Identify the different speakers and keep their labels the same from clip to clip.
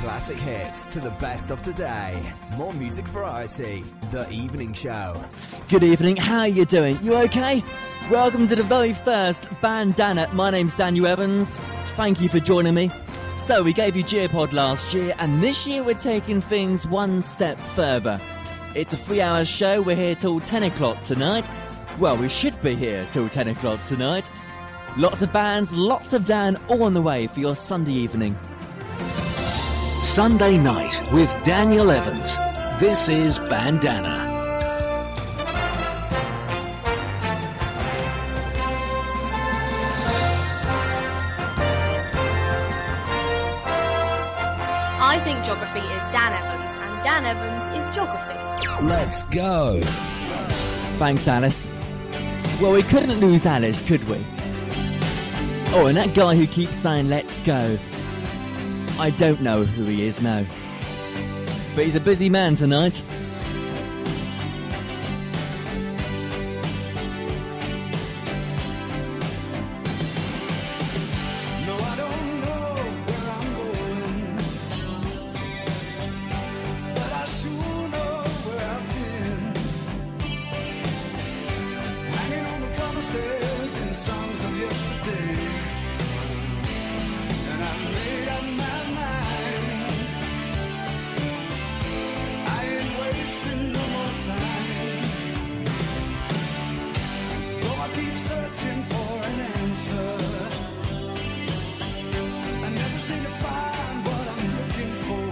Speaker 1: classic hits to the best of today. More music variety. The Evening Show.
Speaker 2: Good evening, how are you doing? You okay? Welcome to the very first Bandana. My name's Daniel Evans. Thank you for joining me. So, we gave you Geopod last year, and this year we're taking things one step further. It's a 3-hour show. We're here till 10 o'clock tonight. Well, we should be here till 10 o'clock tonight. Lots of bands, lots of Dan, all on the way for your Sunday evening.
Speaker 3: Sunday night with Daniel Evans. This is Bandana.
Speaker 4: I think geography is Dan Evans, and Dan Evans is geography.
Speaker 1: Let's go.
Speaker 2: Thanks, Alice. Well, we couldn't lose Alice, could we? Oh, and that guy who keeps saying, let's go. I don't know who he is now. But he's a busy man tonight.
Speaker 5: No, I don't know where I'm going, but I sure know where I've been. Hanging on the promises and songs of yesterday. And I made up my mind. I ain't wasting no more time. Though I keep searching for an answer, I never seem to find what I'm looking for.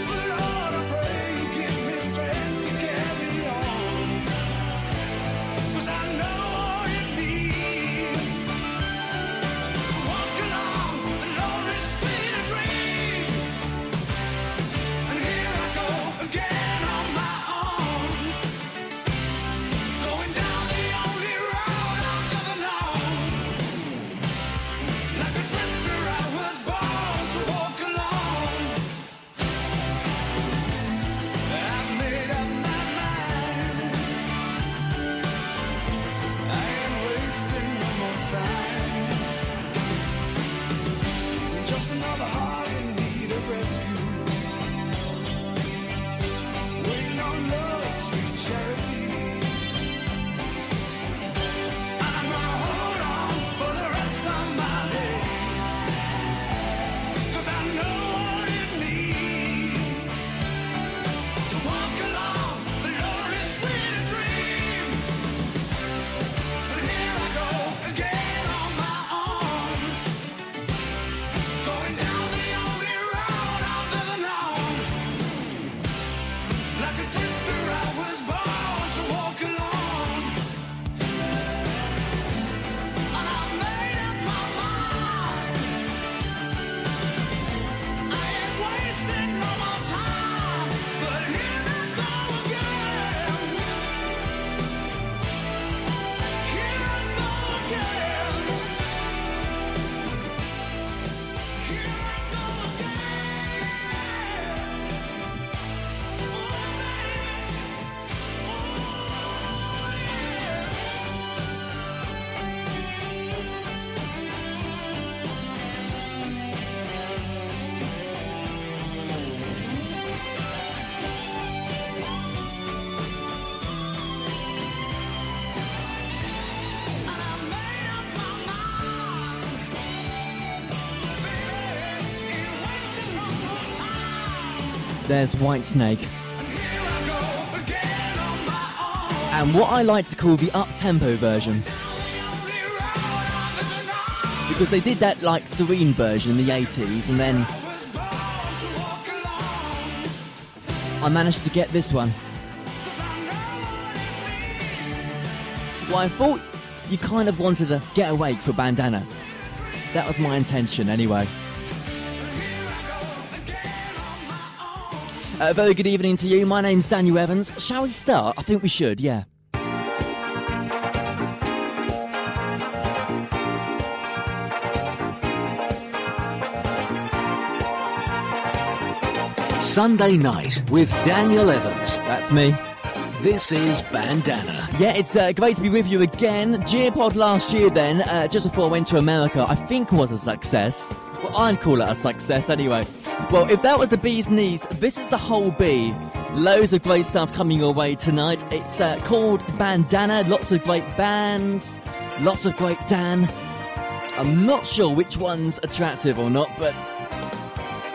Speaker 5: But Lord, I pray you give me strength to carry on, 'cause I know all it means to walk along the lonely street of dreams. And here I go again on my own, going down the only road I've ever known. Like a drifter I was born to walk along. I've made up my mind. I ain't wasting no more time. Just another heart in need of rescue, waiting on love's sweet charity. I'm gonna hold on for the rest of my days, 'cause I know what it means to walk along the lonely street of dreams. But here I go again on my own, going down the only road I've ever known. Like a drifter I was born to walk along. And I made up my mind. I ain't wasting no more time. But here I go again. Here I go again. Here I go again. Oh, baby. Oh, yeah. And I made up my mind. Baby, ain't wasting no more time.
Speaker 2: There's Whitesnake.
Speaker 5: And here I go again on my own.
Speaker 2: And what I like to call the up-tempo version. Because they did that like serene version in the 80s, and then I managed to get this one. Well, I thought you kind of wanted to get awake for Bandana. That was my intention anyway. A very good evening to you. My name's Daniel Evans. Shall we start? I think we should, yeah.
Speaker 3: Sunday night with Daniel Evans.
Speaker 2: That's me.
Speaker 3: This is Bandana.
Speaker 2: Yeah, it's great to be with you again. Gearpod last year then, just before I went to America, I think was a success. Well, I'd call it a success anyway. Well, if that was the bee's knees, this is the whole bee. Loads of great stuff coming your way tonight. It's called Bandana, lots of great bands, lots of great Dan. I'm not sure which one's attractive or not, but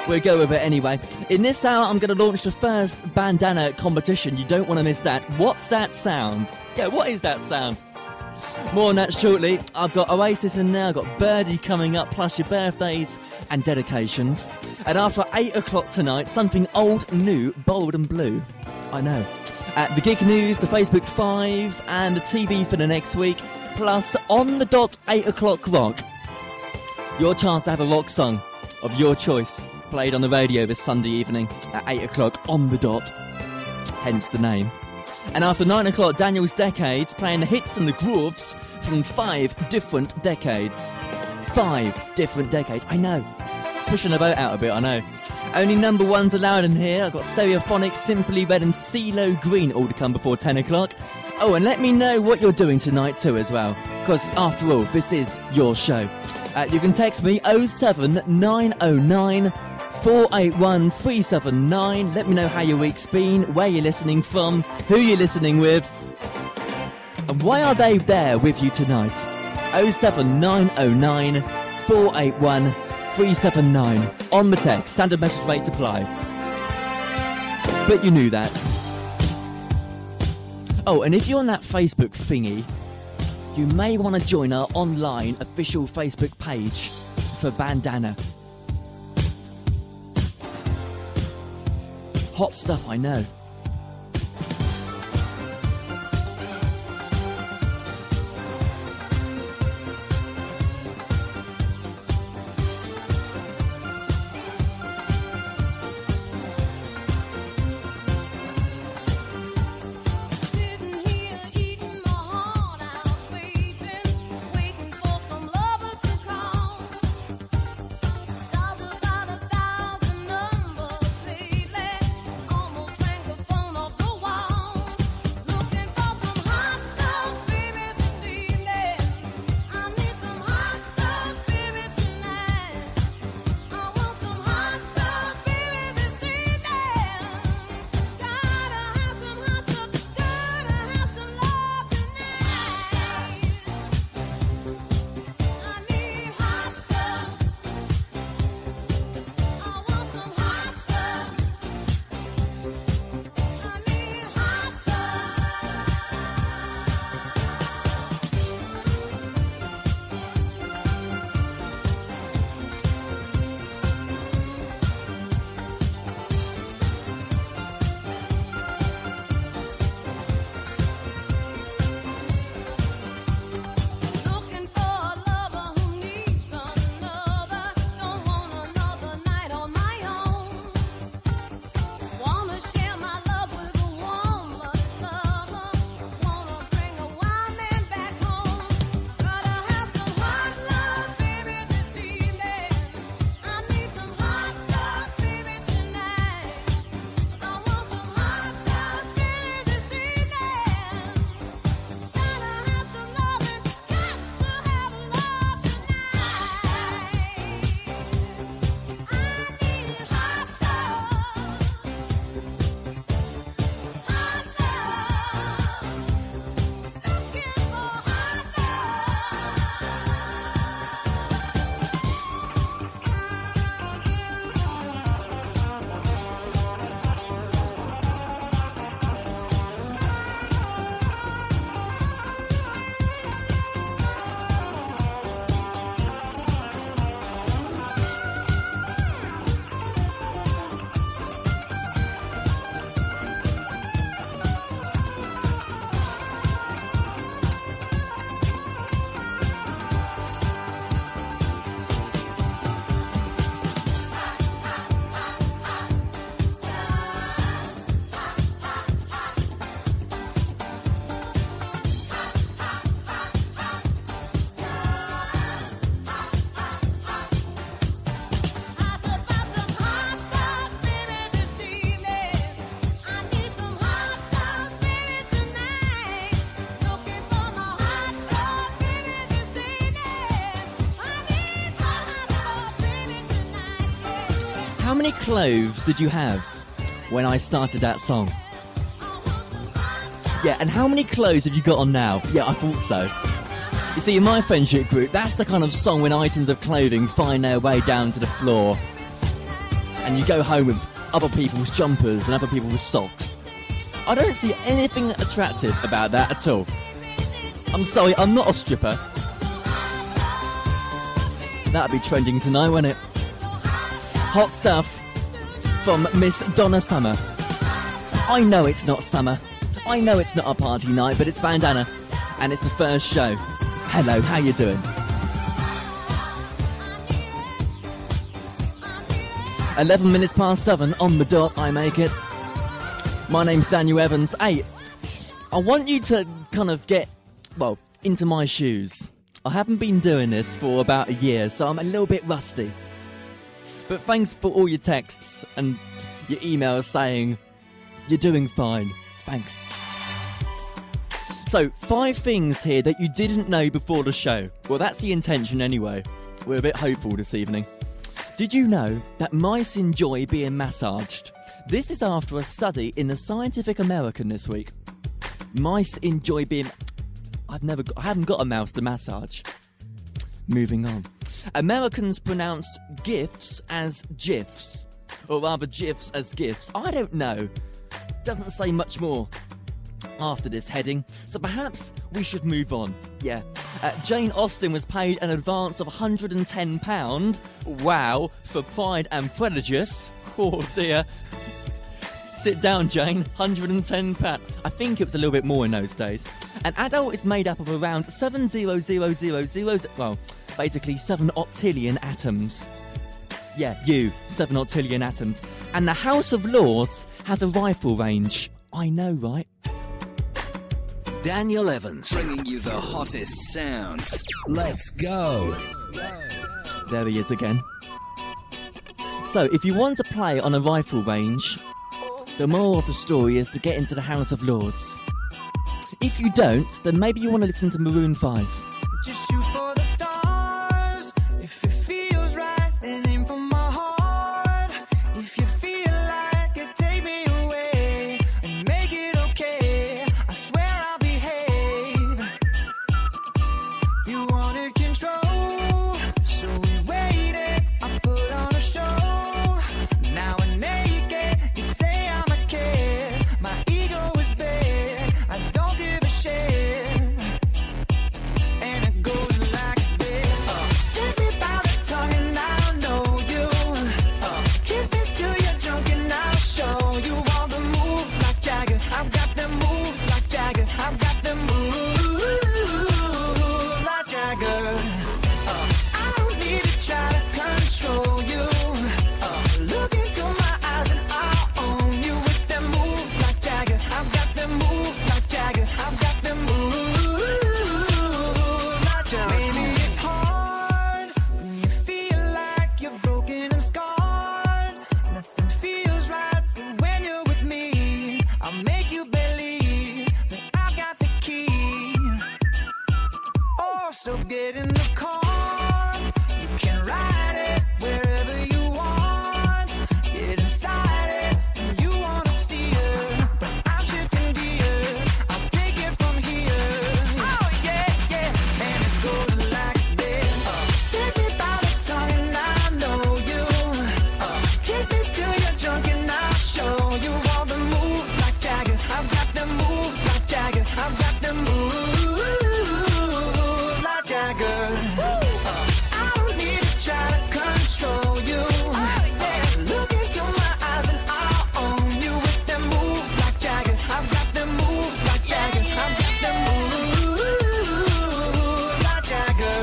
Speaker 2: we'll go with it anyway. In this hour, I'm going to launch the first bandana competition. You don't want to miss that. What's that sound? Yeah, what is that sound? More on that shortly. I've got Oasis in there, I've got Birdie coming up, plus your birthdays and dedications. And after 8 o'clock tonight, something old, new, bold and blue. I know. The gig news, the Facebook 5, and the TV for the next week. Plus, on the dot, 8 o'clock rock. Your chance to have a rock song of your choice played on the radio this Sunday evening at 8 o'clock on the dot. Hence the name. And after 9 o'clock, Daniel's Decades, playing the hits and the grooves from 5 different decades. 5 different decades, I know. Pushing the boat out a bit, I know. Only number ones allowed in here. I've got Stereophonic, Simply Red and CeeLo Green all to come before 10 o'clock. Oh, and let me know what you're doing tonight too as well. Because after all, this is your show. You can text me 07909 481 379. Let me know how your week's been, where you're listening from, who you're listening with, and why are they there with you tonight. 07909 481 379. On the text, standard message rate apply. But you knew that. Oh, and if you're on that Facebook thingy, you may want to join our online official Facebook page for Bandana. Hot stuff, I know.
Speaker 6: Almost drank a
Speaker 2: How many clothes did you have when I started that song? Yeah, and how many clothes have you got on now? Yeah, I thought so. You see, in my friendship group, that's the kind of song when items of clothing find their way down to the floor. And you go home with other people's jumpers and other people's socks. I don't see anything attractive about that at all. I'm sorry, I'm not a stripper. That'd be trending tonight, wouldn't it? Hot stuff from Miss Donna Summer. I know it's not summer. I know it's not a party night, but it's Bandana. And it's the first show. Hello, how you doing? 11 minutes past 7 on the dot, I make it. My name's Daniel Evans. Hey, I want you to kind of get, well, into my shoes. I haven't been doing this for about a year, so I'm a little bit rusty. But thanks for all your texts and your emails saying you're doing fine. Thanks. So, 5 things here that you didn't know before the show. Well, that's the intention anyway. We're a bit hopeful this evening. Did you know that mice enjoy being massaged? This is after a study in the Scientific American this week. Mice enjoy being... I haven't got a mouse to massage. Moving on. Americans pronounce GIFs as GIFs. Or rather, GIFs as GIFs. I don't know. Doesn't say much more after this heading, so perhaps we should move on. Yeah. Jane Austen was paid an advance of £110. Wow, for Pride and Prejudice. Oh dear. Sit down, Jane. £110. I think it was a little bit more in those days. An adult is made up of around 7,000,000, well, basically 7 octillion atoms. Yeah, 7 octillion atoms. And the House of Lords has a rifle range. I know, right?
Speaker 3: Daniel Evans.
Speaker 1: Bringing you the hottest sounds. Let's go.
Speaker 2: There he is again. So, if you want to play on a rifle range, the moral of the story is to get into the House of Lords. If you don't, then maybe you want to listen to Maroon 5.
Speaker 5: Just shoot for the stars. If it feels right, then aim for my heart. If you feel like it, take me away and make it okay. I swear I'll behave. You wanted control, so we waited. I put on a show. Now I'm naked. You say I'm a kid. My ego is big. I don't give a shit. And it goes like this. Take me by the tongue and I'll know you. Kiss me till you're drunk and I'll show you all the moves like Jagger. I've got them moves like Jagger. I've got them moves like Jagger. I don't need to try to control you. Look into my eyes and I'll own you with them moves like Jagger. I've got them moves like Jagger. I've got them moves like Jagger. Maybe it's hard when you feel like you're broken and scarred. Nothing feels right, but when you're with me, I'll make you believe that I've got the key. Oh, so get in the car. You can ride it wherever you want. Get inside it and you wanna steer, but I'm shifting gears. I'll take it from here. Oh yeah, yeah. And it goes like this. Take me by the tongue and I know you. Kiss me till you're drunk and I'll show you all the moves like Jagger. I've got them moves like Jagger. I've got them moves like Jagger. I don't need to try to control you. Look into my eyes and I'll own you with them moves like Jagger. I've got them moves like Jagger. I've got them moves like Jagger.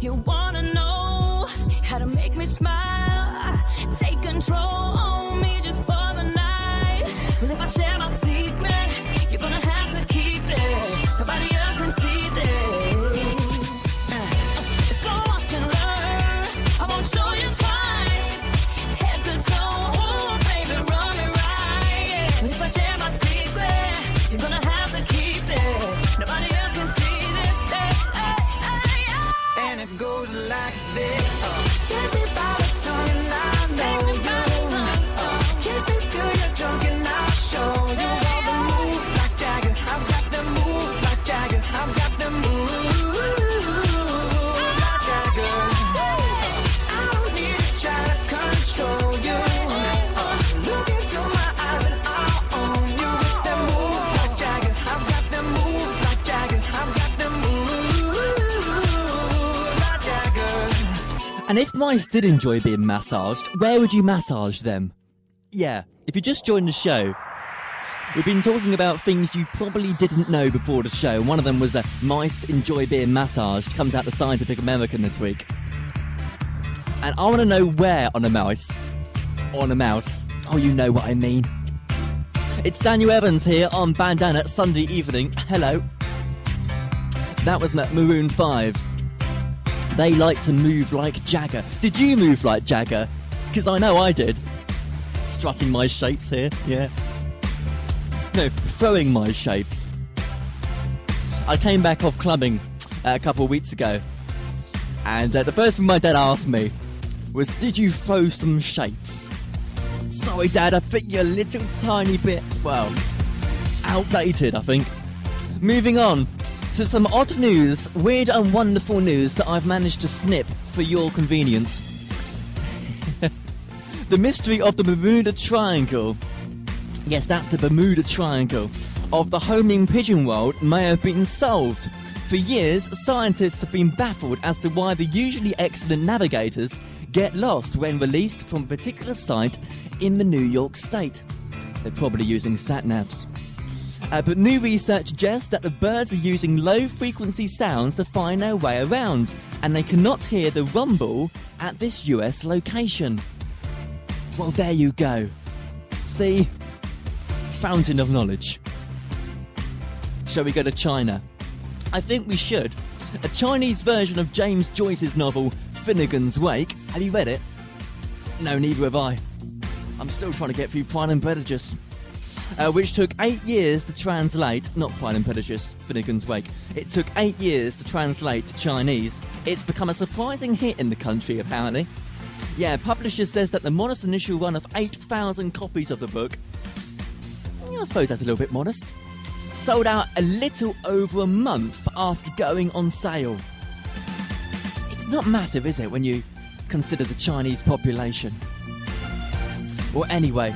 Speaker 6: You wanna know how to make me smile? Take control on me just for the night. Well, if I share my secret, you're gonna have to keep it. Nobody else can see this. So watch and learn. I won't show you twice. Head to toe, ooh, baby, run it right. But if I share my secret, you're gonna have to keep it. Nobody else can see this.
Speaker 5: And it goes like this. Take me by the tongue and I know
Speaker 2: And if mice did enjoy being massaged, where would you massage them? Yeah, if you just joined the show, we've been talking about things you probably didn't know before the show. One of them was mice enjoy being massaged. Comes out the Scientific American this week. And I want to know where on a mouse. On a mouse. Oh, you know what I mean. It's Daniel Evans here on Bandana Sunday evening. Hello. That was Maroon 5. They like to move like Jagger. Did you move like Jagger? Because I know I did. Strutting my shapes here, yeah. No, throwing my shapes. I came back off clubbing a couple of weeks ago. And the first thing my dad asked me was, did you throw some shapes? Sorry, Dad, I think you're a little tiny bit, well, outdated, I think. Moving on to some odd news, weird and wonderful news that I've managed to snip for your convenience. The mystery of the Bermuda Triangle. Yes, that's the Bermuda Triangle of the homing pigeon world may have been solved. For years, scientists have been baffled as to why the usually excellent navigators get lost when released from a particular site in the New York state. They're probably using sat-navs. But new research suggests that the birds are using low-frequency sounds to find their way around, and they cannot hear the rumble at this US location. Well, there you go. See? Fountain of knowledge. Shall we go to China? I think we should. A Chinese version of James Joyce's novel Finnegan's Wake. Have you read it? No, neither have I. I'm still trying to get through Pride and Prejudice. Which took 8 years to translate. Not Pride and Prejudice, Finnegan's Wake. It took 8 years to translate to Chinese. It's become a surprising hit in the country, apparently. Yeah, publisher says that the modest initial run of 8,000 copies of the book, I suppose that's a little bit modest, sold out a little over a month after going on sale. It's not massive, is it, when you consider the Chinese population? Well, anyway,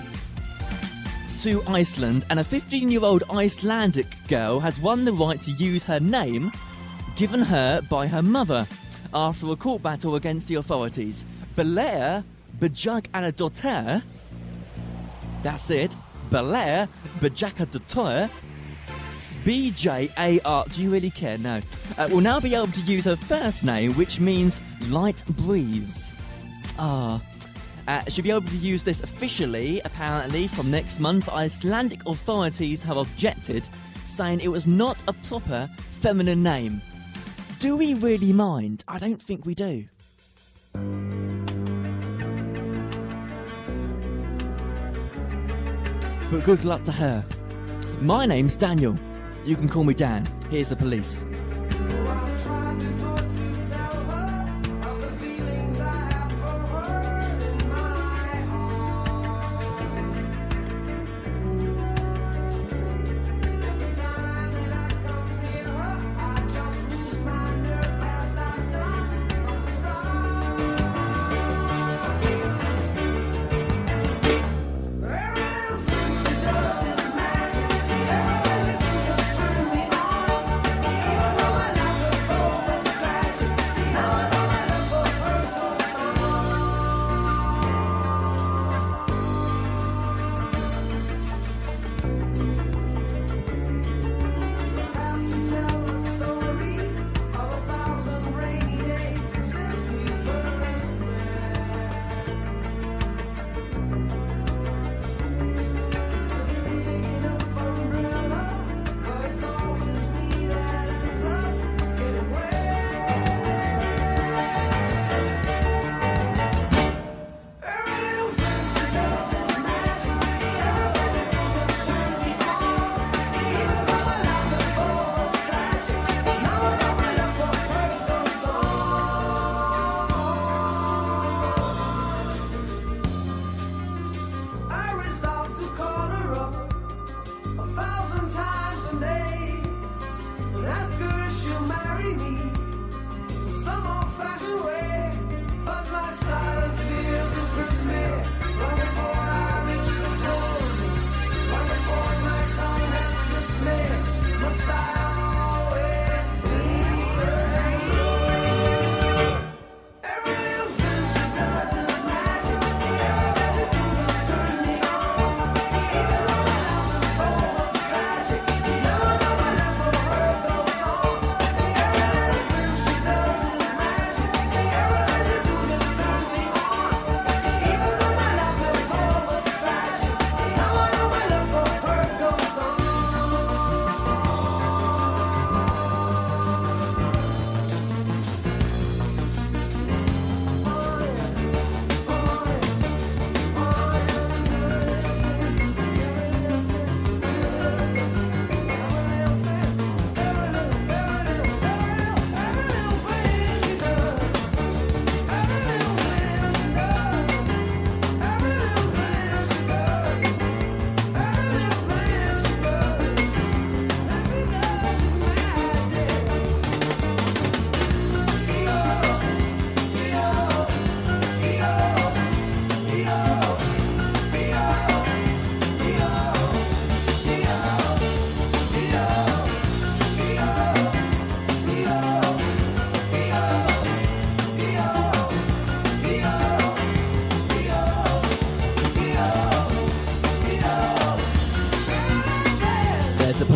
Speaker 2: to Iceland, and a 15-year-old Icelandic girl has won the right to use her name given her by her mother after a court battle against the authorities. Belair Bjarkadóttir, that's it, Belair Bjarkadóttir, B-J-A-R, do you really care? No. Will now be able to use her first name, which means light breeze. She'll be able to use this officially, apparently, from next month. Icelandic authorities have objected, saying it was not a proper feminine name. Do we really mind? I don't think we do. But good luck to her. My name's Daniel. You can call me Dan. Here's the police.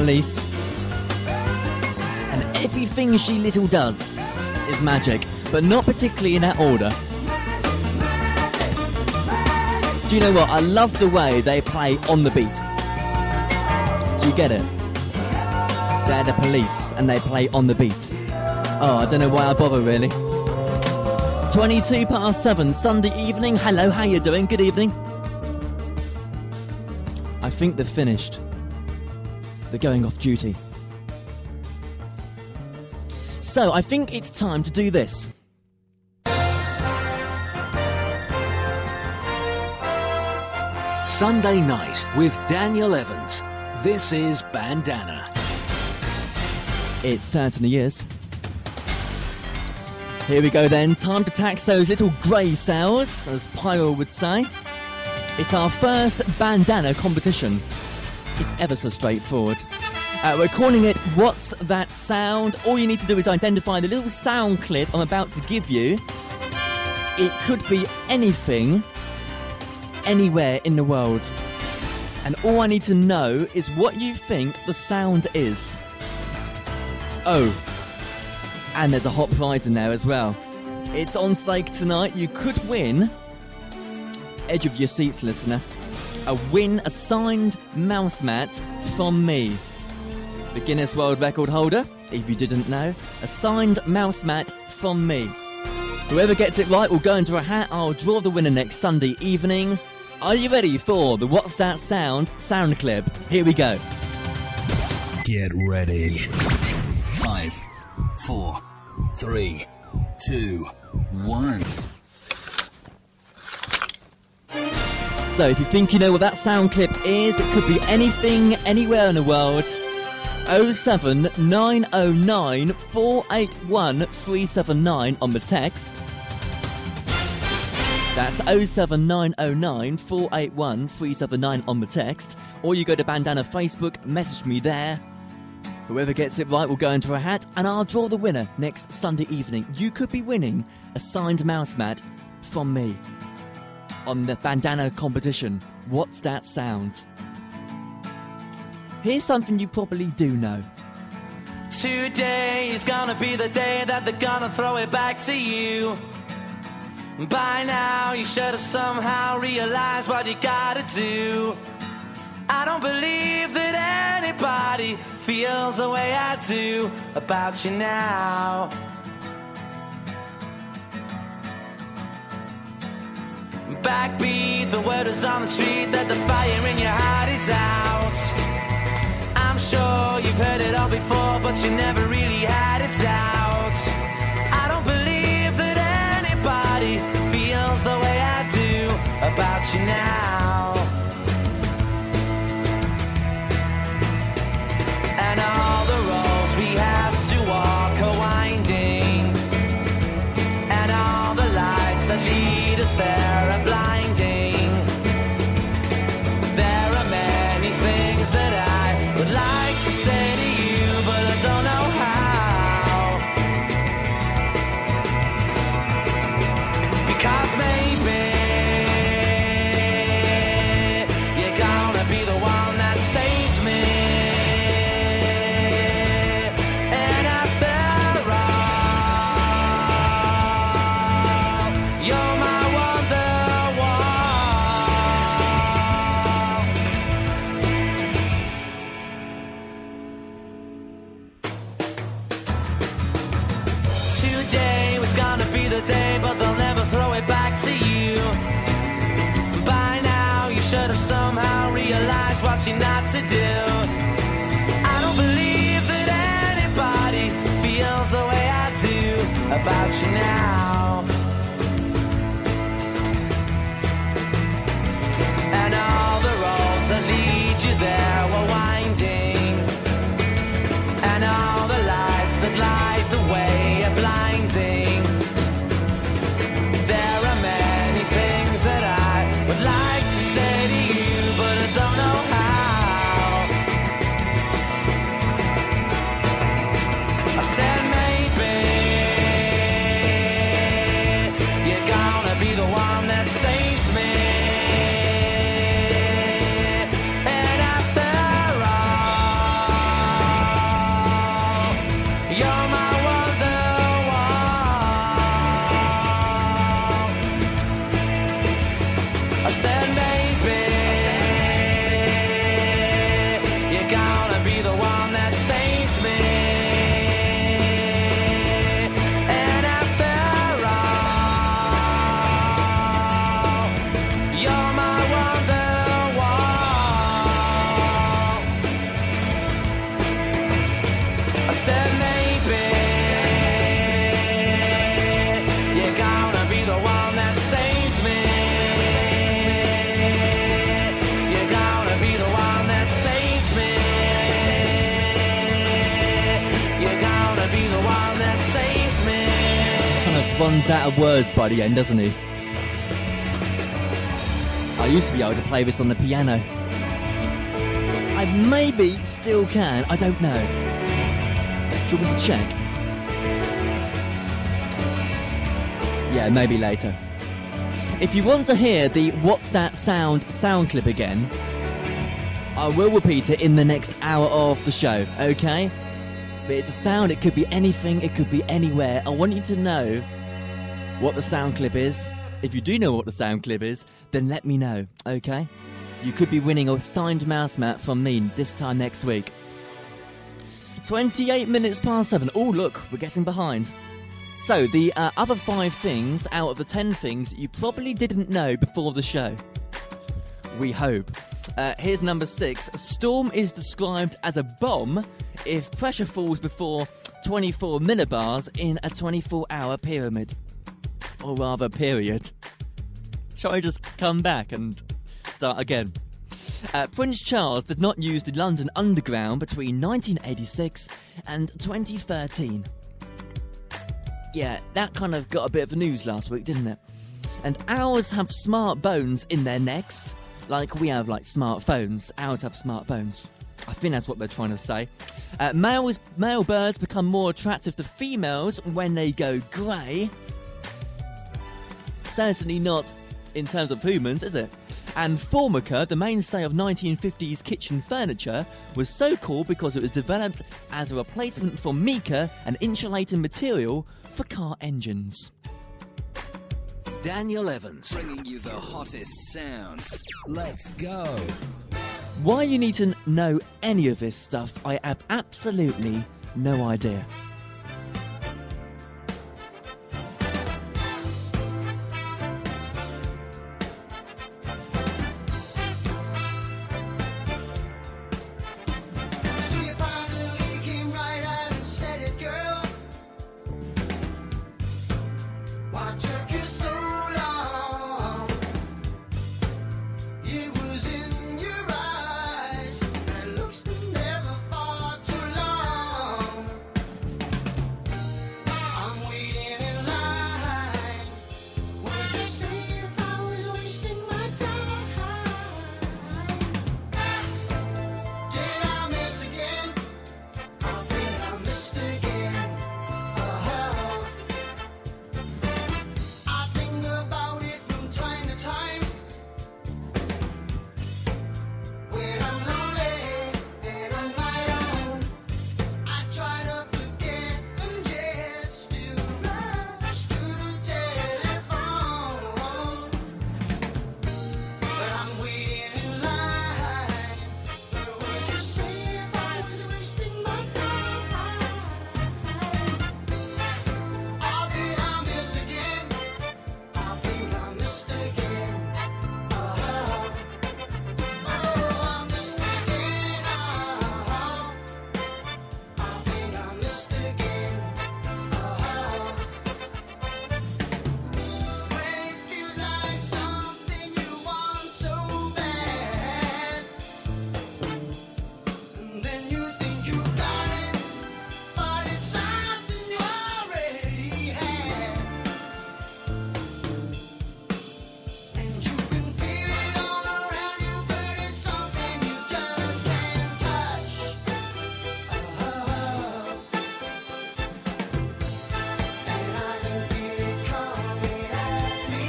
Speaker 2: Police. And everything she little does is magic, but not particularly in that order. Do you know what? I love the way they play on the beat. Do you get it? They're the Police and they play on the beat. Oh, I don't know why I bother, really. 7:22, Sunday evening. Hello, how you doing? Good evening. I think they've finished. They're going off duty. So, I think it's time to do this.
Speaker 3: Sunday night with Daniel Evans. This is Bandana.
Speaker 2: It certainly is. Here we go then, time to tax those little grey cells, as Pyro would say. It's our first bandana competition. It's ever so straightforward. We're calling it What's That Sound? All you need to do is identify the little sound clip I'm about to give you. It could be anything, anywhere in the world. And all I need to know is what you think the sound is. Oh. And there's a hot prize in there as well. It's on stake tonight. You could win, edge of your seats, listener, win a signed mouse mat from me. The Guinness World Record holder, if you didn't know. A signed mouse mat from me. Whoever gets it right will go into a hat. I'll draw the winner next Sunday evening. Are you ready for the What's That Sound sound clip? Here we go.
Speaker 1: Get ready. 5, 4, 3, 2, 1.
Speaker 2: So if you think you know what that sound clip is, it could be anything, anywhere in the world. 07909 481 379 on the text. That's 07909 481 379 on the text. Or you go to Bandana Facebook, message me there. Whoever gets it right will go into a hat, and I'll draw the winner next Sunday evening. You could be winning a signed mouse mat from me on the bandana competition. What's that sound? Here's something you probably do know.
Speaker 7: Today is gonna be the day that they're gonna throw it back to you. By now you should have somehow realized what you gotta do. I don't believe that anybody feels the way I do about you now. Backbeat, the word is on the street that the fire in your heart is out. I'm sure you've heard it all before, but you never really had a doubt. I don't believe that anybody feels the way I do about you now. And all the roads we have to walk are winding, and all the lights that lead us there are blinding. There are many things that I would like to say to you, but I don't know how. Because maybe you're gonna be the one that saves me. And after all, you're my wonderwall. Today was gonna be the day, but they'll never throw it back to you. By now you should have somehow realized what you're not to do. I don't believe that anybody feels the way I do about you now. And all the roads that lead you there were winding, and all the lights that light the way are blinding. There are many things that I would like to say to you, but I don't know how. I said maybe
Speaker 2: runs out of words by the end, doesn't he? I used to be able to play this on the piano. I maybe still can, I don't know. Do you want me to check? Yeah, maybe later. If you want to hear the What's That Sound clip again, I will repeat it in the next hour of the show, okay? But it's a sound, it could be anything, it could be anywhere. I want you to know what the sound clip is. If you do know what the sound clip is, then let me know, okay? You could be winning a signed mouse mat from me this time next week. 28 minutes past 7. Oh, look, we're getting behind. So, the other 5 things out of the 10 things you probably didn't know before the show. We hope. Here's number 6. A storm is described as a bomb if pressure falls before 24 millibars in a 24-hour pyramid. Or rather, period. Shall I just come back and start again? Prince Charles did not use the London Underground between 1986 and 2013. Yeah, that kind of got a bit of the news last week, didn't it? And owls have smart bones in their necks. Like we have, like, smartphones. Owls have smart bones. I think that's what they're trying to say. Male birds become more attractive to females when they go grey. Certainly not in terms of humans, is it? And Formica, the mainstay of 1950s kitchen furniture, was so cool because it was developed as a replacement for mica, an insulating material for car engines.
Speaker 3: Daniel Evans.
Speaker 1: Bringing you the hottest sounds. Let's go.
Speaker 2: Why you need to know any of this stuff, I have absolutely no idea.
Speaker 5: So you finally came right out and said it, girl. Why took you so long? It was in your eyes. That looks never far too long. I'm waiting in line. Would you say if I was wasting my time? Did I miss again? I think I missed again. I think about it from time to time. When I'm lonely and on my own, I try to forget and yet still rush to the telephone. But I'm waiting in line. Would you say if I was wasting my time? Or did I miss again? I think I missed again. I missed again. I think I missed again. When it feels like something you want so bad, and then you think you got it, but it's something you already had. And you can feel it all around you, but it's something you just can't touch. And I can feel it coming at me.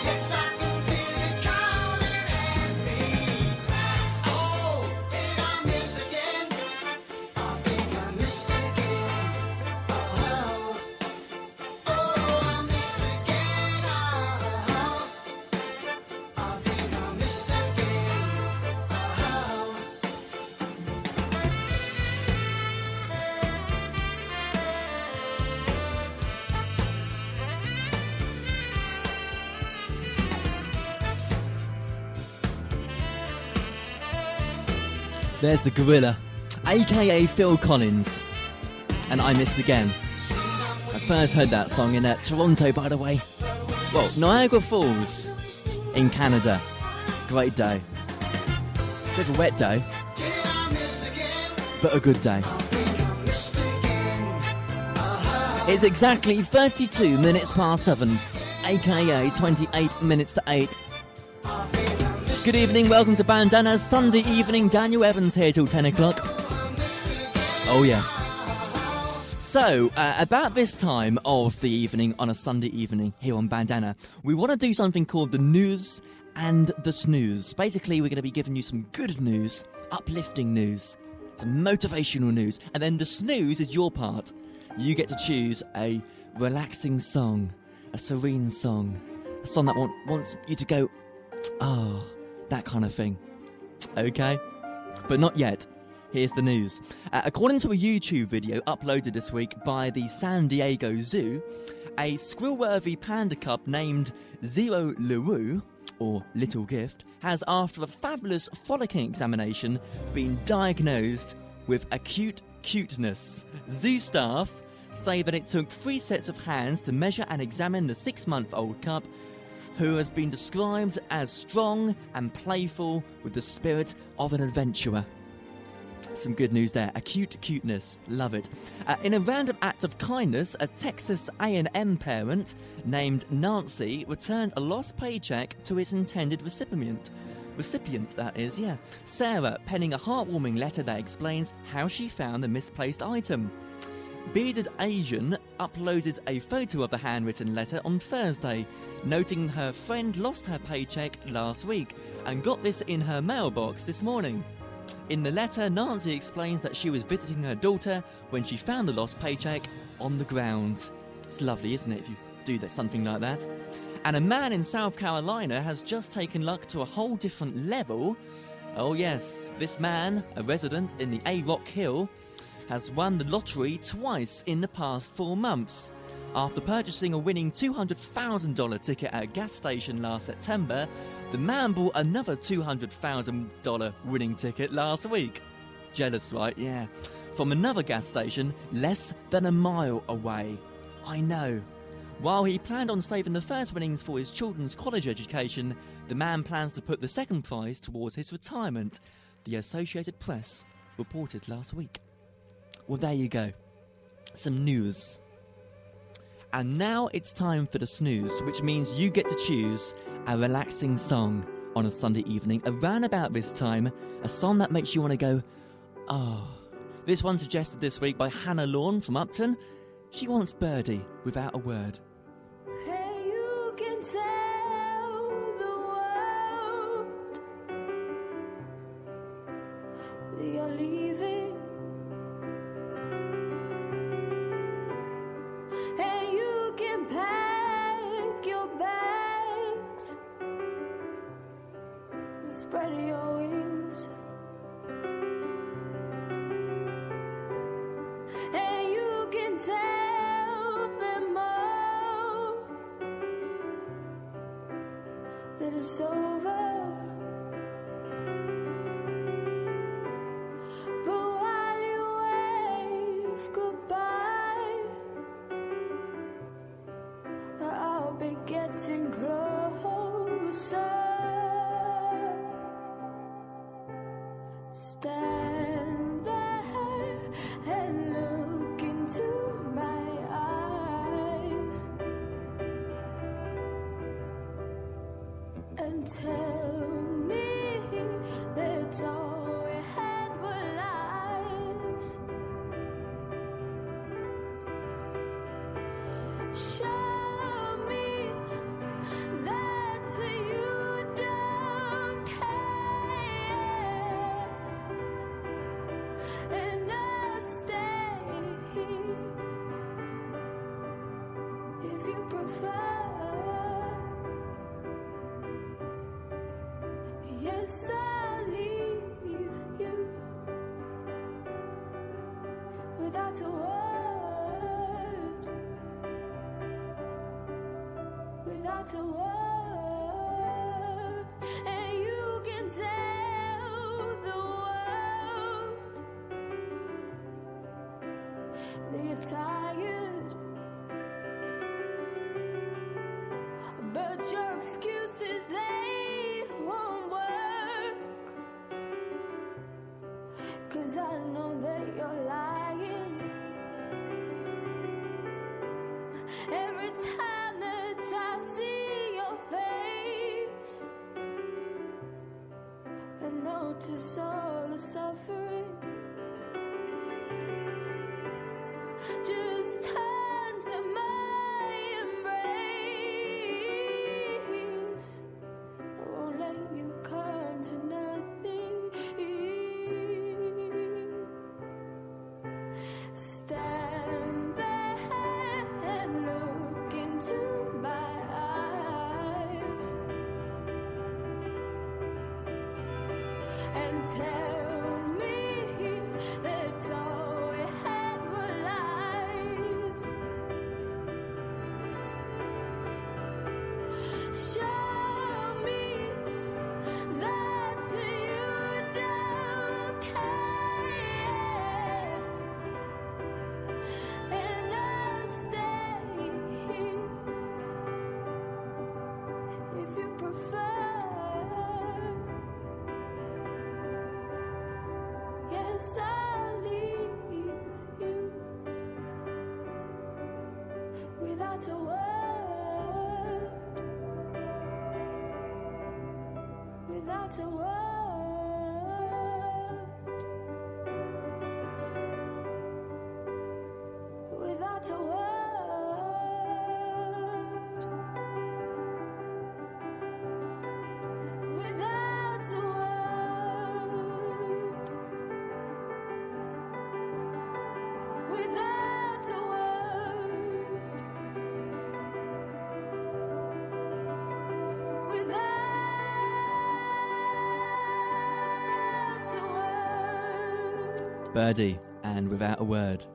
Speaker 5: Yes, I can feel it coming at me. Oh, did I miss again? I think I missed again. I missed again. I think I missed again.
Speaker 2: There's the gorilla, aka Phil Collins, and I Missed Again. I first heard that song in Toronto, by the way. Well, Niagara Falls in Canada. Great day. Bit of a wet day,
Speaker 5: Did I miss again?
Speaker 2: but a good day.
Speaker 5: I think I missed again.
Speaker 2: It's exactly 32 minutes past 7, aka 28 minutes to 8. Good evening, welcome to Bandana's Sunday evening. Daniel Evans here till 10 o'clock. Oh yes. So, about this time of the evening on a Sunday evening here on Bandana, we want to do something called the news and the snooze. Basically, we're going to be giving you some good news, uplifting news, some motivational news, and then the snooze is your part. You get to choose a relaxing song, a serene song, a song that wants you to go, oh, that kind of thing. Okay? But not yet. Here's the news. According to a YouTube video uploaded this week by the San Diego Zoo, a squirrel-worthy panda cub named Zero Leroux, or Little Gift, has, after a fabulous frolicking examination, been diagnosed with acute cuteness. Zoo staff say that it took 3 sets of hands to measure and examine the 6-month-old cub, who has been described as strong and playful with the spirit of an adventurer. Some good news there. Acute cuteness. Love it. In a random act of kindness, a Texas A&M parent named Nancy returned a lost paycheck to its intended recipient, that is, yeah. Sarah, penning a heartwarming letter that explains how she found the misplaced item. Bearded Asian uploaded a photo of the handwritten letter on Thursday, noting her friend lost her paycheck last week and got this in her mailbox this morning. In the letter, Nancy explains that she was visiting her daughter when she found the lost paycheck on the ground. It's lovely, isn't it, if you do something like that? And a man in South Carolina has just taken luck to a whole different level. Oh yes, this man, a resident in the A-Rock Hill, has won the lottery twice in the past 4 months. After purchasing a winning $200,000 ticket at a gas station last September, the man bought another $200,000 winning ticket last week. Jealous, right? Yeah. From another gas station less than a mile away. I know. While he planned on saving the first winnings for his children's college education, the man plans to put the second prize towards his retirement, the Associated Press reported last week. Well, there you go. Some news. And now it's time for the snooze, which means you get to choose a relaxing song on a Sunday evening. Around about this time, a song that makes you want to go, oh. This one suggested this week by Hannah Lawn from Upton. She wants Birdie without a word.
Speaker 6: Hey, you can tell the world that you're leaving. Hey, you can pack your bags and spread your wings. Hey, you can tell them all that it's over. But while you wave goodbye, I'll be getting closer. Stand there and look into my eyes and tell me that all we had were lies. Show me that you don't care, and I'll stay if you prefer. Yes, I'll leave you without a word, without a word. And you can tell the world that you're tired, but your excuses, they won't work. 'Cause I know that you're lying. Every time that I see your face, I notice all the suffering. Just turn to my embrace. I won't let you come to nothing. Stand there and look into my eyes and tell me that all we had were lies. Show me that you don't care, and I'll stay here if you prefer. Yes, I'll leave you without a word, without a word, without a word, without a word, without a word, without a word.
Speaker 2: Birdie, and Without a Word.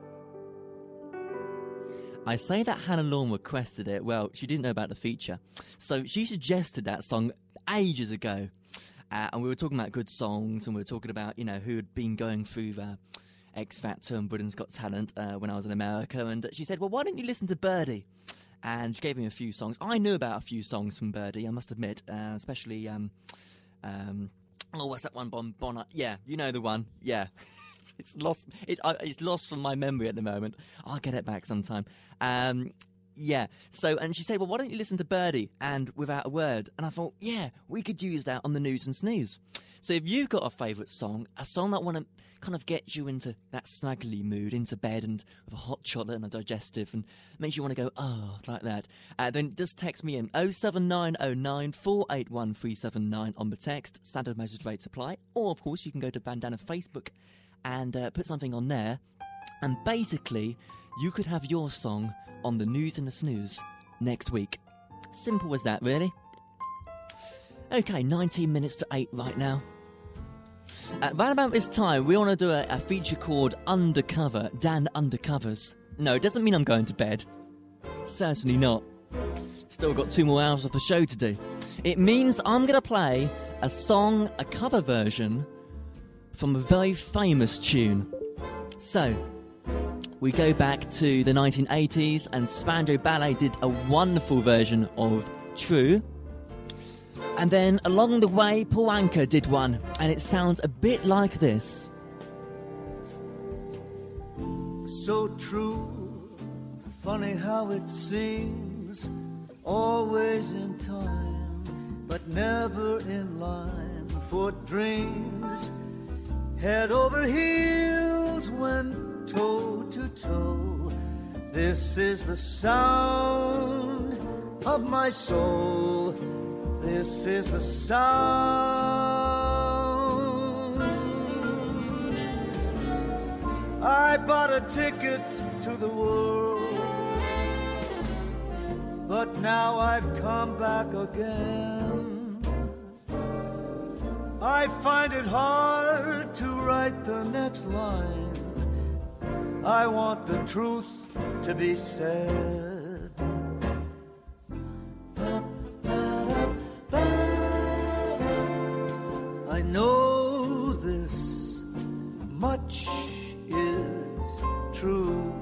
Speaker 2: I say that Hannah Lawn requested it. Well, she didn't know about the feature. So she suggested that song ages ago. And we were talking about good songs, and we were talking about, you know, who had been going through the X Factor and Britain's Got Talent when I was in America. And she said, well, why don't you listen to Birdie? And she gave me a few songs. I knew about a few songs from Birdie, I must admit, especially, what's that one? Bonner. Yeah, you know the one. Yeah. It's lost. It's lost from my memory at the moment. I'll get it back sometime. Yeah. So, and she said, well, why don't you listen to Birdie and Without a Word? And I thought, yeah, we could use that on the News and Snooze. So if you've got a favourite song, a song that want to kind of get you into that snuggly mood, into bed and with a hot chocolate and a digestive, and makes you want to go, oh, like that, then just text me in 07909 481 379 on the text. Standard message rates apply. Or, of course, you can go to Bandana Facebook and put something on there, and basically you could have your song on the News and the Snooze next week. Simple as that, really. Okay, 19 minutes to 8 right now. Right about this time, we want to do a feature called Undercover, Dan Undercovers. No, it doesn't mean I'm going to bed. Certainly not. Still got 2 more hours of the show to do. It means I'm going to play a song, a cover version from a very famous tune. So, we go back to the 1980s, and Spandau Ballet did a wonderful version of True. And then along the way, Paul Anka did one, and it sounds a bit like this.
Speaker 8: So true, funny how it seems, always in time, but never in line for dreams. Head over heels went toe to toe. This is the sound of my soul. This is the sound. I bought a ticket to the world, but now I've come back again. I find it hard to write the next line. I want the truth to be said. I know this much is true.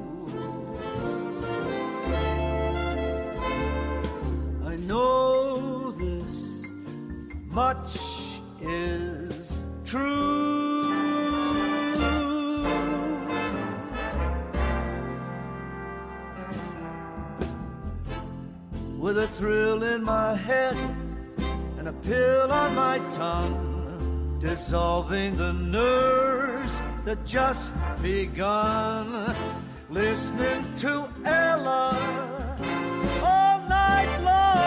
Speaker 8: I know this much is true. with a thrill in my head and a pill on my tongue, dissolving the nerves that just begun, listening to Ella all night long.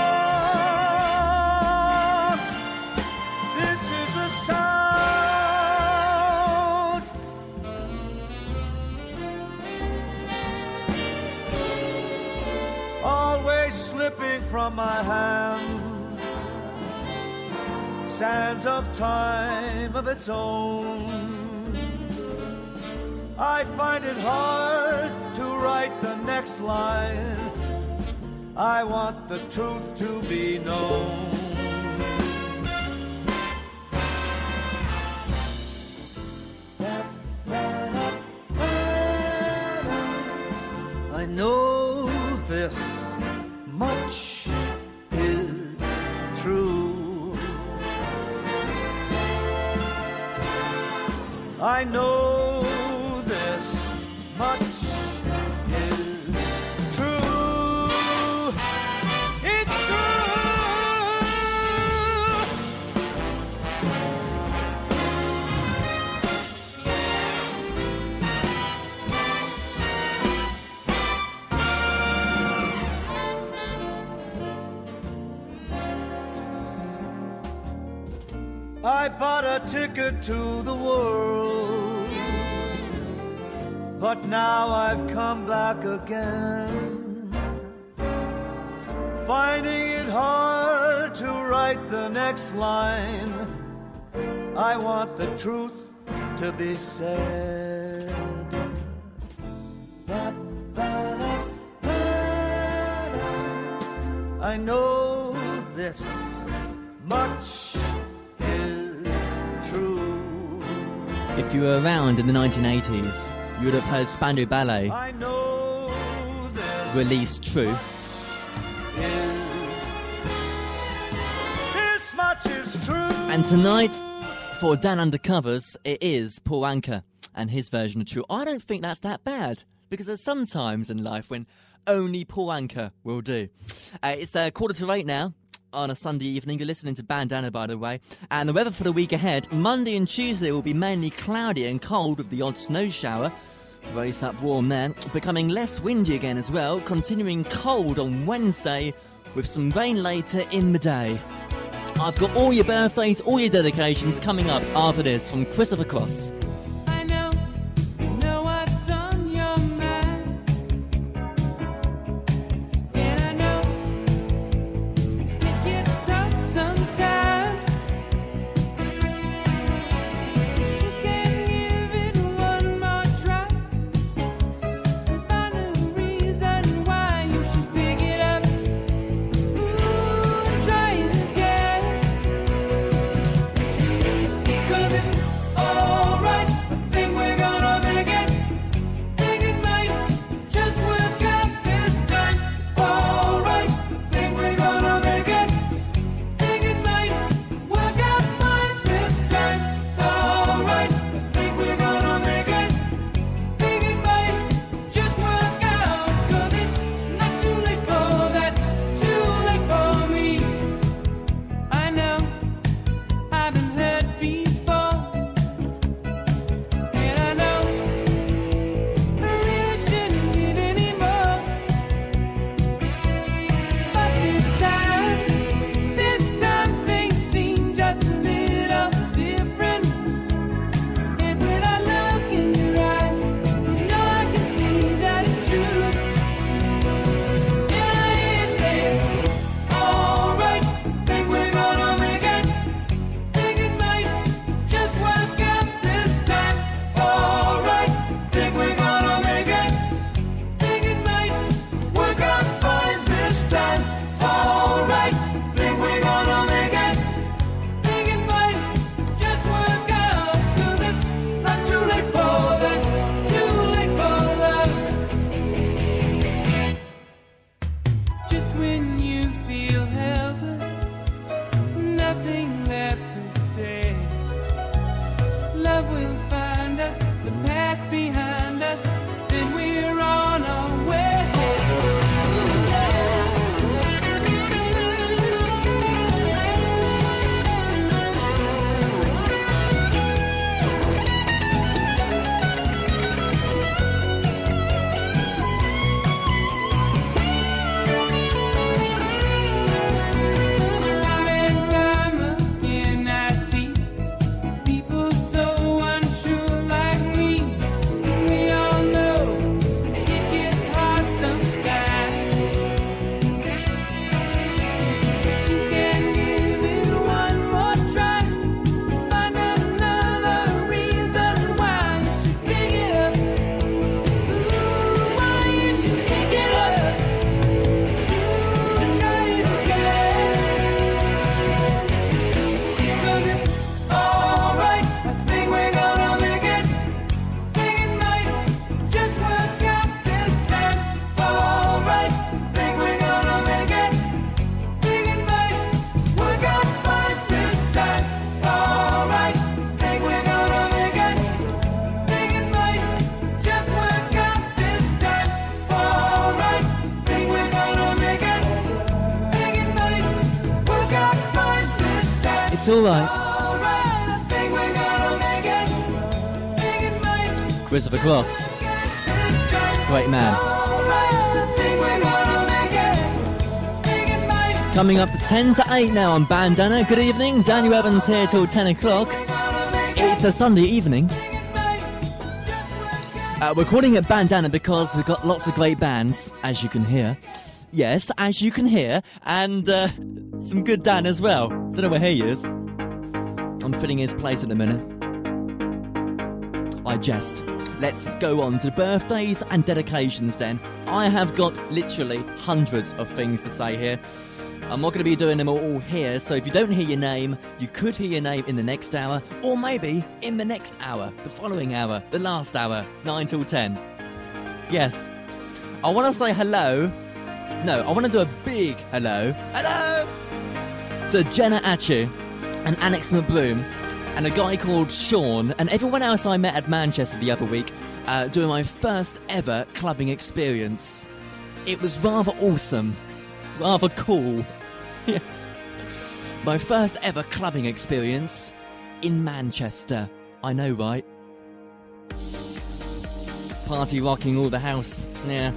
Speaker 8: This is the sound. Always slipping from my hands, sands of time of its own. I find it hard to write the next line. I want the truth to be known. I know this much is true. I know this much is true. It's I bought a ticket to the world, but now I've come back again, finding it hard to write the next line. I want the truth to be said. I know this much is true.
Speaker 2: If you were around in the 1980s, you would have heard Spandau Ballet
Speaker 8: I know this
Speaker 2: release True.
Speaker 8: This much is true.
Speaker 2: And tonight, for Dan Undercovers, it is Paul Anka and his version of True. I don't think that's that bad, because there's some times in life when only Paul Anka will do. It's 7:45 now on a Sunday evening. You're listening to Bandana, by the way. And the weather for the week ahead, Monday and Tuesday will be mainly cloudy and cold with the odd snow shower. Brace up warm there. Becoming less windy again as well. Continuing cold on Wednesday with some rain later in the day. I've got all your birthdays, all your dedications coming up after this from Christopher Cross.
Speaker 6: I know what's on your mind, and I know it gets tough sometimes. You can give it one more try, find a reason why you should pick it up. Ooh, try it again, 'cause it's alright.
Speaker 2: It's alright.
Speaker 6: I think we're gonna make it. Make it right.
Speaker 2: Christopher Cross.
Speaker 6: Get this done.
Speaker 2: Great man.
Speaker 6: Alright, I think we're gonna make it. Make it right.
Speaker 2: Coming up to 10 to 8 now on Bandana. Good evening. Daniel Evans here till 10 o'clock. It's a Sunday evening. We're calling it Bandana because we've got lots of great bands, as you can hear. Yes, as you can hear. And some good Dan as well. Don't know where he is. I'm filling his place in a minute. I jest. Let's go on to birthdays and dedications then. I have got literally hundreds of things to say here. I'm not going to be doing them all here, so if you don't hear your name, you could hear your name in the next hour, or maybe in the next hour, the following hour, the last hour, 9 till 10. Yes. I want to say hello. No, I want to do a big hello. Hello! To Jenna Atchu and Annex McBroom and a guy called Sean and everyone else I met at Manchester the other week doing my first ever clubbing experience. It was rather awesome. Rather cool. Yes. My first ever clubbing experience in Manchester. I know, right? Party rocking all the house. Yeah.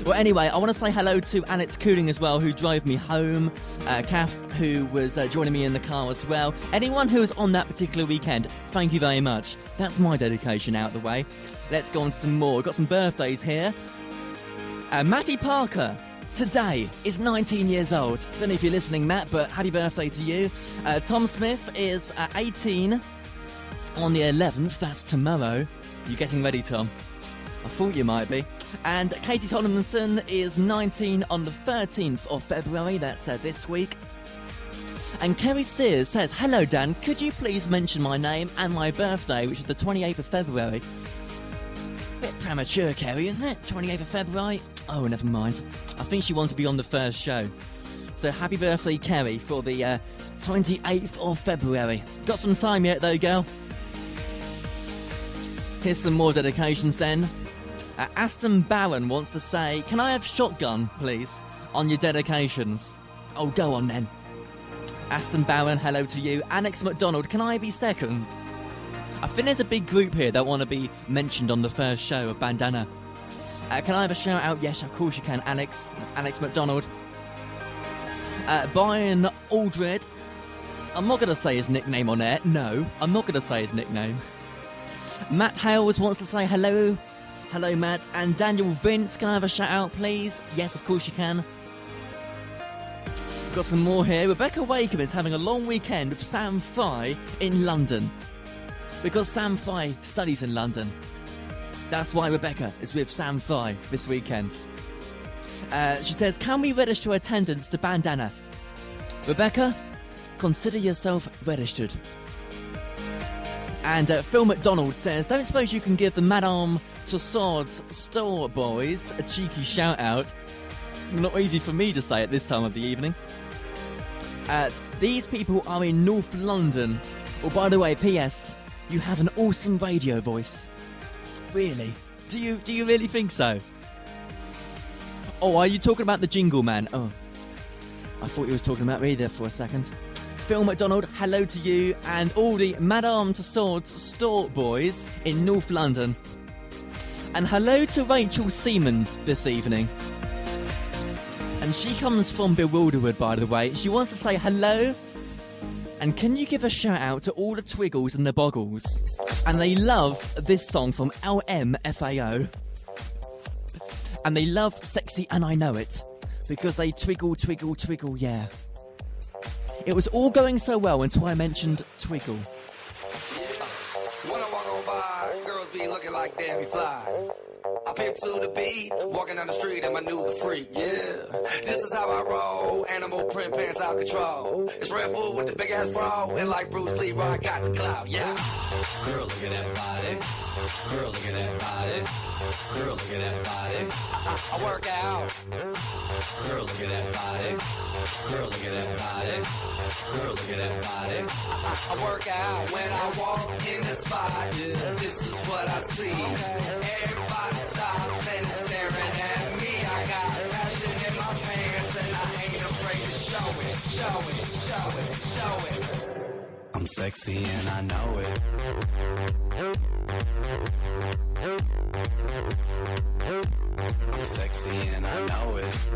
Speaker 2: Well, anyway, I want to say hello to Alex Cooling as well, who drove me home. Kath, who was joining me in the car as well. Anyone who was on that particular weekend, thank you very much. That's my dedication out of the way. Let's go on to some more. We've got some birthdays here. Matty Parker. Today is 19 years old. Don't know if you're listening, Matt, but happy birthday to you. Tom Smith is 18 on the 11th. That's tomorrow. You getting ready, Tom? I thought you might be. And Katie Tomlinson is 19 on the 13th of February. That's this week. And Kerry Sears says, hello, Dan. Could you please mention my name and my birthday, which is the 28th of February? Bit premature, Kerry, isn't it? 28th of February? Oh, never mind. I think she wants to be on the first show. So happy birthday, Kerry, for the 28th of February. Got some time yet, though, girl. Here's some more dedications, then. Aston Barron wants to say, can I have shotgun, please, on your dedications? Oh, go on, then. Aston Barron, hello to you. Annex McDonald, can I be second? I think there's a big group here that want to be mentioned on the first show of Bandana. Can I have a shout out? Yes, of course you can, Alex. That's Alex McDonald. Brian Aldred. I'm not going to say his nickname on air. No, I'm not going to say his nickname. Matt Hales wants to say hello. Hello, Matt. And Daniel Vince, can I have a shout out, please? Yes, of course you can. Got some more here. Rebecca Wakeham is having a long weekend with Sam Fry in London. Because Sam Fry studies in London. That's why Rebecca is with Sam Fry this weekend. She says, can we register attendance to Bandana? Rebecca, consider yourself registered. And Phil McDonald says, don't suppose you can give the Madame Tussauds store boys a cheeky shout out? Not easy for me to say at this time of the evening. These people are in North London. Oh, by the way, P.S., you have an awesome radio voice. Really? Do you really think so? Oh, are you talking about the jingle man? Oh, I thought you was talking about me there for a second. Phil McDonald, hello to you and all the Madame Tussauds store boys in North London. And hello to Rachel Seaman this evening. And she comes from Bewilderwood, by the way. She wants to say hello. And can you give a shout out to all the Twiggles and the Boggles? And they love this song from LMFAO. And they love Sexy and I Know It. Because they twiggle, twiggle, twiggle, yeah. It was all going so well until I mentioned twiggle.
Speaker 9: When I walk on by, girls be looking like Debbie Fly. I pimp to the beat, walking down the street and I knew the freak, yeah. This is how I roll, animal print pants out control. It's Red Bull with the big ass bra, and like Bruce Lee, I got the clout, yeah. Girl, look at that body. Girl, look at that body. Girl, look at that body. I work out. Girl, look at that body. Girl, look at that body. Girl, look at that body. I work out when I walk in the spot. This is what I see. Everybody stops and is staring at me. I got passion in my pants and I ain't afraid to show show it, show it, show it, show it. I'm sexy and I know it. I'm sexy and I know it.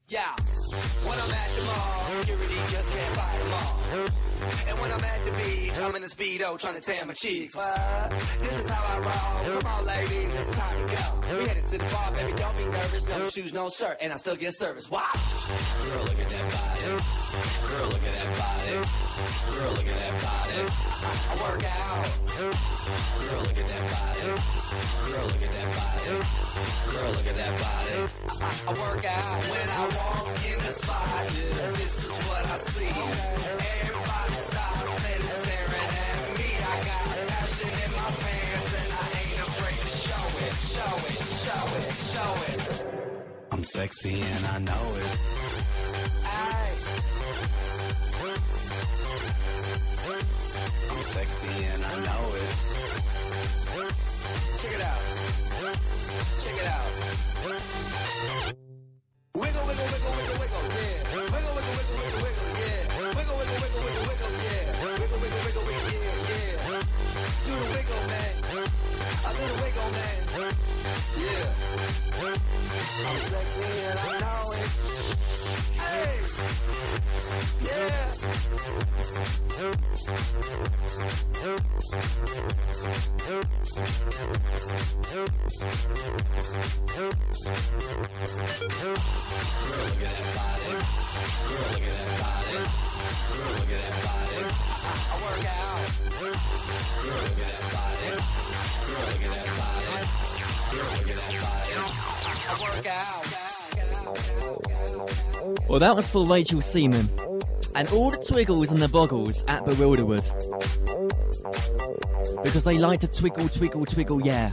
Speaker 9: Yeah, when I'm at the mall, security just can't fight them all. And when I'm at the beach, I'm in a Speedo trying to tan my cheeks. This is how I roll. Come on, ladies, it's time to go. We headed to the bar, baby, don't be nervous. No shoes, no shirt, and I still get service. Watch. Girl, look at that body. Girl, look at that body. Girl, look at that body. I work out. Girl, look at that body. Girl, look at that body. Girl, look at that body. I work out when I walk in the spot. This is what I see. Everybody stops and is staring at me. I got passion in my pants and I ain't afraid to show it, show it, show it, show it. I'm sexy and I know it. Aye. I'm sexy and I know it. Check it out. Check it out. Wiggle, wiggle, wiggle, wiggle, wiggle, yeah. Wiggle, wiggle, wiggle, wiggle, wiggle, yeah. Wiggle, wiggle, wiggle, wiggle, wiggle, yeah. Wiggle, wiggle, wiggle, wiggle, yeah, yeah. Do the wiggle, man. I do the wiggle, man. Yeah. I'm sexy and I know it. Hey. Yeah. Girl, look at that body. Girl, look at that body. Girl, look at that body. I work out. Girl, look at that body. Girl, look at that body. Girl, look at that body. I work out.
Speaker 2: Well, that was for Rachel Seaman. And all the twiggles and the boggles at Bewilderwood. Because they like to twiggle, twiggle, twiggle, yeah.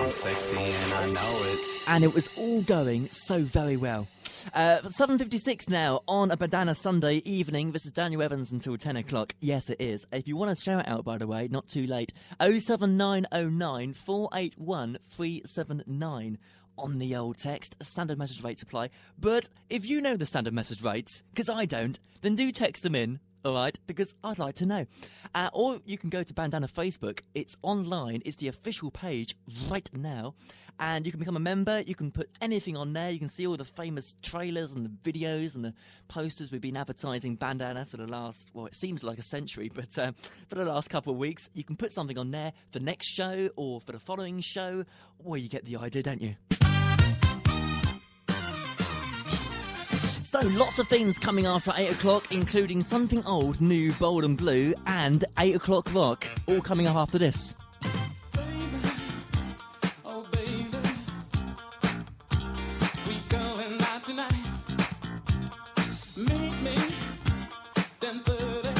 Speaker 9: I'm sexy and I know it.
Speaker 2: And it was all going so very well. 7:56 now on a Bandana Sunday evening. This is Daniel Evans until 10 o'clock. Yes, it is. If you want a shout out, by the way, not too late. 07909 481 379 on the old text. Standard message rates apply. But if you know the standard message rates, because I don't, then do text them in. Alright, because I'd like to know. Or you can go to Bandana Facebook. It's online. It's the official page right now. And you can become a member. You can put anything on there. You can see all the famous trailers and the videos and the posters. We've been advertising Bandana for the last, well, it seems like a century, but for the last couple of weeks. You can put something on there for next show or for the following show. Well, you get the idea, don't you? So, lots of things coming after 8 o'clock, including something old, new, bold and blue, and 8 o'clock rock, all coming up after this.
Speaker 5: Baby, oh baby, we going out tonight. Meet me 10:30,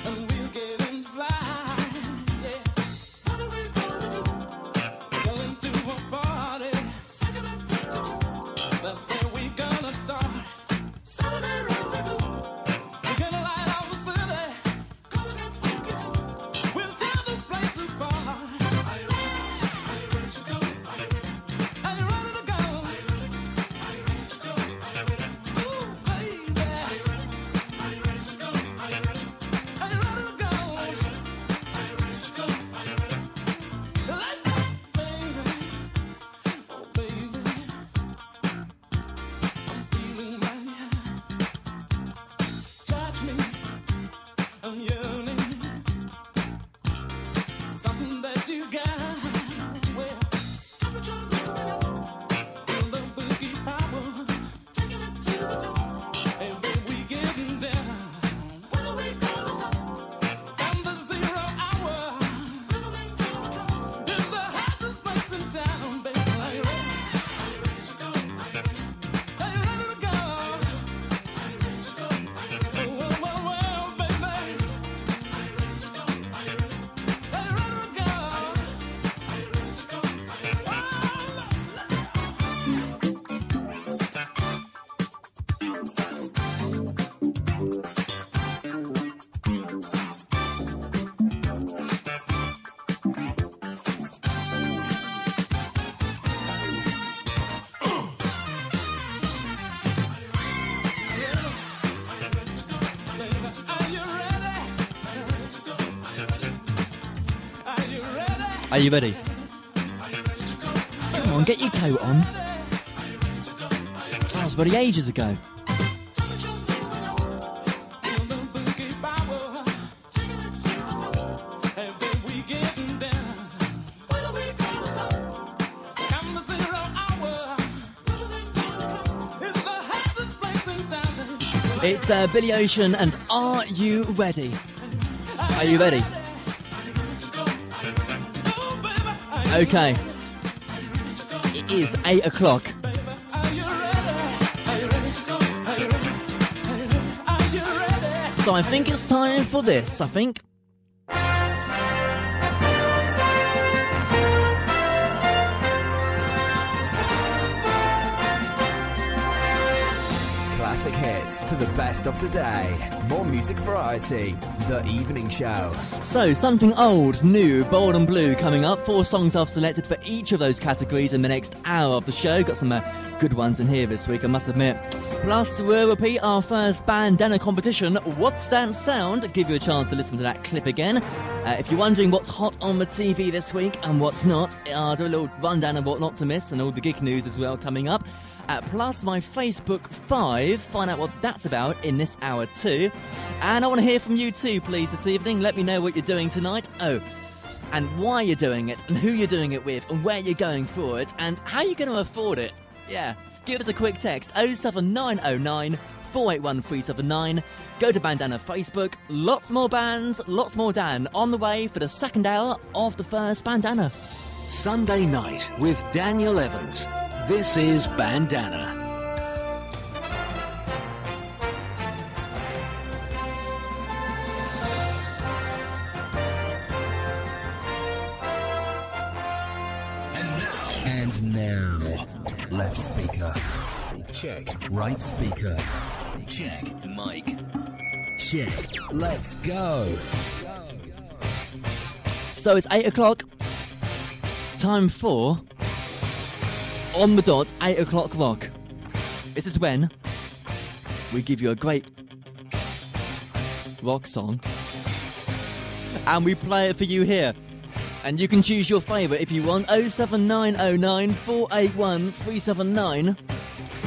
Speaker 5: and we'll get in fly. Yeah, what are we gonna do? Going to a party. That's where we gonna start. Saturday rendezvous. We're gonna light up the city. Gonna get funky too. We'll tear the place apart. Are you ready to go? Are you ready? Are you ready to go? Are you ready? Are you ready to go? Are you ready? Ooh, baby. Are you ready? Are you ready to go? Are you ready? Are you ready to go? Are you ready? Are you ready to go? Are you ready? Let's go, baby. Oh, baby. I'm feeling mighty high. Touch me, I'm yearning. Something that you got. Well, temperature moving up. Feel the boogie power. Taking it to the top. And baby, we getting down. When are we gonna stop? On the 0 hour. Rhythm ain't gonna drop. It's the hottest place in town, baby. Are you ready? Are you ready to go? Are you ready? Are you ready to go? Are you ready to go? Are you ready? Oh, well, well, well, baby. Are you ready?
Speaker 2: Are you ready? Come on, get your coat on. I was ready ages ago. It's Billy Ocean and Are You Ready? Are you ready? Okay. It is 8 o'clock. So I think it's time for this, I think.
Speaker 1: Classic hits to the best of today. More music variety. The Evening Show.
Speaker 2: So, something old, new, bold and blue coming up. 4 songs I've selected for each of those categories in the next hour of the show. Got some good ones in here this week, I must admit. Plus, we'll repeat our first bandana competition. What's That Sound? Give you a chance to listen to that clip again. If you're wondering what's hot on the TV this week and what's not, I'll do a little rundown of what not to miss and all the gig news as well coming up. Plus my Facebook 5, find out what that's about in this hour too. And I want to hear from you too, please, this evening. Let me know what you're doing tonight. Oh, and why you're doing it, and who you're doing it with, and where you're going for it, and how you're going to afford it. Yeah, give us a quick text, 07909 481 379. Go to Bandana Facebook. Lots more bands, lots more Dan on the way for the second hour of the first Bandana.
Speaker 3: Sunday night with Daniel Evans. This is Bandana.
Speaker 1: And now, left speaker. Check. Right speaker. Check. Mic. Check. Let's go.
Speaker 2: So it's 8 o'clock. Time for On the Dot 8 o'clock rock. This is when we give you a great rock song and we play it for you here. And you can choose your favourite if you want. 07909 481 379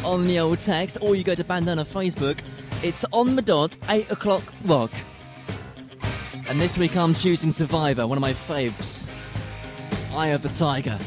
Speaker 2: on the old text, or you go to Bandana Facebook. It's On the Dot 8 o'clock rock. And this week I'm choosing Survivor, one of my faves. Eye of the Tiger.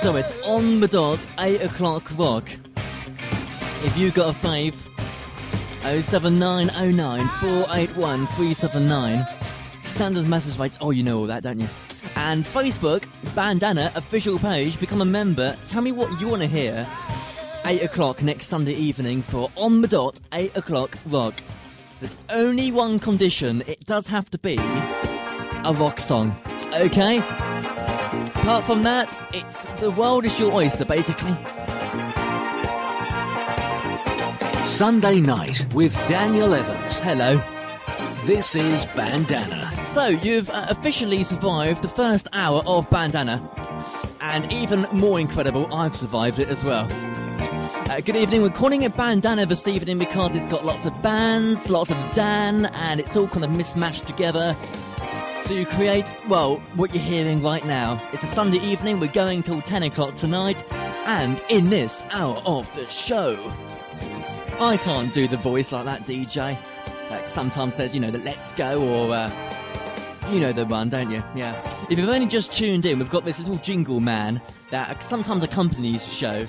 Speaker 2: So it's on the dot, 8 o'clock rock. If you got a fave, 07909 481 379. Standard message rates, oh, you know all that, don't you? And Facebook, Bandana official page, become a member. Tell me what you want to hear. 8 o'clock next Sunday evening for On the Dot, 8 o'clock rock. There's only one condition. It does have to be a rock song. Okay? Apart from that, it's the world is your oyster, basically.
Speaker 3: Sunday night with Daniel Evans.
Speaker 2: Hello.
Speaker 3: This is Bandana.
Speaker 2: So, you've officially survived the first hour of Bandana. And even more incredible, I've survived it as well. Good evening. We're calling it Bandana this evening because it's got lots of bands, lots of Dan, and it's all kind of mismatched together to create, well, what you're hearing right now. It's a Sunday evening. We're going till 10 o'clock tonight. And in this hour of the show, I can't do the voice like that, DJ. That sometimes says, you know, the let's go, or, you know the one, don't you? Yeah. If you've only just tuned in, we've got this little jingle man that sometimes accompanies the show.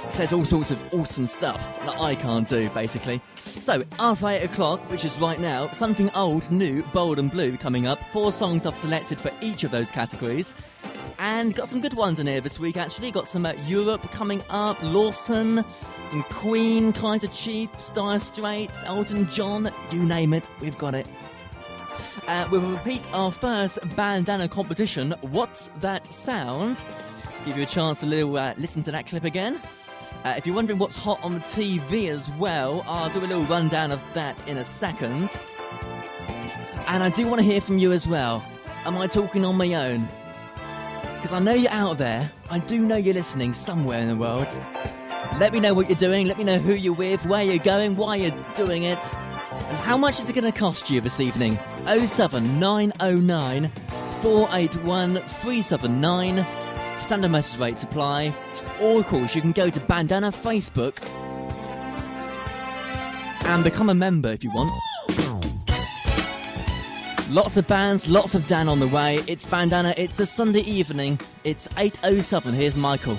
Speaker 2: It says all sorts of awesome stuff that I can't do, basically. So, after 8 o'clock, which is right now, something old, new, bold and blue coming up. 4 songs I've selected for each of those categories. And got some good ones in here this week, actually. Got some Europe coming up, Lawson, some Queen, Kaiser Chiefs, Dire Straits, Elton John, you name it, we've got it. We'll repeat our first Bandana competition, What's That Sound? Give you a chance to listen to that clip again. If you're wondering what's hot on the TV as well, I'll do a little rundown of that in a second. And I do want to hear from you as well. Am I talking on my own? Because I know you're out there. I do know you're listening somewhere in the world. Let me know what you're doing. Let me know who you're with, where you're going, why you're doing it. And how much is it going to cost you this evening? 07909 481 379. Standard message rates apply. Or, of course, you can go to Bandana Facebook and become a member if you want. Lots of bands, lots of Dan on the way. It's Bandana, it's a Sunday evening. It's 8:07. Here's Michael.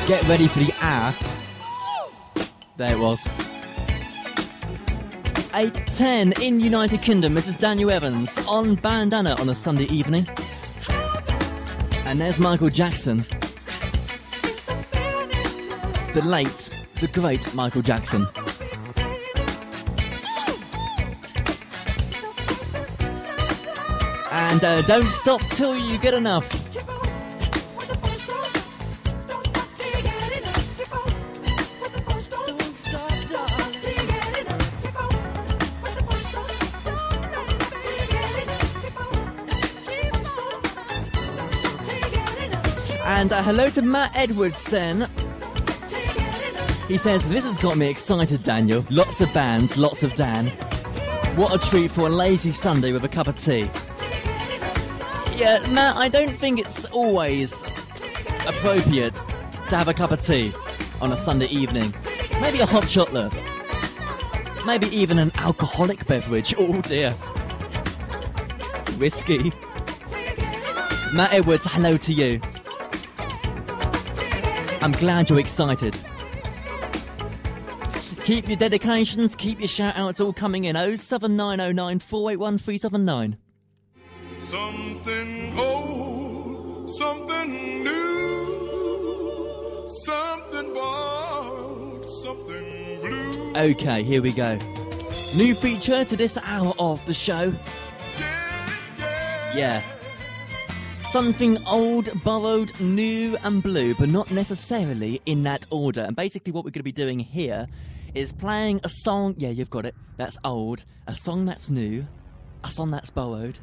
Speaker 2: Get ready for the hour. There it was. 8:10 in United Kingdom. This is Daniel Evans on Bandana on a Sunday evening. And there's Michael Jackson. The late, the great Michael Jackson. And don't stop till you get enough. And hello to Matt Edwards then. He says, this has got me excited, Daniel. Lots of bands, lots of Dan. What a treat for a lazy Sunday with a cup of tea. Yeah, Matt, I don't think it's always appropriate to have a cup of tea on a Sunday evening. Maybe a hot chocolate. Maybe even an alcoholic beverage. Oh dear. Whiskey. Matt Edwards, hello to you. I'm glad you're excited. Keep your dedications, keep your shout-outs all coming in. 07909 481 379.
Speaker 5: Something old, something new, something borrowed, something blue.
Speaker 2: Okay, here we go. New feature to this hour of the show. Yeah. Something old, borrowed, new and blue, but not necessarily in that order. And basically what we're going to be doing here is playing a song, yeah, you've got it, that's old, a song that's new, a song that's borrowed,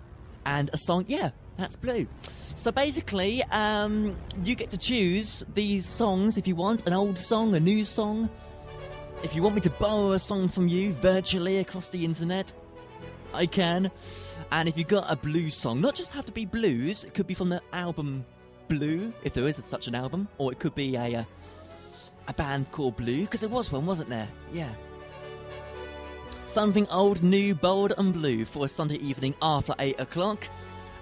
Speaker 2: and a song, yeah, that's blue. So basically, you get to choose these songs if you want, an old song, a new song. If you want me to borrow a song from you virtually across the internet, I can. And if you've got a blues song, not just have to be blues, it could be from the album Blue, if there is such an album, or it could be a band called Blue, because there was one, wasn't there? Yeah. Something old, new, bold and blue for a Sunday evening after 8 o'clock.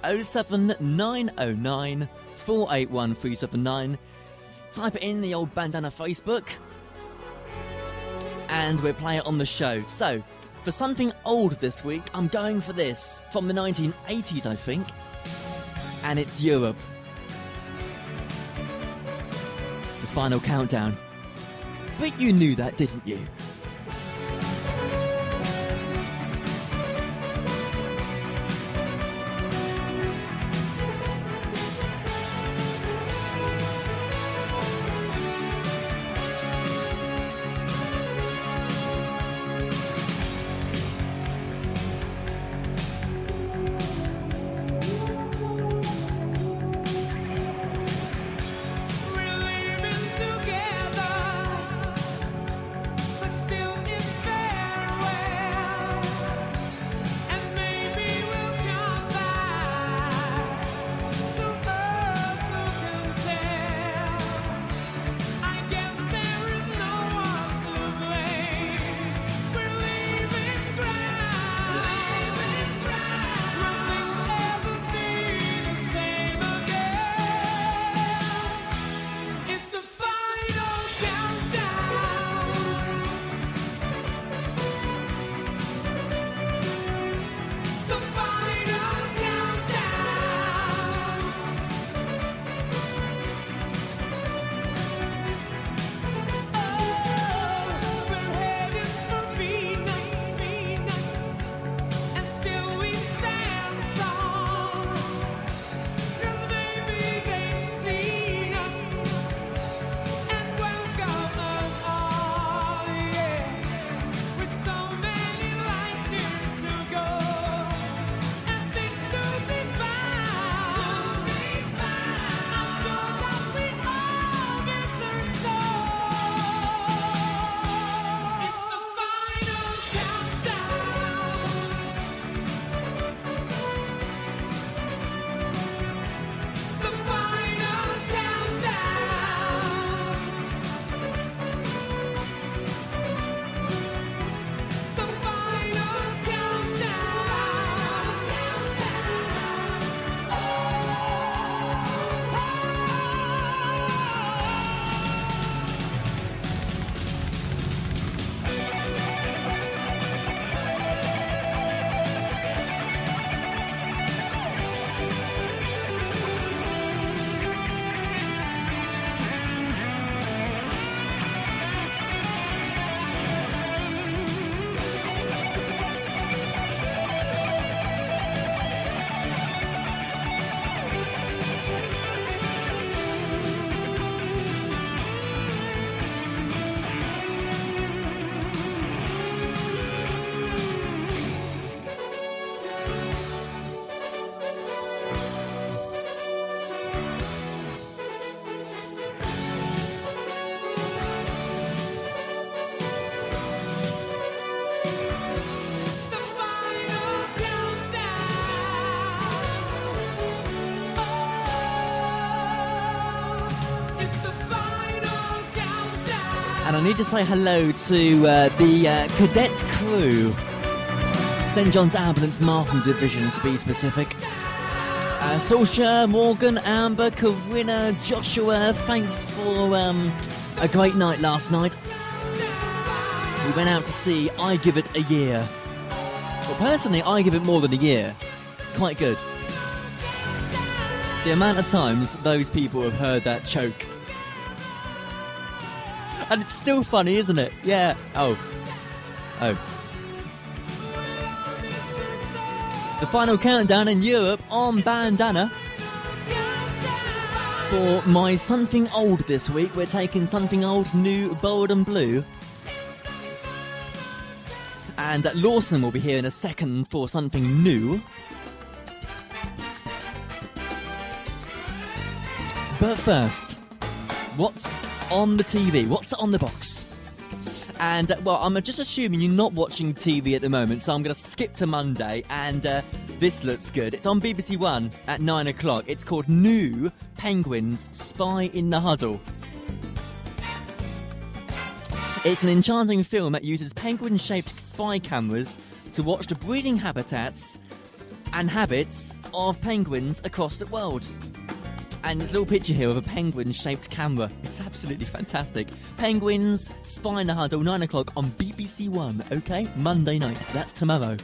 Speaker 2: 07909 481 379. Type it in the old Bandana Facebook. And we'll play it on the show. So, for something old this week, I'm going for this. From the 1980s, I think. And it's Europe. The final countdown. But you knew that, didn't you?
Speaker 5: We're living together, but
Speaker 2: And I need to say hello to the cadet crew. St John's Ambulance Markham Division, to be specific. Saoirse, Morgan, Amber, Corinna, Joshua, thanks for a great night last night. We went out to see I Give It a Year. Well, personally, I give it more than a year. It's quite good. The amount of times those people have heard that joke. And it's still funny, isn't it? Yeah. Oh. The final countdown in Europe on Bandana. For my Something Old this week, we're taking Something Old, New, Bold and Blue. And Lawson will be here in a second for Something New. But first, what's on the TV? What's on the box? And, well, I'm just assuming you're not watching TV at the moment, so I'm going to skip to Monday, and this looks good. It's on BBC One at 9 o'clock. It's called New Penguins Spy in the Huddle. It's an enchanting film that uses penguin-shaped spy cameras to watch the breeding habitats and habits of penguins across the world. And there's a little picture here of a penguin-shaped camera. It's absolutely fantastic. Penguins, Spy in the Huddle, 9 o'clock on BBC One, okay? Monday night. That's tomorrow.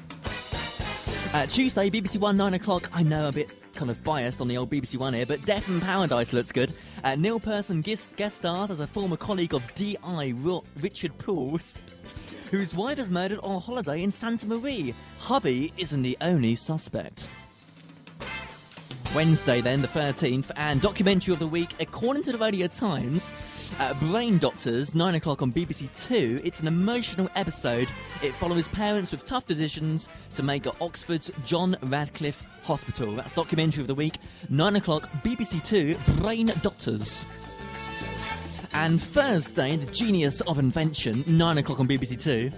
Speaker 2: Tuesday, BBC One, 9 o'clock. I know, a bit kind of biased on the old BBC One here, but Death in Paradise looks good. Neil Pearson guest stars as a former colleague of D.I. Richard Pools, whose wife is murdered on holiday in Santa Maria. Hubby isn't the only suspect. Wednesday then, the 13th, and documentary of the week, according to the Radio Times, Brain Doctors, 9 o'clock on BBC Two. It's an emotional episode. It follows parents with tough decisions to make at Oxford's John Radcliffe Hospital. That's documentary of the week, 9 o'clock, BBC Two, Brain Doctors. And Thursday, The Genius of Invention, 9 o'clock on BBC Two.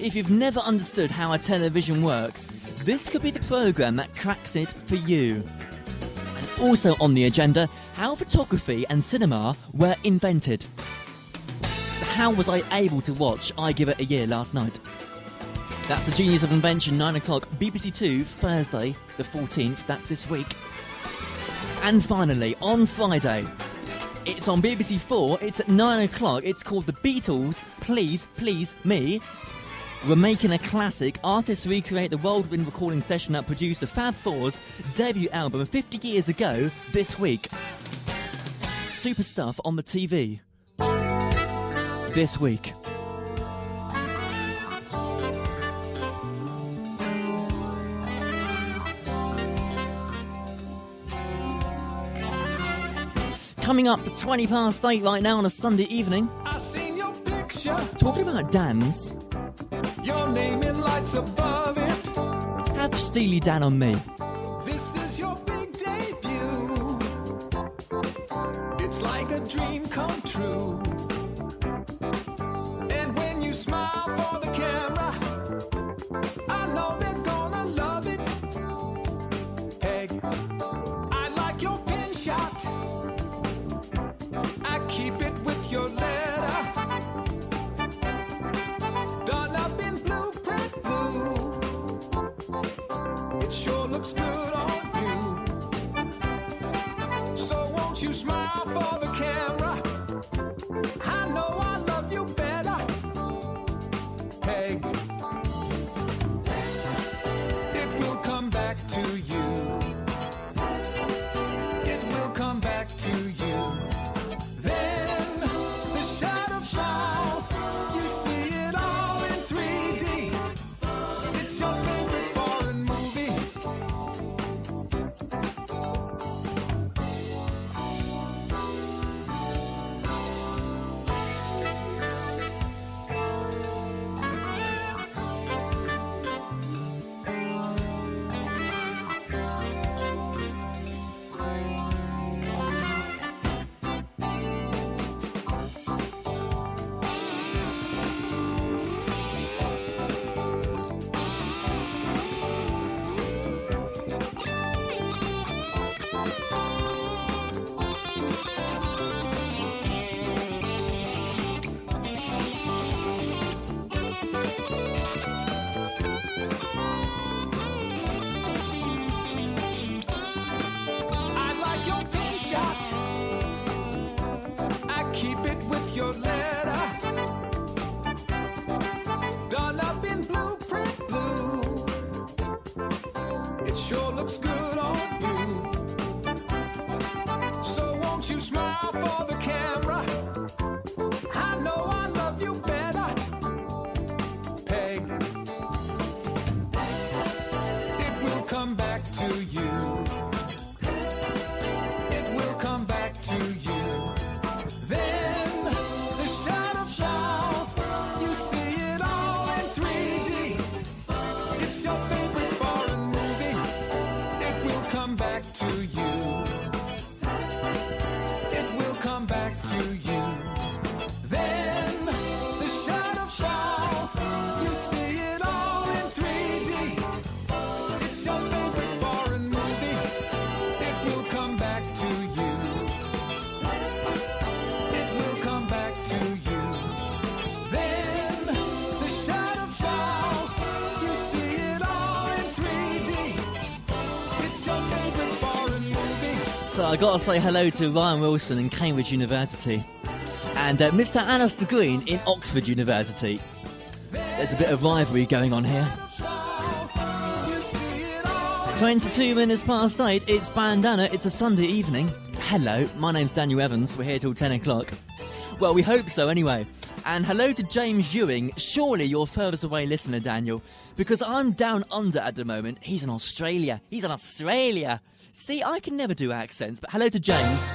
Speaker 2: If you've never understood how a television works, this could be the programme that cracks it for you. And also on the agenda, how photography and cinema were invented. So how was I able to watch I Give It a Year last night? That's The Genius of Invention, 9 o'clock, BBC Two, Thursday, the 14th, that's this week. And finally, on Friday, it's on BBC 4, it's at 9 o'clock, it's called The Beatles, Please, Please Me. We're making a classic. Artists recreate the whirlwind recording session that produced the Fab Four's debut album 50 years ago this week. Super stuff on the TV this week. Coming up to 20 past 8 right now on a Sunday evening.
Speaker 5: I seen your picture.
Speaker 2: Talking about Dan's.
Speaker 5: Your name in lights above it.
Speaker 2: Have Steely Dan on me.
Speaker 5: This is your big debut. It's like a dream come true. And when you smile for the camera, I know they're gonna love it. Peg, I like your pin shot. I keep it with your letter. Done up in blueprint blue. It sure looks good. your letter, done up in blueprint blue. It sure looks good on you. So won't you smile for the camera? I know I love you better, Peg. It will come back to you. It will come back to you. Then the shadow falls. You see it all in 3D. It's your favorite foreign movie. It will come back to you. It will come back to you. Then the shadow falls. You see it all in 3D. It's your favorite foreign movie. It will come back to you. It will come back to you. Then the shadow falls. You see it all in 3D. It's your favorite foreign movie.
Speaker 2: So I gotta say hello to Ryan Wilson in Cambridge University and Mr. Alistair Green in Oxford University. There's a bit of rivalry going on here. 22 minutes past 8, it's Bandana, it's a Sunday evening. Hello, my name's Daniel Evans, we're here till 10 o'clock. Well, we hope so anyway. And hello to James Ewing, surely you're furthest away listener, Daniel, because I'm down under at the moment. He's in Australia. See, I can never do accents, but hello to James.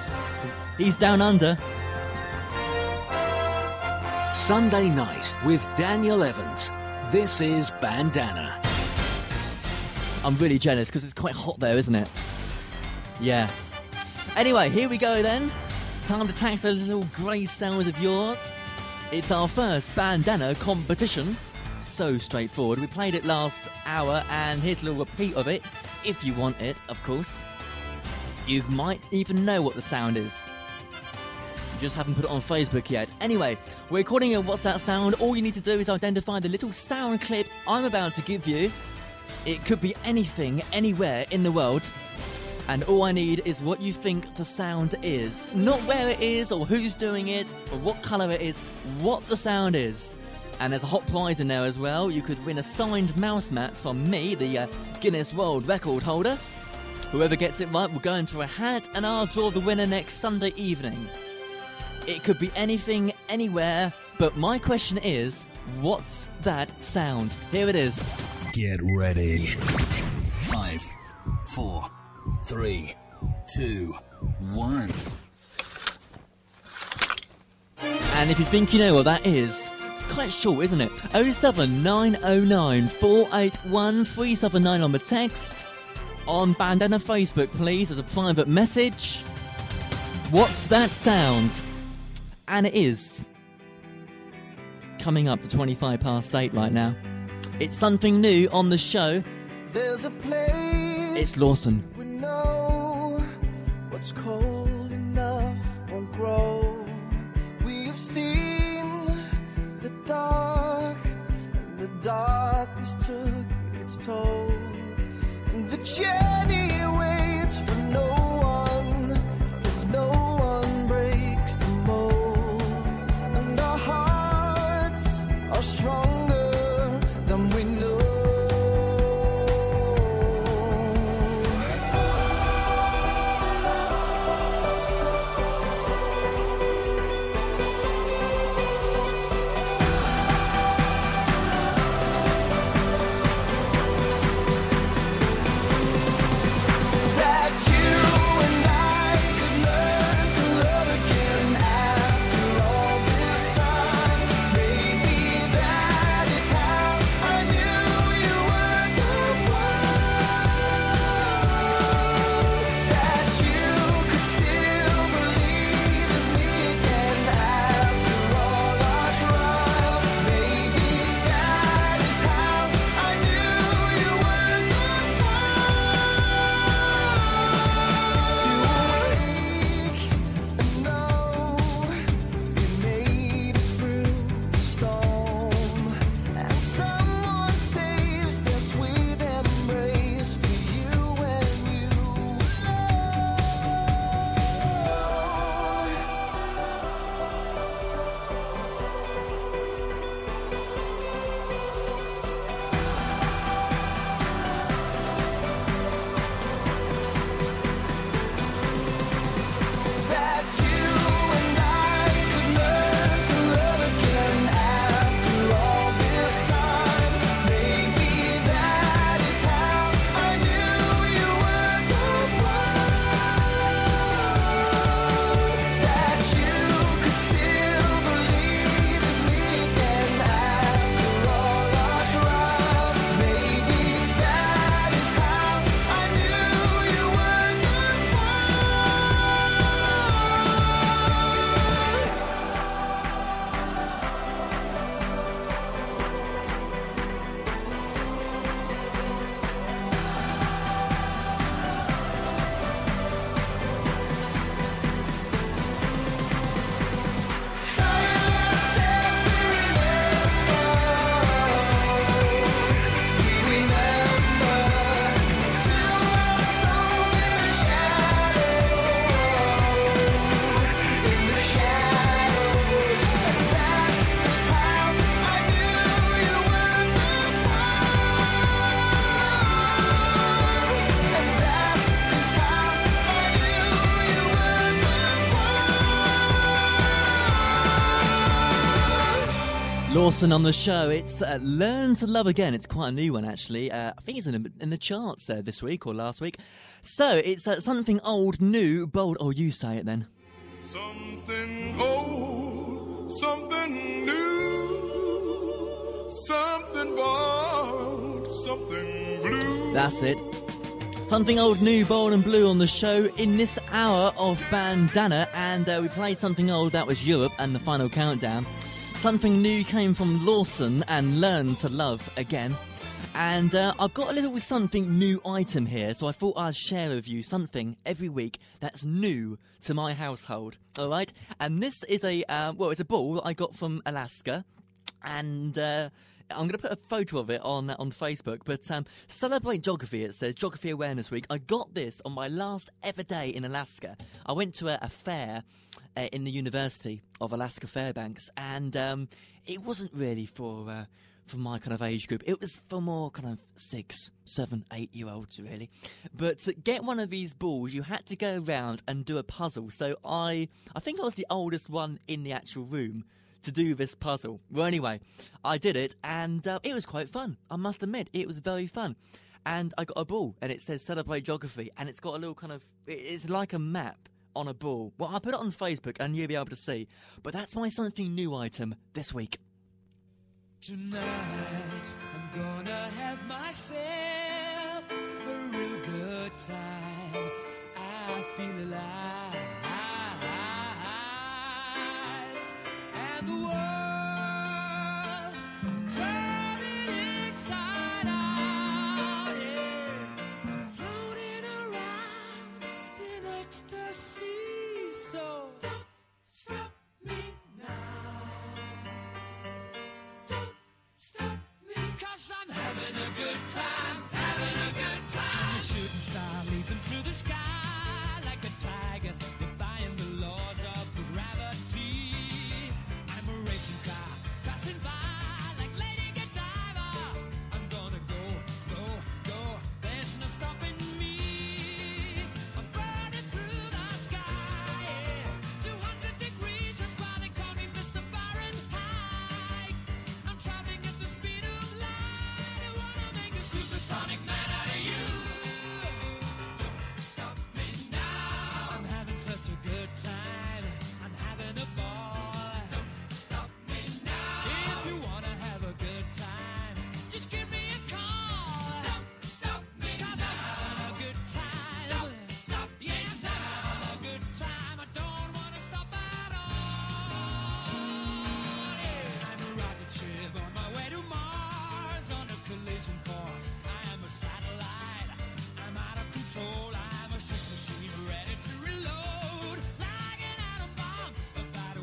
Speaker 2: He's down under.
Speaker 3: Sunday night with Daniel Evans. This is Bandana.
Speaker 2: I'm really jealous because it's quite hot there, isn't it? Yeah. Anyway, here we go then. Time to tax those little grey cells of yours. It's our first Bandana competition. So straightforward. We played it last hour and here's a little repeat of it. If you want it, of course. You might even know what the sound is. You just haven't put it on Facebook yet. Anyway, we're calling it What's That Sound? All you need to do is identify the little sound clip I'm about to give you. It could be anything, anywhere in the world. And all I need is what you think the sound is. Not where it is, or who's doing it, or what colour it is. What the sound is. And there's a hot prize in there as well. You could win a signed mouse mat from me, the Guinness World Record holder. Whoever gets it right will go into a hat, and I'll draw the winner next Sunday evening. It could be anything, anywhere, but my question is, what's that sound? Here it is.
Speaker 1: Get ready. 5, 4, 3, 2, 1.
Speaker 2: And if you think you know what that is, it's quite short, isn't it? 07909 481 379 on the text. On Bandana Facebook, please, as a private message. What's that sound? And it is coming up to 25 past 8 right now. It's something new on the show.
Speaker 5: There's a place
Speaker 2: It's Lawson.
Speaker 5: we know what's cold enough won't grow. We have seen the dark, and the darkness took its toll. And the journey waits for no one if no one breaks the mold. And our hearts are stronger than we know. That you and I could learn to love again after all this time. Maybe that
Speaker 2: Lawson on the show. It's Learn to Love Again. It's quite a new one, actually. I think it's in the charts this week or last week. So it's something old, new, bold. Oh, you say it then.
Speaker 5: Something old, something new, something bold, something blue.
Speaker 2: That's it. Something old, new, bold and blue on the show in this hour of Bandana. And we played something old, that was Europe and the final countdown. Something new came from Lawson and Learn to Love Again. And I've got a little something new item here, so I thought I'd share with you something every week that's new to my household. All right? And this is it's a ball that I got from Alaska. And I'm going to put a photo of it on Facebook. But celebrate geography, it says, Geography Awareness Week. I got this on my last ever day in Alaska. I went to a fair in the University of Alaska Fairbanks, and it wasn't really for my kind of age group. It was for more kind of 6, 7, 8-year-olds, really. But to get one of these balls, you had to go around and do a puzzle. So I think I was the oldest one in the actual room to do this puzzle. Well, anyway, I did it, and it was quite fun. I must admit, it was very fun. And I got a ball, and it says Celebrate Geography, and it's got a little kind of... It's like a map on a ball. Well, I'll put it on Facebook, and you'll be able to see. But that's my something new item this week.
Speaker 7: Tonight, I'm gonna have myself a real good time. I feel alive. And the world, I'm turning inside out, yeah. I'm floating around in ecstasy, so don't stop me now. Don't stop me, 'cause I'm having a good time, having a good time. The shooting star leaping through the sky like a tiger, defying the laws of gravity. I'm a racing car passing by like Lady Godiva. I'm gonna go, go, go. There's no stopping me. I'm burning through the sky, yeah. 200 degrees, that's why they call me Mr. Fahrenheit. I'm traveling at the speed of light. I wanna make a supersonic man out of you. Don't stop me now. I'm having such a good time. I'm having a ball. Don't stop me now. If you wanna have a good time, just give me a call. Don't stop me now. 'Cause I'm having a good time. Don't stop me now. I'm having a good time. I don't wanna stop at all. Yeah. I'm a rocket ship on my way to Mars on a collision course. I am a satellite. I'm out of control. I'm a sex machine ready to reload like an atom bomb about to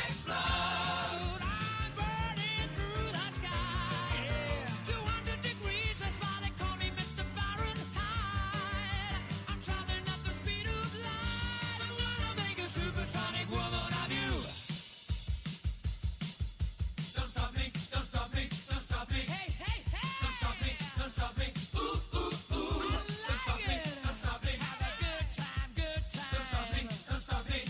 Speaker 7: explode. I'm burning through the sky, yeah. 200 degrees, that's why they call me Mr. Fahrenheit. I'm traveling at the speed of light. I'm gonna make a supersonic woman of you. Don't stop me, don't stop me, don't stop me. Hey, hey, hey. Don't stop me, don't stop me. Ooh, ooh, ooh. Don't stop me, don't stop me. Have a good time, good time. Don't stop me, don't stop me.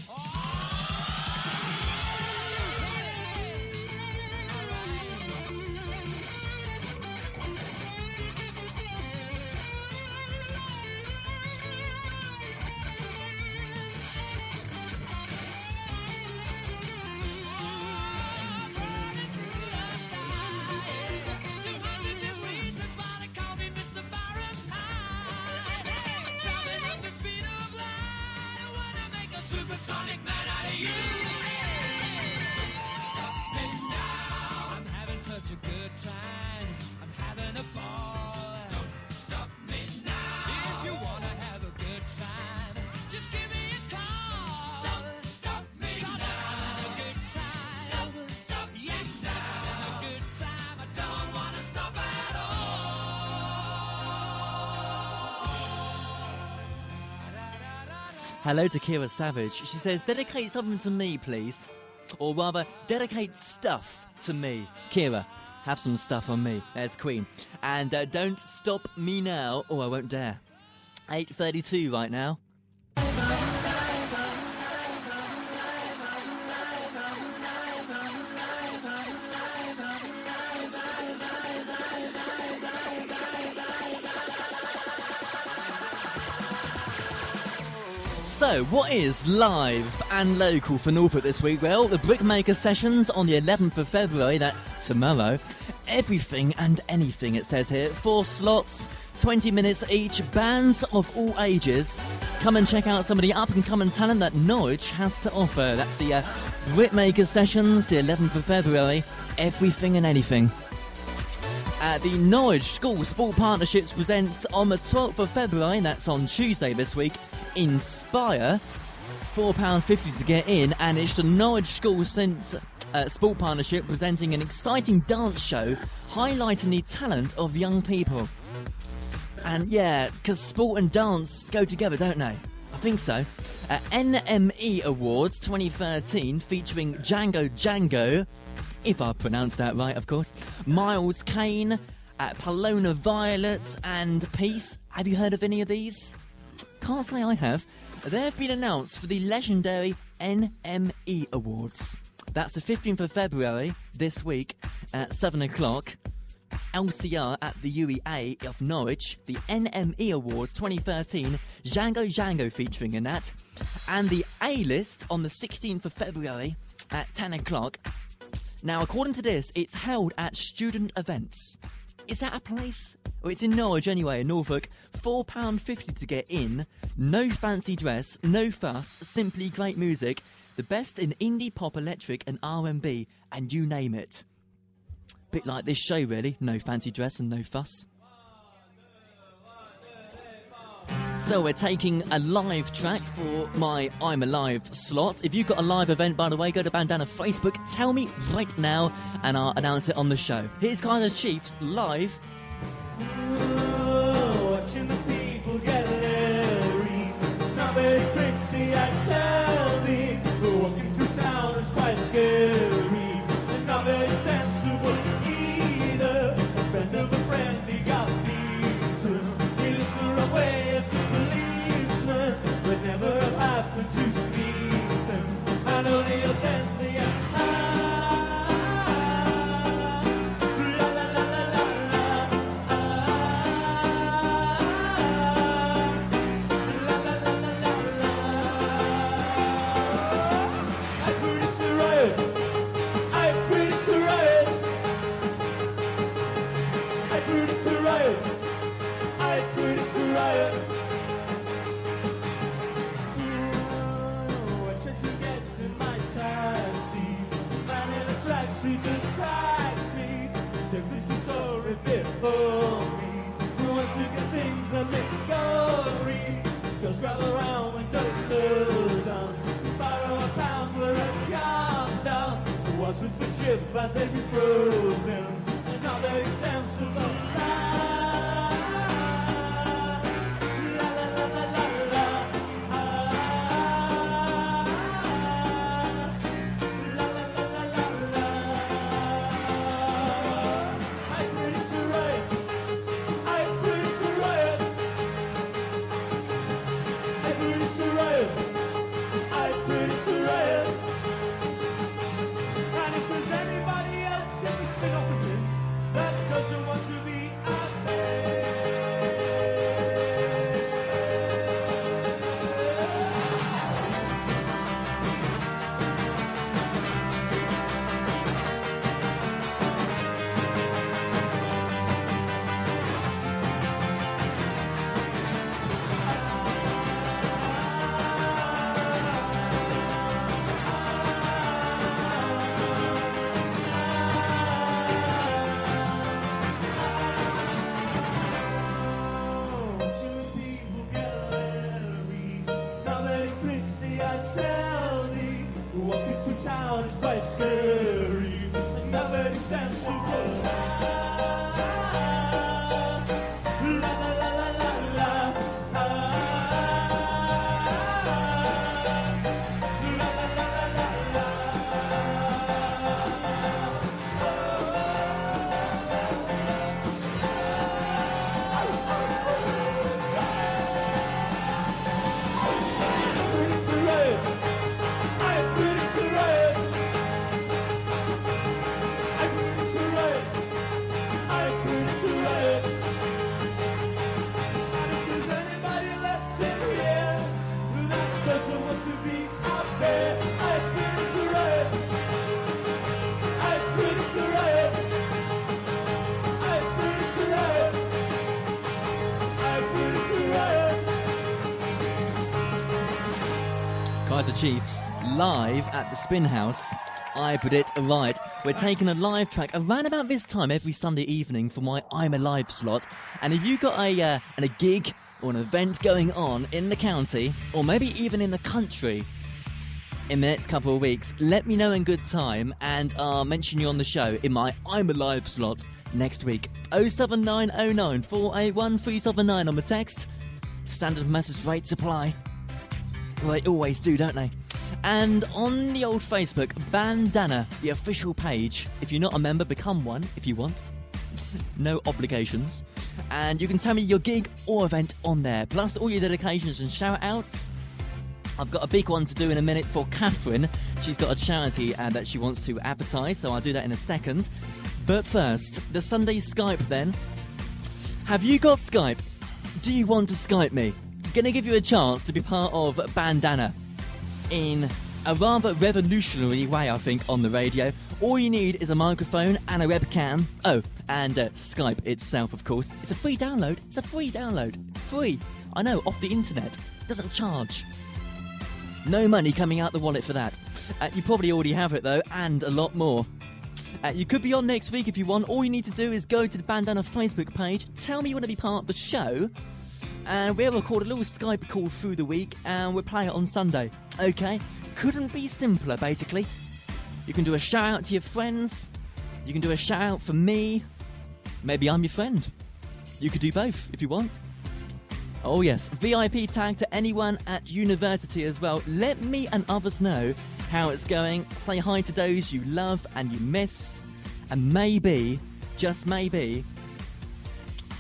Speaker 7: Supersonic man out of you. Don't stop me now. I'm having such a good time. I'm having a ball. Don't stop me now. If you wanna have a good time, just give me a call. Don't stop me now. I'm having a good time. Don't stop me now. I'm having a good time. I don't wanna stop at all.
Speaker 2: Hello to Kira Savage. She says, dedicate something to me, please. Or rather, dedicate stuff to me. Kira, have some stuff on me. There's Queen. And don't stop me now, or I won't dare. 8:32 right now. So, what is live and local for Norfolk this week? Well, the Brickmaker Sessions on the 11th of February, that's tomorrow. Everything and anything, it says here. 4 slots, 20 minutes each, bands of all ages. Come and check out some of the up-and-coming talent that Norwich has to offer. That's the Brickmaker Sessions, the 11th of February. Everything and anything. The Norwich School Sport Partnerships presents on the 12th of February, that's on Tuesday this week, Inspire, £4.50 to get in, and it's the Norwich School Sport Partnership presenting an exciting dance show highlighting the talent of young people. And yeah, because sport and dance go together, don't they? I think so. NME Awards 2013 featuring Django, if I pronounced that right, of course, Miles Kane, Palona Violet, and Peace. Have you heard of any of these? Can't say I have. They have been announced for the legendary NME Awards. That's the 15th of February, this week, at 7 o'clock. LCR at the UEA of Norwich, the NME Awards 2013, Django featuring in that. And the A-List on the 16th of February at 10 o'clock. Now, according to this, it's held at Student Events. Is that a place? Well, it's in Norwich anyway, in Norfolk. £4.50 to get in. No fancy dress, no fuss, simply great music. The best in indie, pop, electric and R&B, and you name it. Bit like this show, really. No fancy dress and no fuss. So we're taking a live track for my I'm Alive slot. If you've got a live event, by the way, go to Bandana Facebook. Tell me right now, and I'll announce it on the show. Here's Kaiser Chiefs live.
Speaker 8: Watching the people get leery. It's not very pretty, I tell thee. Walking through town is quite scary, and not very sensible either. A friend of a friend, he got beaten. He looked the wrong way at the policeman, but never happened to meet him. I know that you'll tend to say, grab around when don't lose them. Borrow a pound for a calm down. It wasn't for chip, but they'd be frozen. And not very sensible. That doesn't want to be
Speaker 2: Chiefs live at the Spin House. I predict right. We're taking a live track around about this time every Sunday evening for my I'm Alive slot. And if you've got a gig or an event going on in the county, or maybe even in the country, in the next couple of weeks, let me know in good time and I'll mention you on the show in my I'm Alive slot next week. 07909 481 379 on the text. Standard message rates apply. Well, they always do, don't they? And on the old Facebook, Bandana, the official page. If you're not a member, become one if you want. No obligations. And you can tell me your gig or event on there, plus all your dedications and shout-outs. I've got a big one to do in a minute for Catherine. She's got a charity that she wants to advertise, so I'll do that in a second. But first, the Sunday Skype then. Have you got Skype? Do you want to Skype me? Gonna give you a chance to be part of Bandana in a rather revolutionary way, I think, on the radio. All you need is a microphone and a webcam. Oh, and Skype itself, of course. It's a free download. It's a free download. Free. I know, off the internet. Doesn't charge. No money coming out the wallet for that. You probably already have it, though, and a lot more. You could be on next week if you want. All you need to do is go to the Bandana Facebook page, tell me you want to be part of the show, and we'll record a little Skype call through the week, and we'll play it on Sunday. Okay? Couldn't be simpler, basically. You can do a shout-out to your friends. You can do a shout-out for me. Maybe I'm your friend. You could do both, if you want. Oh yes, VIP tag to anyone at university as well. Let me and others know how it's going. Say hi to those you love and you miss. And maybe, just maybe,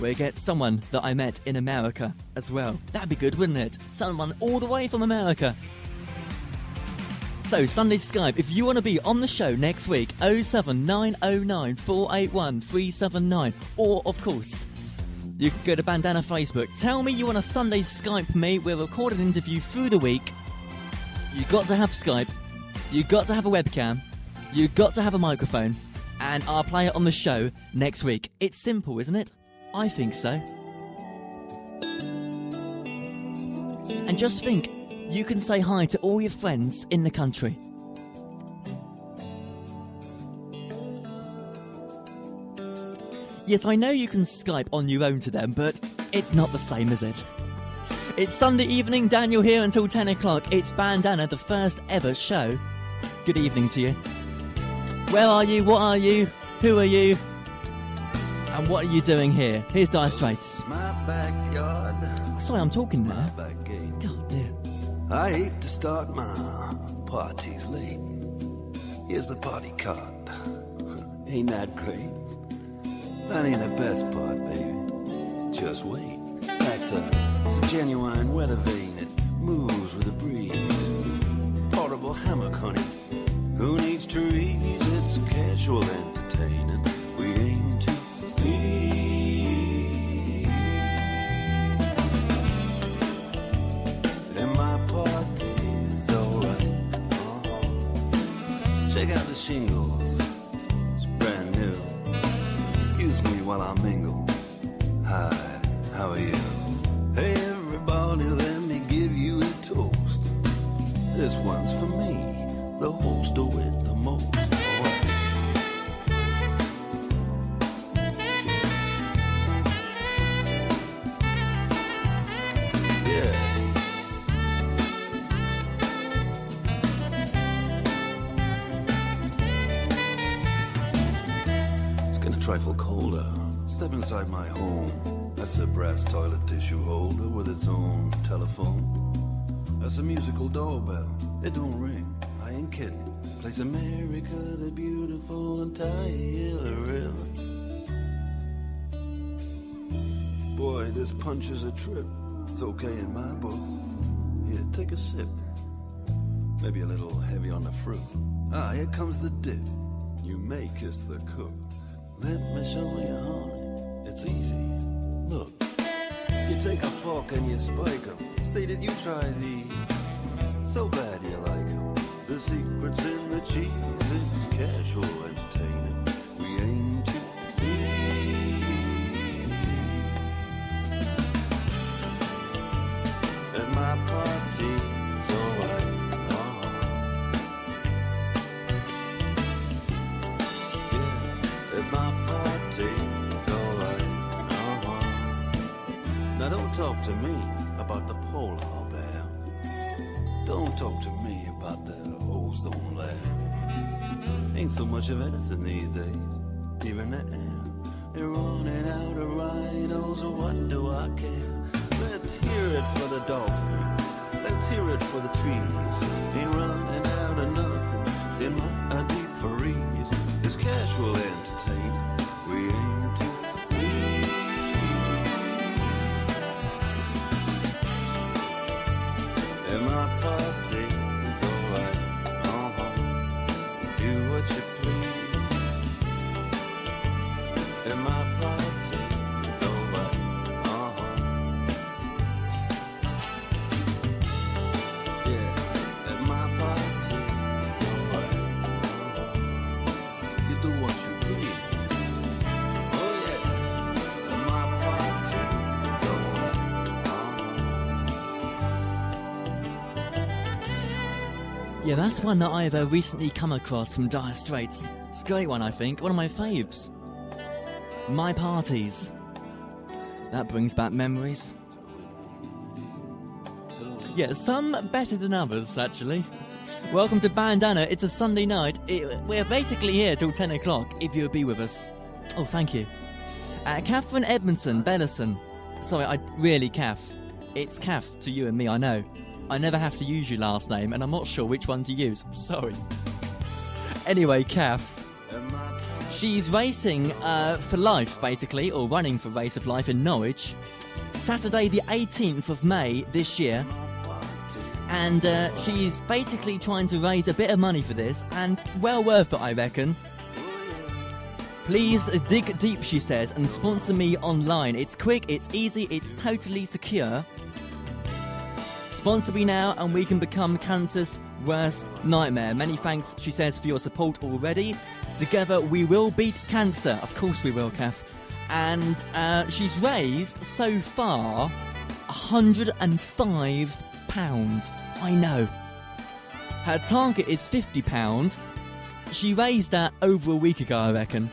Speaker 2: we'll get someone that I met in America as well. That'd be good, wouldn't it? Someone all the way from America. So, Sunday Skype, if you want to be on the show next week, 07909 481 379. Or, of course, you can go to Bandana Facebook. Tell me you want a Sunday Skype me. We'll record an interview through the week. You've got to have Skype. You've got to have a webcam. You've got to have a microphone. And I'll play it on the show next week. It's simple, isn't it? I think so. And just think, you can say hi to all your friends in the country. Yes, I know you can Skype on your own to them, but it's not the same, is it? It's Sunday evening, Daniel here until 10 o'clock. It's Bandana, the first ever show. Good evening to you. Where are you? What are you? Who are you? And what are you doing here? Here's Dire Straits.
Speaker 5: My backyard.
Speaker 2: Sorry, I'm talking now.
Speaker 5: My back gate.
Speaker 2: God dear.
Speaker 5: I hate to start my parties late. Here's the party card. Ain't that great? That ain't the best part, baby. Just wait. It's a genuine weather vane that moves with the breeze. Portable hammock, honey. Who needs trees? It's casual entertaining. We aim to be. And my party's alright. Check out the shingles. It's brand new. Excuse me while I mingle. Hi, how are you? Hey everybody, let me give you a toast. This one's for me, the host with the most. Yeah. It's getting a trifle colder. Step inside my home. That's a brass toilet tissue holder with its own telephone. That's a musical doorbell. It don't ring. I ain't kidding. Plays America the Beautiful and Tyler River. Boy, this punch is a trip. It's okay in my book. Here, take a sip. Maybe a little heavy on the fruit. Ah, here comes the dip. You may kiss the cook. Let me show you, honey. It's easy. Look. You take a fork and you spike 'em. Say, did you try these? So bad you like 'em. The secret's in the cheese. It's casual entertaining. We aim to be. And my party's alright.
Speaker 10: talk to me about the polar bear. Don't talk to me about the ozone layer. Ain't so much of anything these days, even the air. They're running out of rhinos, what do I care? Let's hear it for the dolphin, let's hear it for the trees. Ain't running out of nothing in my deep freeze. It's casual entertainment, we aim to please. And my party is alright, do what you please. And my party is alright, yeah. And my party is alright, you do what you please. Oh yeah. And my party is alright,
Speaker 2: Yeah, that's one that I've recently come across from Dire Straits. It's a great one, I think. One of my faves. My Parties. That brings back memories. Yeah, some better than others, actually. Welcome to Bandana. It's a Sunday night. We're basically here till 10 o'clock, if you'll be with us. Oh, thank you. Catherine Edmondson, Bellison. Sorry, really, Kath. It's Kath to you and me, I know. I never have to use your last name, and I'm not sure which one to use. Sorry. Anyway, Kath. She's racing for life, basically, or running for Race of Life in Norwich. Saturday the 18th of May this year. And she's basically trying to raise a bit of money for this, and well worth it, I reckon. Please dig deep, she says, and sponsor me online. It's quick, it's easy, it's totally secure. Sponsor me now and we can become cancer's worst nightmare. Many thanks, she says, for your support already. Together we will beat cancer. Of course we will, Kath. And she's raised so far £105. I know. Her target is £50. She raised that over a week ago, I reckon.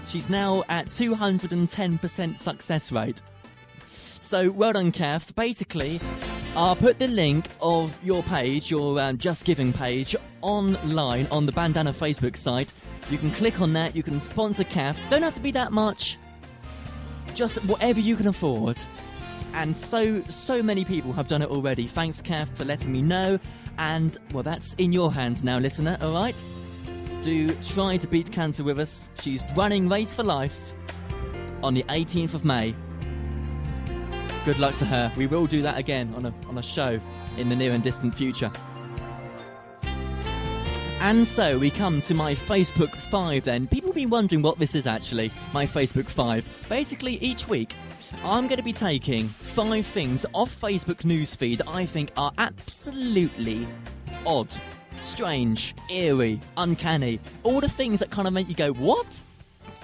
Speaker 2: She's now at 210% success rate. So well done, Kath. Basically, I'll put the link of your page, your Just Giving page, online on the Bandana Facebook site. You can click on that, you can sponsor Kath. Don't have to be that much. Just whatever you can afford. And so many people have done it already. Thanks, Kath, for letting me know. And, well, that's in your hands now, listener, alright? Do try to beat cancer with us. She's running Race for Life on the 18th of May. Good luck to her. We will do that again on a show in the near and distant future. And so we come to my Facebook 5 then. People have been wondering what this is actually, my Facebook 5. Basically, each week, I'm going to be taking 5 things off Facebook newsfeed that I think are absolutely odd, strange, eerie, uncanny. All the things that kind of make you go, what?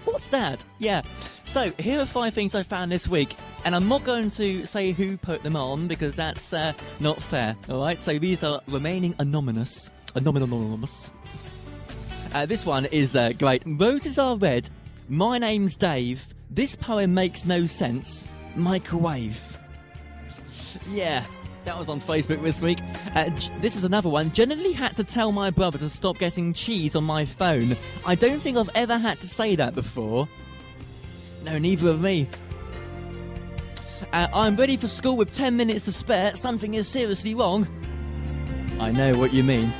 Speaker 2: What's that? Yeah. So, here are 5 things I found this week. And I'm not going to say who put them on, because that's not fair, alright? So these are remaining anonymous. Anonymous. This one is great. Roses are red. My name's Dave. This poem makes no sense. Microwave. Yeah, that was on Facebook this week. This is another one. Generally had to tell my brother to stop getting cheese on my phone. I don't think I've ever had to say that before. No, neither of me. I'm ready for school with 10 minutes to spare. Something is seriously wrong. I know what you mean.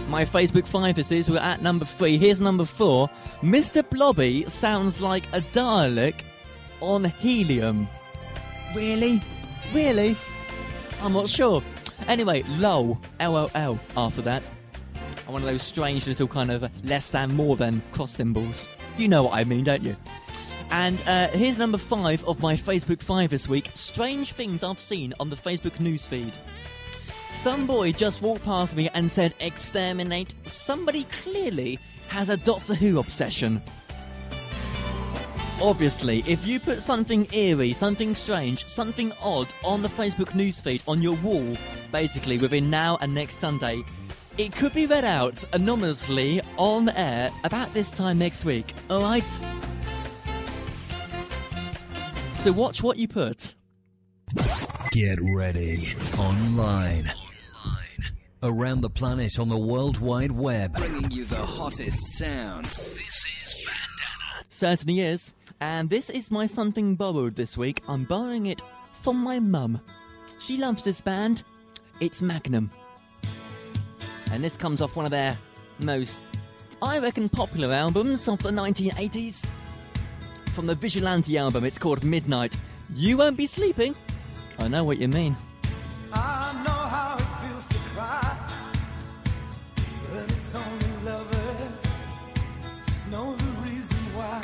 Speaker 2: My Facebook 5 this is. We're at number 3. Here's number 4. Mr. Blobby sounds like a Dalek on helium. Really? Really? I'm not sure. Anyway, lol. LOL after that. One of those strange little kind of less than, more than cross symbols. You know what I mean, don't you? And here's number 5 of my Facebook 5 this week. Strange things I've seen on the Facebook newsfeed. Some boy just walked past me and said, exterminate. Somebody clearly has a Doctor Who obsession. Obviously, if you put something eerie, something strange, something odd on the Facebook newsfeed, on your wall, basically within now and next Sunday, it could be read out anonymously on air about this time next week. Alright? So watch what you put.
Speaker 1: Get ready. Online. Around the planet on the World Wide Web. Bringing you the hottest sounds.
Speaker 3: This is Bandana.
Speaker 2: Certainly is. And this is my something borrowed this week. I'm borrowing it from my mum. She loves this band. It's Magnum. And this comes off one of their most, I reckon, popular albums of the 1980s. From the Vigilante album, it's called Midnight. You won't be sleeping. I know what you mean.
Speaker 8: I know how it feels to cry, but it's only lovers know the reason why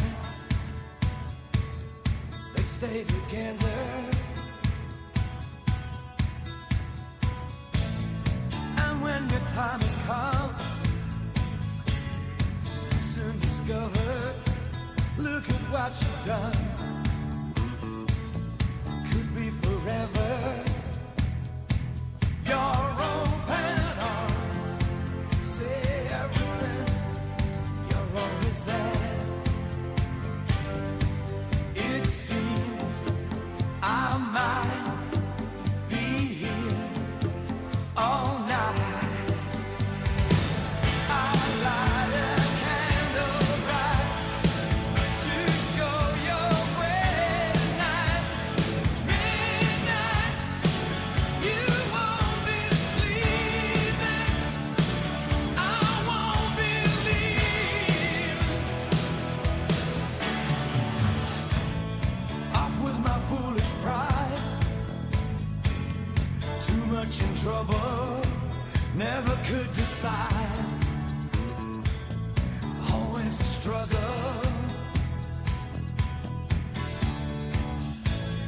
Speaker 8: they stay together. And when your time has come, you soon discover, look at what you've done. Could be forever. Your open arms say everything. You're always there. It seems I might be here all night. I'll light a candle bright to show your way tonight. Midnight, you won't be sleeping. I won't believe. Off with my foolish pride. Too much in trouble, never could decide. Always a struggle.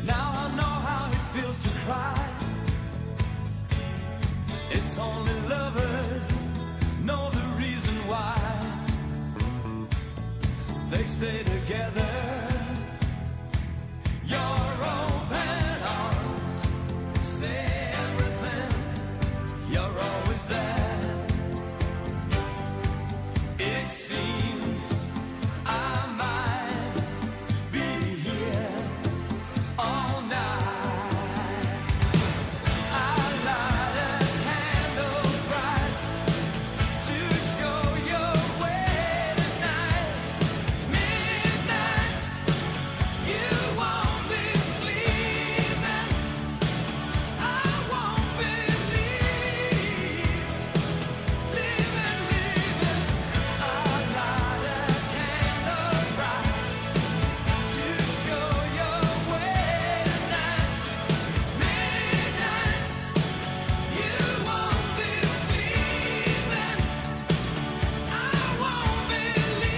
Speaker 8: Now I know how it feels to cry. It's only lovers know the reason why they stay together. Your open arms say everything. You're always there. It seems I might be here all night. I light a candle bright to show your way tonight. Midnight, you won't be sleeping. I won't believe. Leaving. I light a candle bright to show your way tonight. Midnight, you won't be sleeping. I won't believe.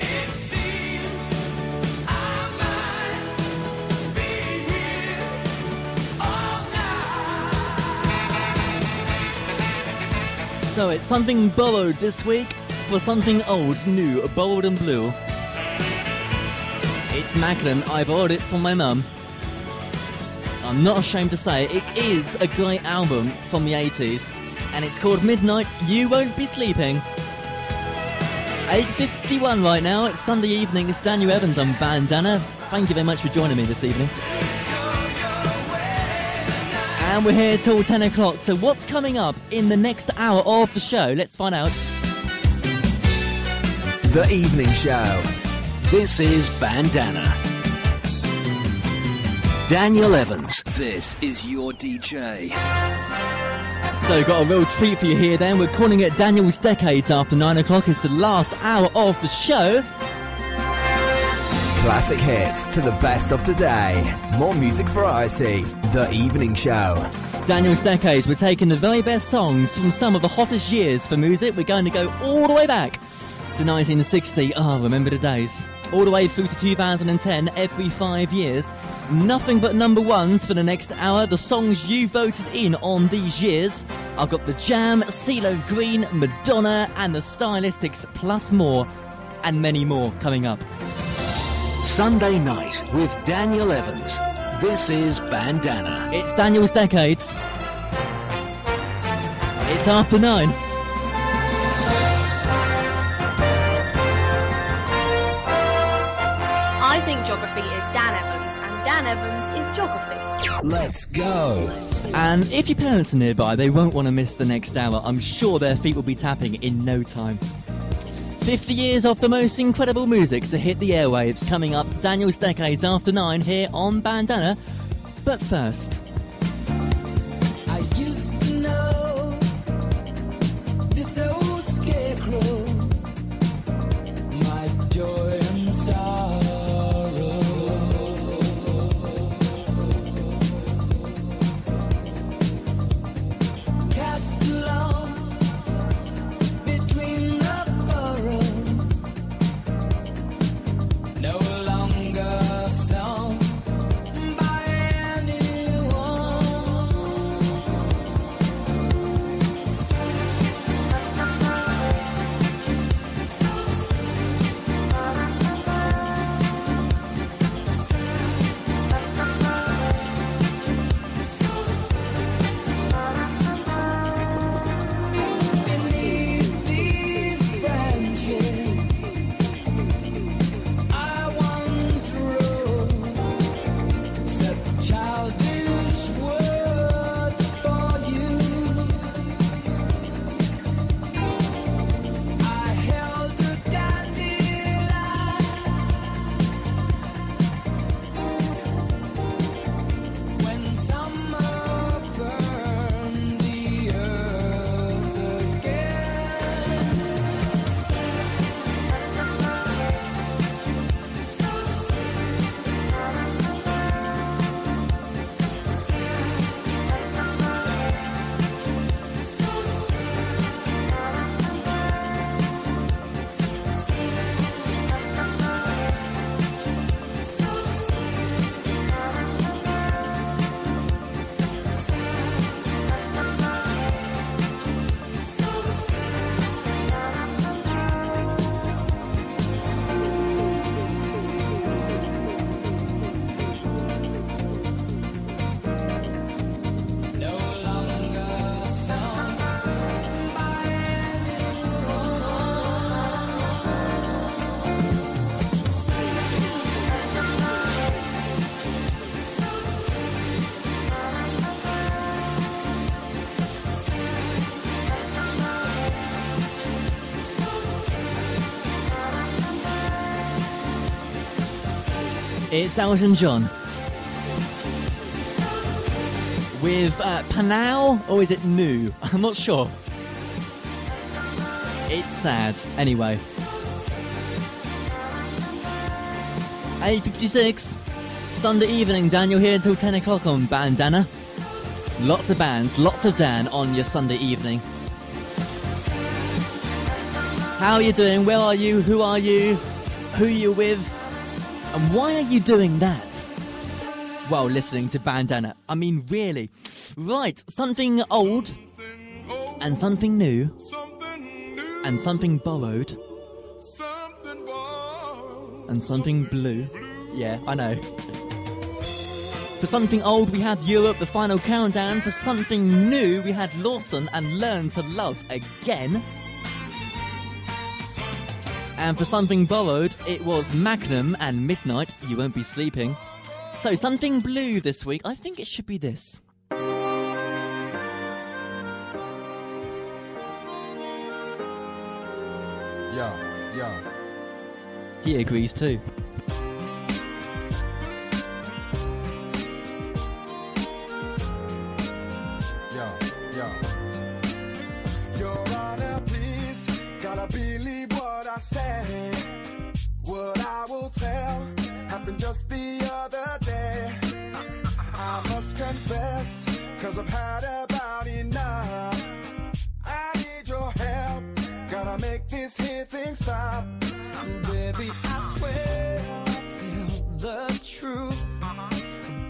Speaker 8: It seems I might be here all night.
Speaker 2: So it's something borrowed this week for something old, new, bold and blue. It's Magnum. I borrowed it from my mum. I'm not ashamed to say it is a great album from the 80s. And it's called Midnight, You Won't Be Sleeping. 8:51 right now. It's Sunday evening. It's Daniel Evans on Bandana. Thank you very much for joining me this evening. And we're here till 10 o'clock. So what's coming up in the next hour of the show? Let's find out.
Speaker 1: The Evening Show.
Speaker 3: This is Bandana. Daniel Evans.
Speaker 1: This is your DJ.
Speaker 2: So got a real treat for you here then. We're calling it Daniel's Decades after 9 o'clock. It's the last hour of the show.
Speaker 1: Classic hits to the best of today. More music variety. The Evening Show.
Speaker 2: Daniel's Decades. We're taking the very best songs from some of the hottest years for music. We're going to go all the way back to 1960. Oh, remember the days. All the way through to 2010, every 5 years. Nothing but number ones for the next hour. The songs you voted in on these years. I've got The Jam, CeeLo Green, Madonna, and The Stylistics, plus more, and many more coming up.
Speaker 3: Sunday night with Daniel Evans. This is Bandana.
Speaker 2: It's Daniel's Decades. It's after 9.
Speaker 4: I think geography is Daniel Evans, and Dan Evans is Geography.
Speaker 1: Let's go.
Speaker 2: And if your parents are nearby, they won't want to miss the next hour. I'm sure their feet will be tapping in no time. 50 years of the most incredible music to hit the airwaves coming up. Daniel's Decades After 9 here on Bandana. But first...
Speaker 5: I used to know this old scarecrow, my joy and sorrow. Cast along between the furrows, no longer sung by anyone. Beneath these branches, I once wrote such childish words for you. I held a dandelion when summer burned the earth again. No longer sung by anyone.
Speaker 2: It's Elton John. With Panau, or is it New? I'm not sure. It's sad. Anyway. 8:56. Sunday evening, Daniel here until 10 o'clock on Bandana. Lots of bands, lots of Dan on your Sunday evening. How are you doing? Where are you? Who are you? Who are you with? And why are you doing that? While listening to Bandana. I mean, really. Right, something old, and something new, and something borrowed, and something blue. Yeah, I know. For something old, we had Europe, the final countdown. For something new, we had Lawson and Learn to Love Again. And for something borrowed, it was Magnum and Midnight, You Won't Be Sleeping. So, something blue this week, I think it should be this.
Speaker 11: Yeah.
Speaker 2: He agrees too.
Speaker 11: Yeah. Your Honor, please, gotta believe what I say. What I will tell happened just the other day. I must confess, 'cause I've had about enough. I need your help, gotta make this here thing stop.
Speaker 5: Baby, I swear I'll tell the truth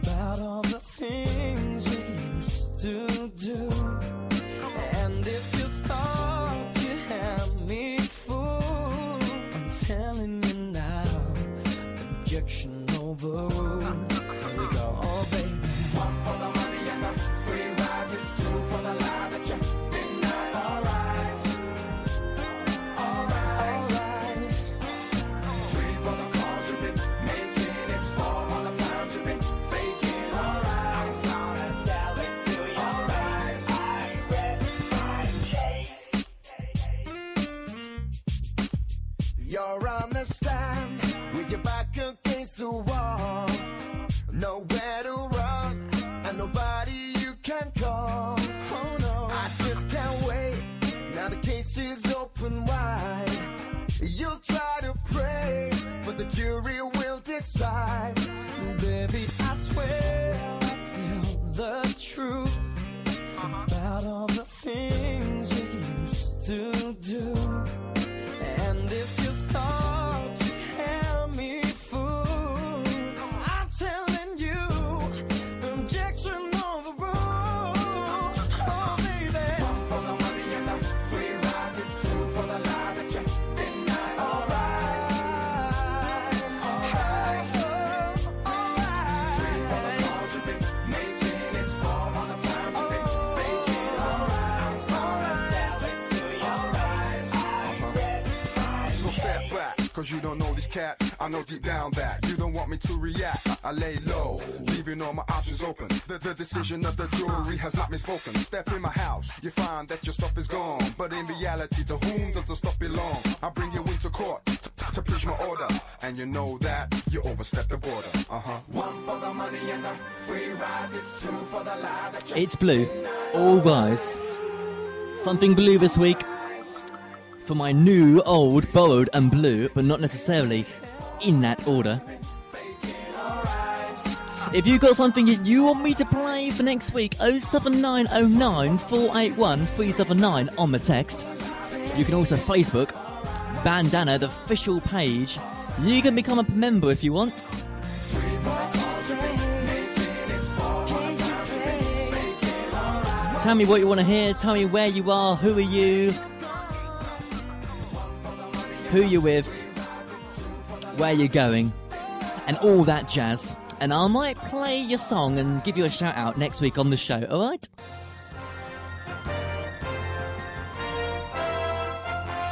Speaker 5: about all the things you used to do. And if you thought you had me fooled, I'm telling you now, objection overruled. Here we go, oh baby.
Speaker 11: One for the money and the free rides, it's two for the lie that you deny. Alright. You're on the stand with your back against the wall. Nowhere to run and nobody you can call. Oh no, I just can't wait. Now the case is open wide. You'll try to pray, but the jury will decide. Baby, I swear I'll tell the truth about all the things you used to do. And if you thought you had me fooled, I'm telling you, objection overruled. Oh, baby. One for the money and the free rides. It's two for the lie that you denied. All right. Three for the calls you've been making. It's four on the times you've been faking. All right. I'm sorry.
Speaker 12: So step back, cause you don't know this cat. I know deep down that you don't want me to react. I lay low, leaving all my options open. The decision of the jury has not been spoken. Step in my house, you find that your stuff is gone. But in reality, to whom does the stuff belong? I bring you into court to preach my order. And you know that you overstepped the border.
Speaker 11: One for the money and the free rides. It's two for the lie that you
Speaker 2: It's blue. All guys. Something blue this week. For my new, old, borrowed and blue, but not necessarily in that order. If you got something that you want me to play for next week, 07909 481 379 on the text. You can also Facebook Bandana, the official page. You can become a member if you want. Tell me what you want to hear. Tell me where you are. Who are you? Who you're with. Where you're going. And all that jazz. And I might play your song and give you a shout out next week on the show, alright?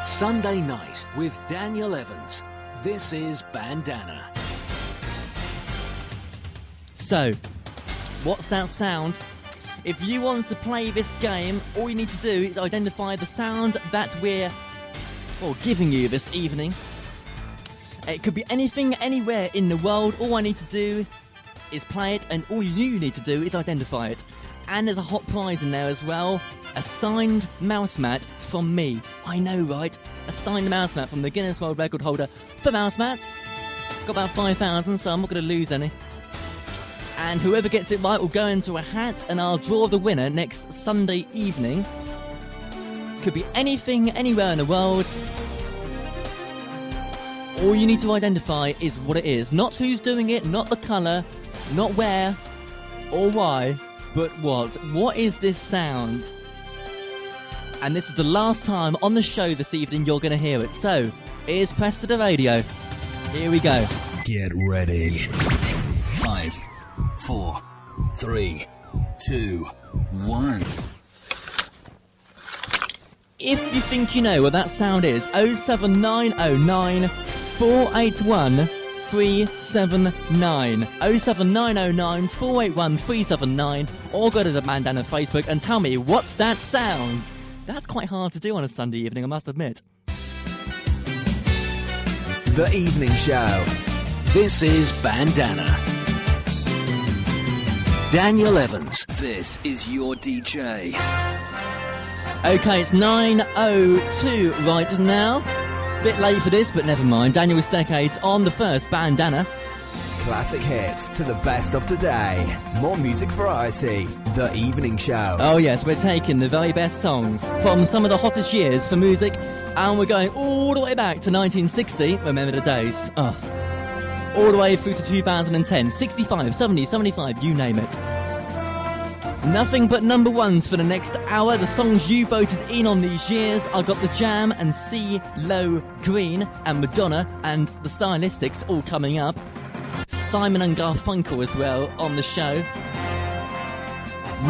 Speaker 3: Sunday night with Daniel Evans. This is Bandana.
Speaker 2: So, what's that sound? If you want to play this game, all you need to do is identify the sound that we're giving you this evening. It could be anything, anywhere in the world. All I need to do is play it, and all you need to do is identify it. And there's a hot prize in there as well. A signed mouse mat from me. I know, right? A signed mouse mat from the Guinness World Record holder for mouse mats. Got about 5,000, so I'm not going to lose any. And whoever gets it right will go into a hat, and I'll draw the winner next Sunday evening. Could be anything, anywhere in the world. All you need to identify is what it is. Not who's doing it, not the colour, not where or why, but what. What is this sound? And this is the last time on the show this evening you're going to hear it. So, ears pressed to the radio. Here we go.
Speaker 1: Get ready. 5, 4, 3, 2, 1.
Speaker 2: If you think you know what that sound is, 07909 481 379. 07909 481 379. Or go to the Bandana Facebook and tell me what's that sound. That's quite hard to do on a Sunday evening, I must admit.
Speaker 1: The Evening Show.
Speaker 3: This is Bandana. Daniel Evans.
Speaker 1: This is your DJ.
Speaker 2: Okay, it's 9:02 right now. Bit late for this, but never mind. Daniel's Decades on the first Bandana.
Speaker 13: Classic hits to the best of today. More music variety. The Evening Show.
Speaker 2: Oh yes, we're taking the very best songs from some of the hottest years for music, and we're going all the way back to 1960. Remember the days. Oh. All the way through to 2010, 65, 70, 75, you name it. Nothing but number ones for the next hour. The songs you voted in on these years. I got The Jam and CeeLo Green and Madonna and The Stylistics all coming up. Simon and Garfunkel as well on the show.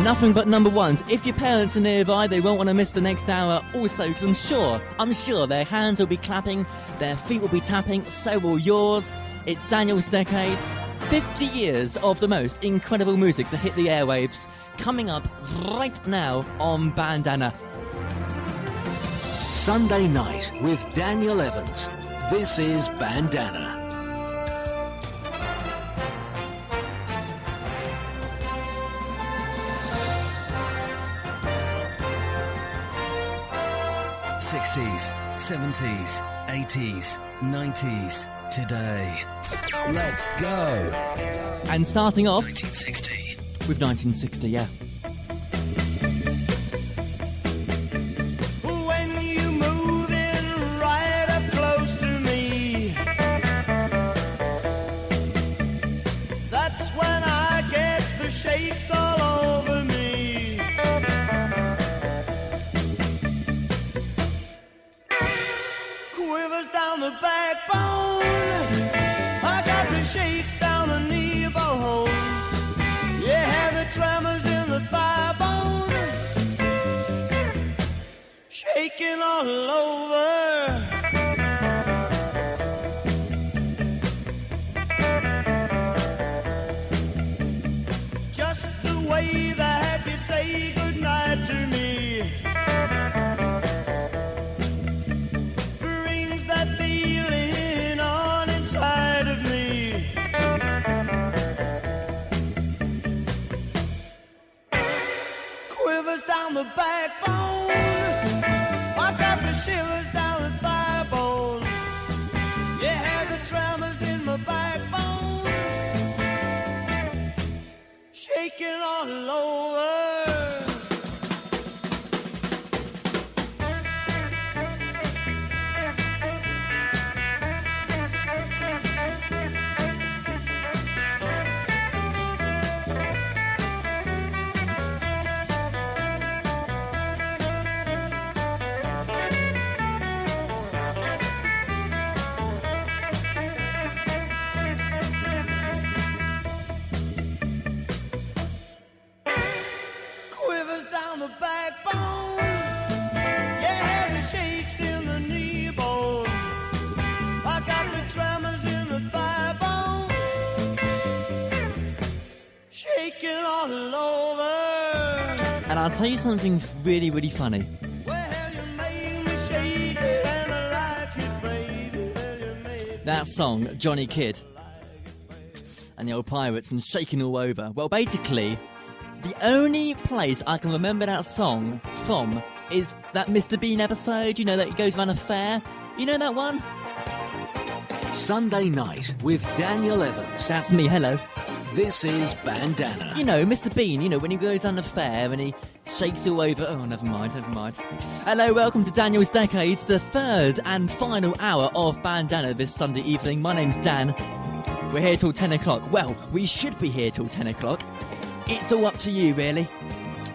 Speaker 2: Nothing but number ones. If your parents are nearby, they won't want to miss the next hour also, because I'm sure their hands will be clapping, their feet will be tapping, so will yours. It's Daniel's Decades. 50 years of the most incredible music to hit the airwaves. Coming up right now on Bandana.
Speaker 3: Sunday night with Daniel Evans. This is Bandana.
Speaker 1: '60s, '70s, '80s, '90s, today. Let's go.
Speaker 2: And starting off
Speaker 1: 1960.
Speaker 2: with 1960, yeah.
Speaker 5: When you move in right up close to me, that's when I get the shakes all over me. Quivers down the backbone, I got the shakes down the knee bone. Yeah, the tremors in the thigh bone, shaking all over. Just the way that you say goodnight to me brings that feeling on inside of me. Quivers down the backbone, I've got the shivers down the thigh bone. Yeah, the tremors in my backbone, shaking all over. Quivers down the backbone, yeah, the shakes in the knee bone. I got the tremors in the thigh bone, shaking all over.
Speaker 2: And I'll tell you something really, really funny.
Speaker 5: Well, you made me shake it and I like it, baby. Well, you made
Speaker 2: That song, Johnny Kidd and the old Pirates and Shaking All Over. Well, basically, the only place I can remember that song from is that Mr. Bean episode, you know, that he goes around a fair. You know that one?
Speaker 3: Sunday night with Daniel Evans.
Speaker 2: That's me, hello.
Speaker 3: This is Bandana.
Speaker 2: You know, Mr. Bean, you know, when he goes on the fair and he shakes all over. Oh, never mind. Hello, welcome to Daniel's Decades, the third and final hour of Bandana this Sunday evening. My name's Dan. We're here till 10 o'clock. Well, we should be here till 10 o'clock. It's all up to you, really.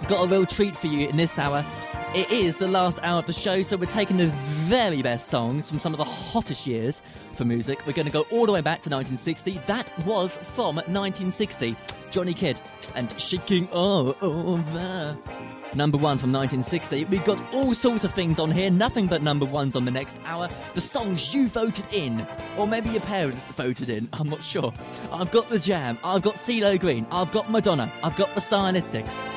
Speaker 2: Got a real treat for you in this hour. It is the last hour of the show, so we're taking the very best songs from some of the hottest years for music. We're going to go all the way back to 1960. That was from 1960. Johnny Kidd and Shaking All Over. Number one from 1960. We've got all sorts of things on here, nothing but number ones on the next hour. The songs you voted in, or maybe your parents voted in, I'm not sure. I've got The Jam, I've got CeeLo Green, I've got Madonna, I've got the Stylistics.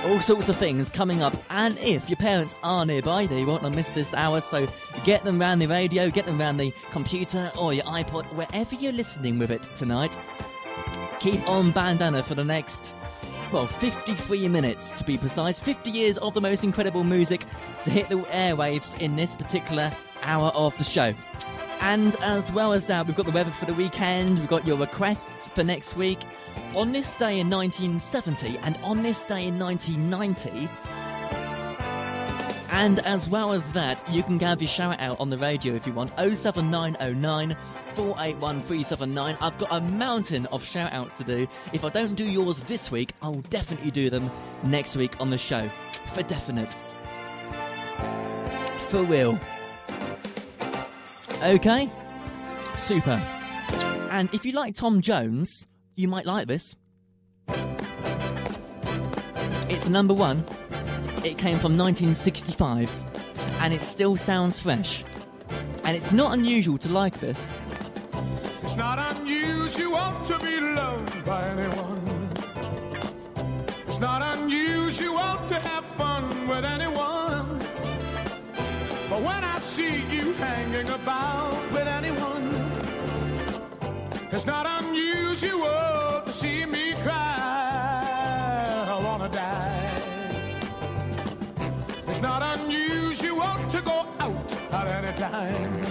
Speaker 2: All sorts of things coming up, and if your parents are nearby, they won't miss this hour, so get them round the radio, get them round the computer or your iPod, wherever you're listening with it tonight. Keep on Bandana for the next, 53 minutes to be precise. 50 years of the most incredible music to hit the airwaves in this particular hour of the show. And as well as that, we've got the weather for the weekend, we've got your requests for next week. On this day in 1970 and on this day in 1990. And as well as that, you can have your shout out on the radio if you want. 07909 481 379. I've got a mountain of shout outs to do. If I don't do yours this week, I will definitely do them next week on the show. For definite. For real. Okay? Super. And if you like Tom Jones, you might like this. It's number one. It came from 1965, and it still sounds fresh. And it's not unusual to like this.
Speaker 5: It's not unusual to be loved by anyone. It's not unusual to have fun with anyone. But when I see you hanging about with anyone, it's not unusual to see me cry. I wanna die. It's not unusual to go out at any time,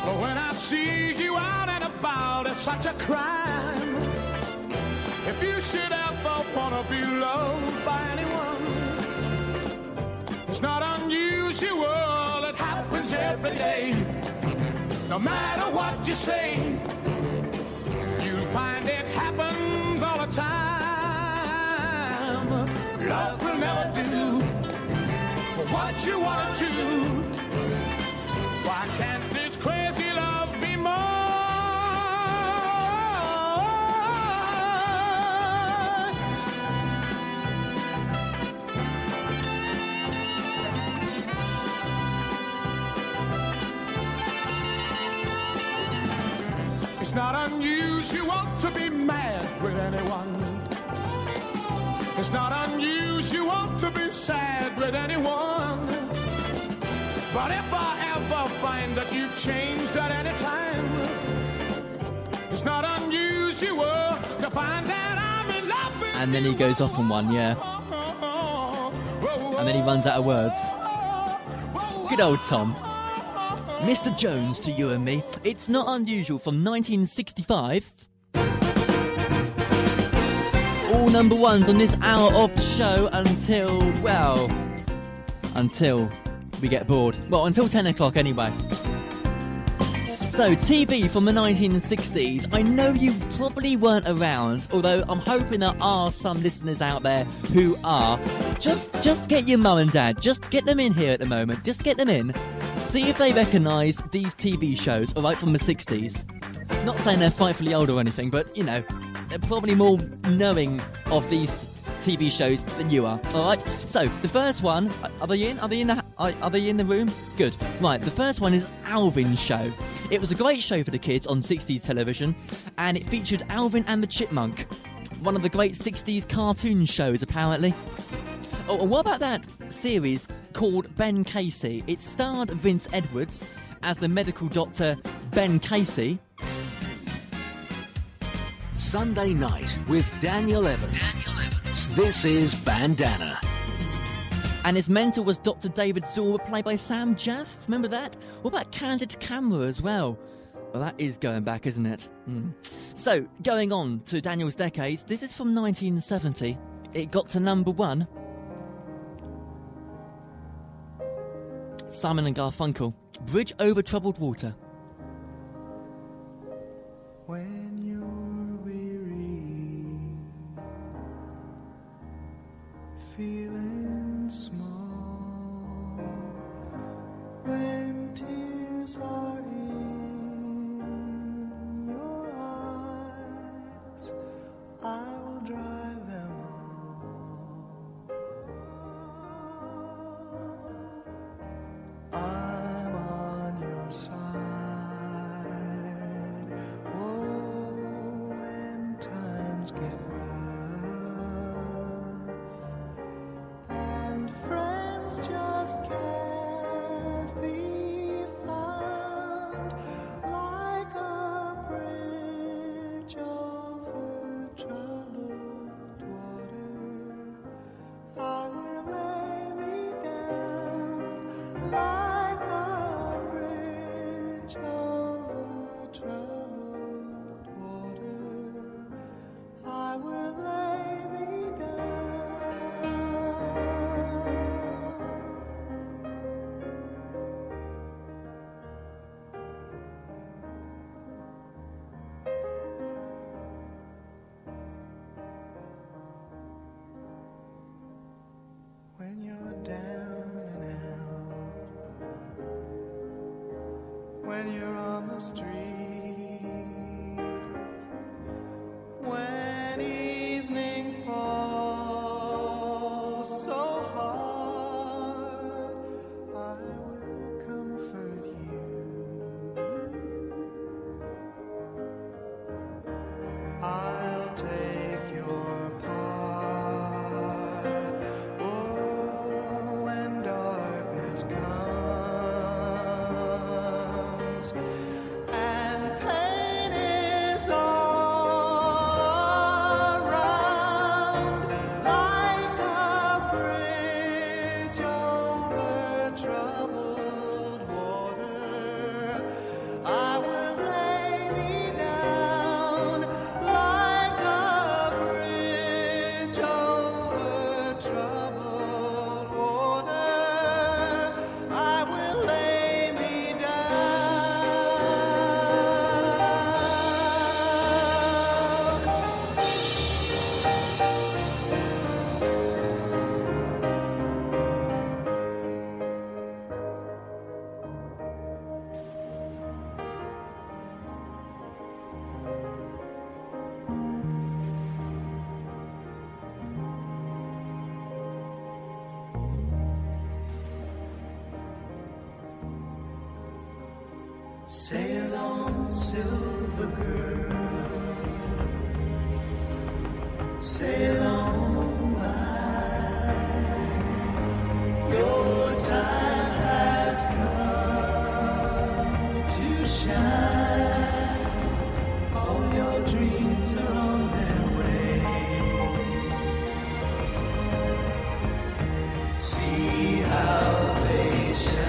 Speaker 5: but when I see you out and about, it's such a crime. If you should ever wanna be loved by anyone, it's not unusual, it happens every day. No matter what you say, you'll find it happens all the time. Love will never do what you want to. Why can't this crazy love be more? It's not unusual to be mad with anyone. It's not unusual to be sad with anyone. But if I ever find that you've changed at any time, it's not unusual to find that I'm in love with
Speaker 2: And then he goes off on one, yeah. And then he runs out of words. Good old Tom. Mr. Jones to you and me. It's not unusual from 1965. All number ones on this hour of the show until we get bored. Well, until 10 o'clock anyway. So, TV from the 1960s. I know you probably weren't around, although I'm hoping there are some listeners out there who are. Just get your mum and dad. Just get them in here at the moment. Just get them in. See if they recognise these TV shows, alright, from the 60s. Not saying they're frightfully old or anything, but, you know, they're probably more knowing of these TV shows than you are. Alright, so the first one, are they in the room? Good. Right, the first one is Alvin's Show. It was a great show for the kids on 60s television, and it featured Alvin and the Chipmunk, one of the great 60s cartoon shows apparently. Oh, and what about that series called Ben Casey? It starred Vince Edwards as the medical doctor Ben Casey.
Speaker 3: Sunday night with Daniel Evans. This is Bandana.
Speaker 2: And his mentor was Dr. David Zora, played by Sam Jaff. Remember that? What about Candid Camera as well? Well, that is going back, isn't it? So, going on to Daniel's decades, this is from 1970. It got to number one. Simon and Garfunkel, Bridge Over Troubled Water.
Speaker 8: When you're weary, feeling small, when tears are in your eyes, I will dry them all. I'm on your side. Oh, when times get rough and friends just can't be found, like a bridge over troubled water, I will lay me down like a bridge over troubled water. I will lay me down. When you're down and out, when you're on the street, when evening falls so hard, I will comfort you. I'll take your part. Oh, when darkness comes and pain is all around, like a bridge over troubled water. I will lay me down like a bridge over troubled water. I will lay me Sail on, silver girl, sail on by. Your time has come to shine. All your dreams are on their way. See how they shine.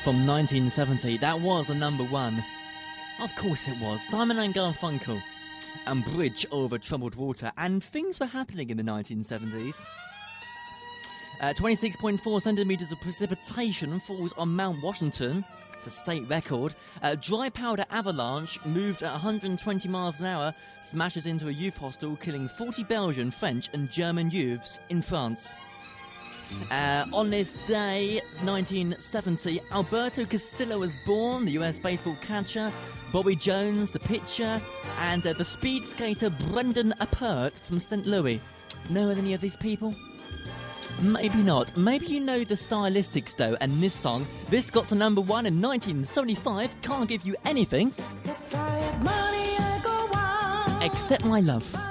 Speaker 2: From 1970, that was a number one. Of course it was. Simon and Garfunkel and Bridge Over Troubled Water. And things were happening in the 1970s. 26.4 centimetres of precipitation falls on Mount Washington. It's a state record. Dry powder avalanche moved at 120 miles an hour, smashes into a youth hostel, killing 40 Belgian, French and German youths in France. On this day, 1970, Alberto Castillo was born, the US baseball catcher, Bobby Jones, the pitcher, and the speed skater Brendan Appert from St. Louis. Know any of these people? Maybe not. Maybe you know the Stylistics though, and this song, this got to number one in 1975, Can't Give You Anything Except My Love.
Speaker 5: I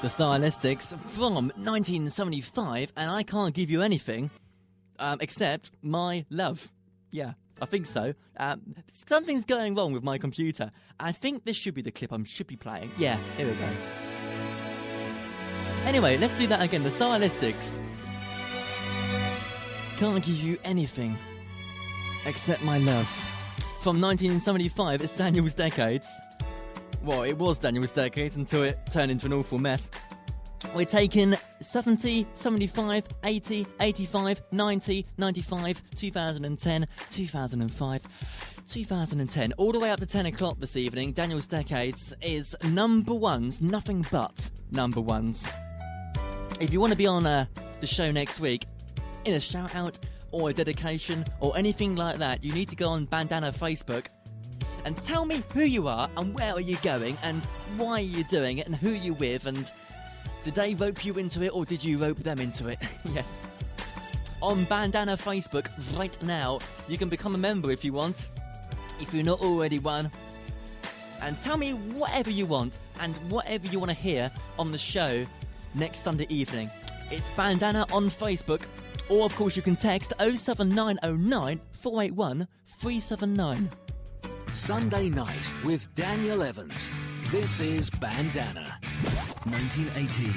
Speaker 2: The Stylistics from 1975, and I can't give you anything except my love. Yeah, I think so. Something's going wrong with my computer. I think this should be the clip I should be playing. Yeah, here we go. Anyway, let's do that again. The Stylistics. Can't give you anything except my love. From 1975, it's Daniel's Decades. Well, it was Daniel's Decades until it turned into an awful mess. We're taking 70, 75, 80, 85, 90, 95, 2010, 2005, 2010. All the way up to 10 o'clock this evening, Daniel's Decades is number ones, nothing but number ones. If you want to be on the show next week, in a shout-out or a dedication or anything like that, you need to go on Bandana Facebook and tell me who you are and where are you going and why are you doing it and who you're with and did they rope you into it or did you rope them into it? Yes. On Bandana Facebook right now, you can become a member if you want, if you're not already one. And tell me whatever you want and whatever you want to hear on the show next Sunday evening. It's Bandana on Facebook. Or, of course, you can text 07909 481 379.
Speaker 3: Sunday night with Daniel Evans. This is Bandana.
Speaker 1: 1980.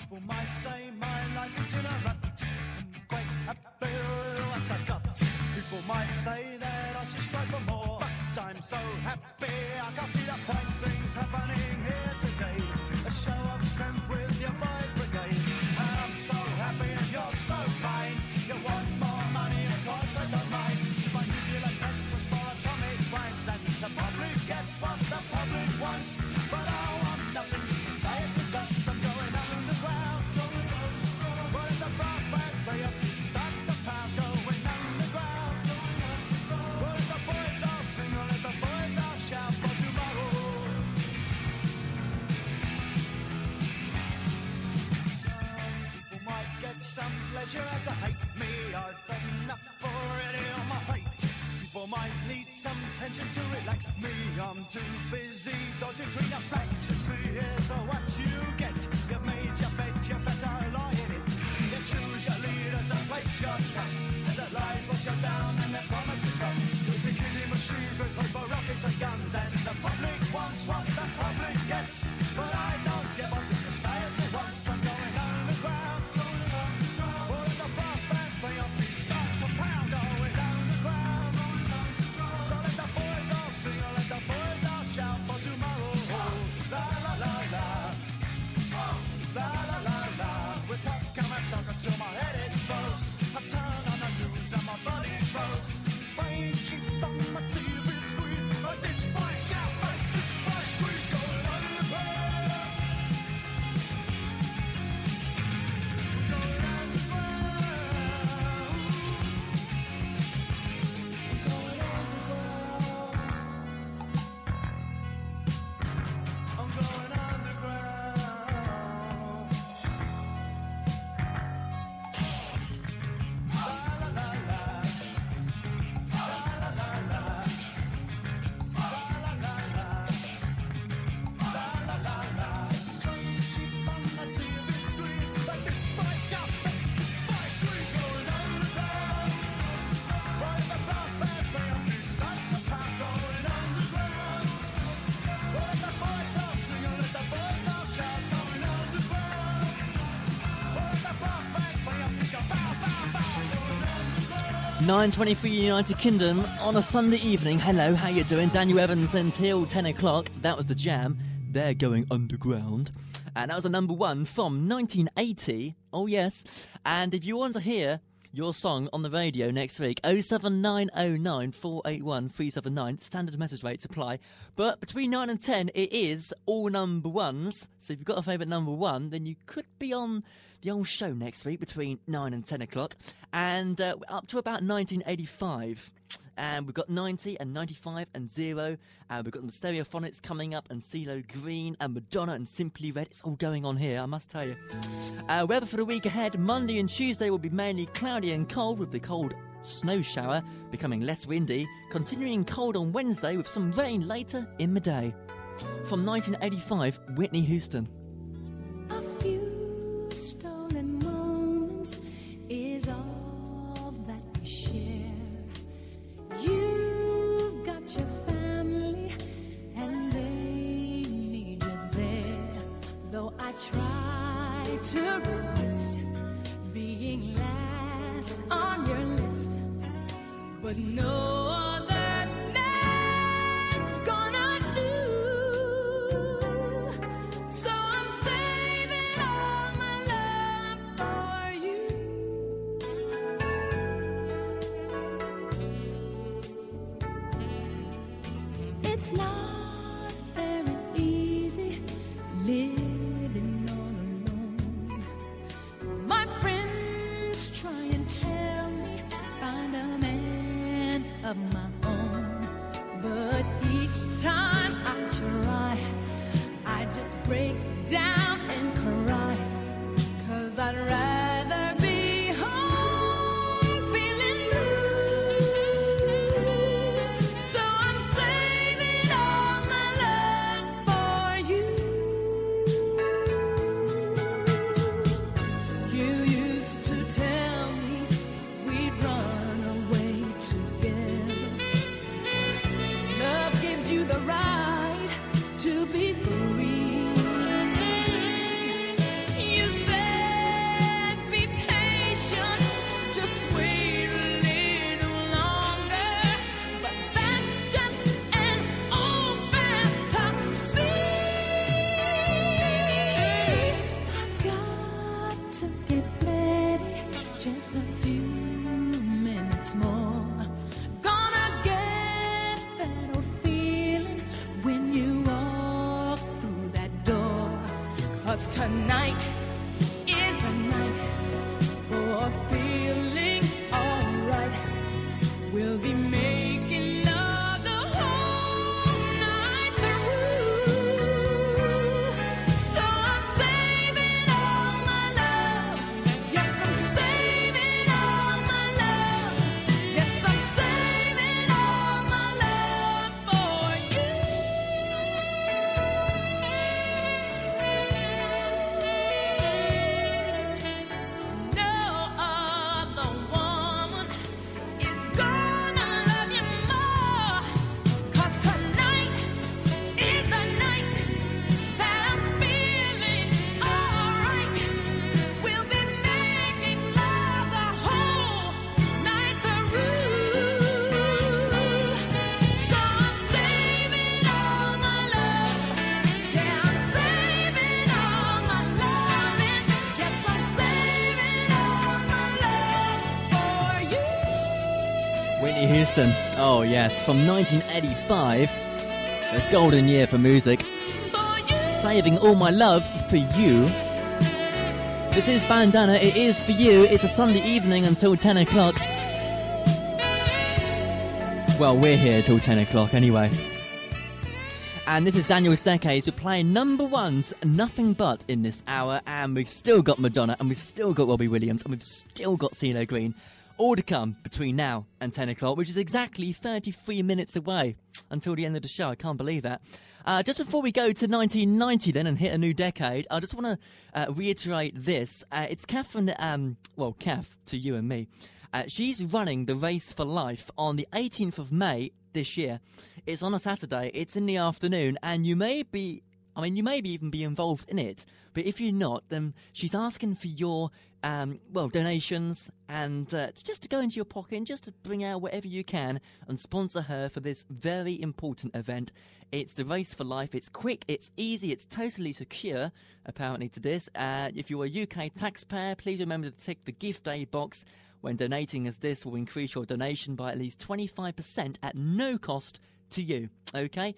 Speaker 5: People might say my life is in a rut. I'm quite happy with what I got. People might say that I should strive for more, but I'm so happy I can see the fine things happening here today. A show of strength with your boys brigade. And I'm so happy and you're so kind. You want more money, of course I don't mind. My nuclear textbooks for atomic crimes, and the public gets what the public wants. But I want nothing to society got. I'm going underground. But if the brass bands play up, start to pound. Going underground. But if the boys all sing, or if the boys all shout for tomorrow. Some people might get some pleasure out of hate me. I've enough already on my plate. People might need some tension to relax me. I'm too busy dodging between the facts. You see, here's what you get. You've made your bed, you better lie in it. You choose your leaders and place your trust. As it lies, wash you down and their promises rust. Using killing machines with paper rockets and guns. And the public wants what the public gets. But I don't give up the society wants. I'm going underground. All of the brass bands play off, we start to pound. Going underground. So let the boys all sing, or let the boys all shout for tomorrow. La la la la. La la la la. We're talking till my head explodes. I turn on the news and my body blows. Spraying sheep on my TV screen. But this boy shout, but this boy scream. Going underground. Going underground. Going underground. I'm going underground. La la la la. La la la la. La la la la. La la la la. Sheep on the TV screen, but this boy shout, but this boy scream. Going underground. What if the brass bands play up, we start to pound. Going underground. What if the boys all sing, or let the boys all shout. Going underground. What if the brass bands play up, we go bow, bow, bow. Going underground.
Speaker 2: 9:23 United Kingdom on a Sunday evening. Hello, how you doing? Daniel Evans until 10 o'clock. That was the jam. They're going underground. And that was a number one from 1980. Oh, yes. And if you want to hear your song on the radio next week, 07909 481 379. Standard message rates apply. But between 9 and 10, it is all number ones. So if you've got a favourite number one, then you could be on the old show next week between 9 and 10 o'clock. And up to about 1985. And we've got 90 and 95 and 0. And we've got the Stereophonics coming up and CeeLo Green and Madonna and Simply Red. It's all going on here, I must tell you. Weather for the week ahead. Monday and Tuesday will be mainly cloudy and cold, with the cold snow shower becoming less windy. Continuing cold on Wednesday with some rain later in the day. From 1985, Whitney Houston.
Speaker 6: It's not very easy living all alone. My friends try and tell me find a man of my own, but each time I try, I just break down and cry, 'cause I'd rather be home feeling blue. So I'm saving all my love for you. You used to tell me we'd run away together. Love gives you the right to be free. You said be patient, just wait a little longer, but that's just an old fantasy. I've got to get ready, just a few minutes more. Gonna get that old feeling when you walk through that door. 'Cause tonight is the night for feeling alright. We'll be making love the whole night through. So I'm saving all my love. Yes, I'm saving all my love. Yes, I'm saving all my love for you. No other woman is gonna love you more. 'Cause tonight is the night that I'm feeling alright. We'll be making love the whole night through. So I'm saving all my love. Yeah, I'm saving all my loving. Yes, I'm saving all my love for you.
Speaker 2: Whitney Houston. Oh, yes, from 1985, a golden year for music. Saving all my love for you. This is Bandana. It is for you. It's a Sunday evening until 10 o'clock. Well, we're here till 10 o'clock anyway. And this is Daniel's Decades. We're playing number ones, nothing but, in this hour. And we've still got Madonna, and we've still got Robbie Williams, and we've still got CeeLo Green. All to come between now and 10 o'clock, which is exactly 33 minutes away until the end of the show. I can't believe that. Just before we go to 1990 then and hit a new decade, I just want to reiterate this. It's Catherine, Kath, to you and me. She's running the Race for Life on the 18th of May this year. It's on a Saturday, it's in the afternoon, and you may even be involved in it. But if you're not, then she's asking for your donations and just to go into your pocket and just to bring out whatever you can and sponsor her for this very important event. It's the Race for Life. It's quick, it's easy, it's totally secure, apparently, to this. If you're a UK taxpayer, please remember to tick the gift aid box when donating, as this will increase your donation by at least 25% at no cost to you. Okay?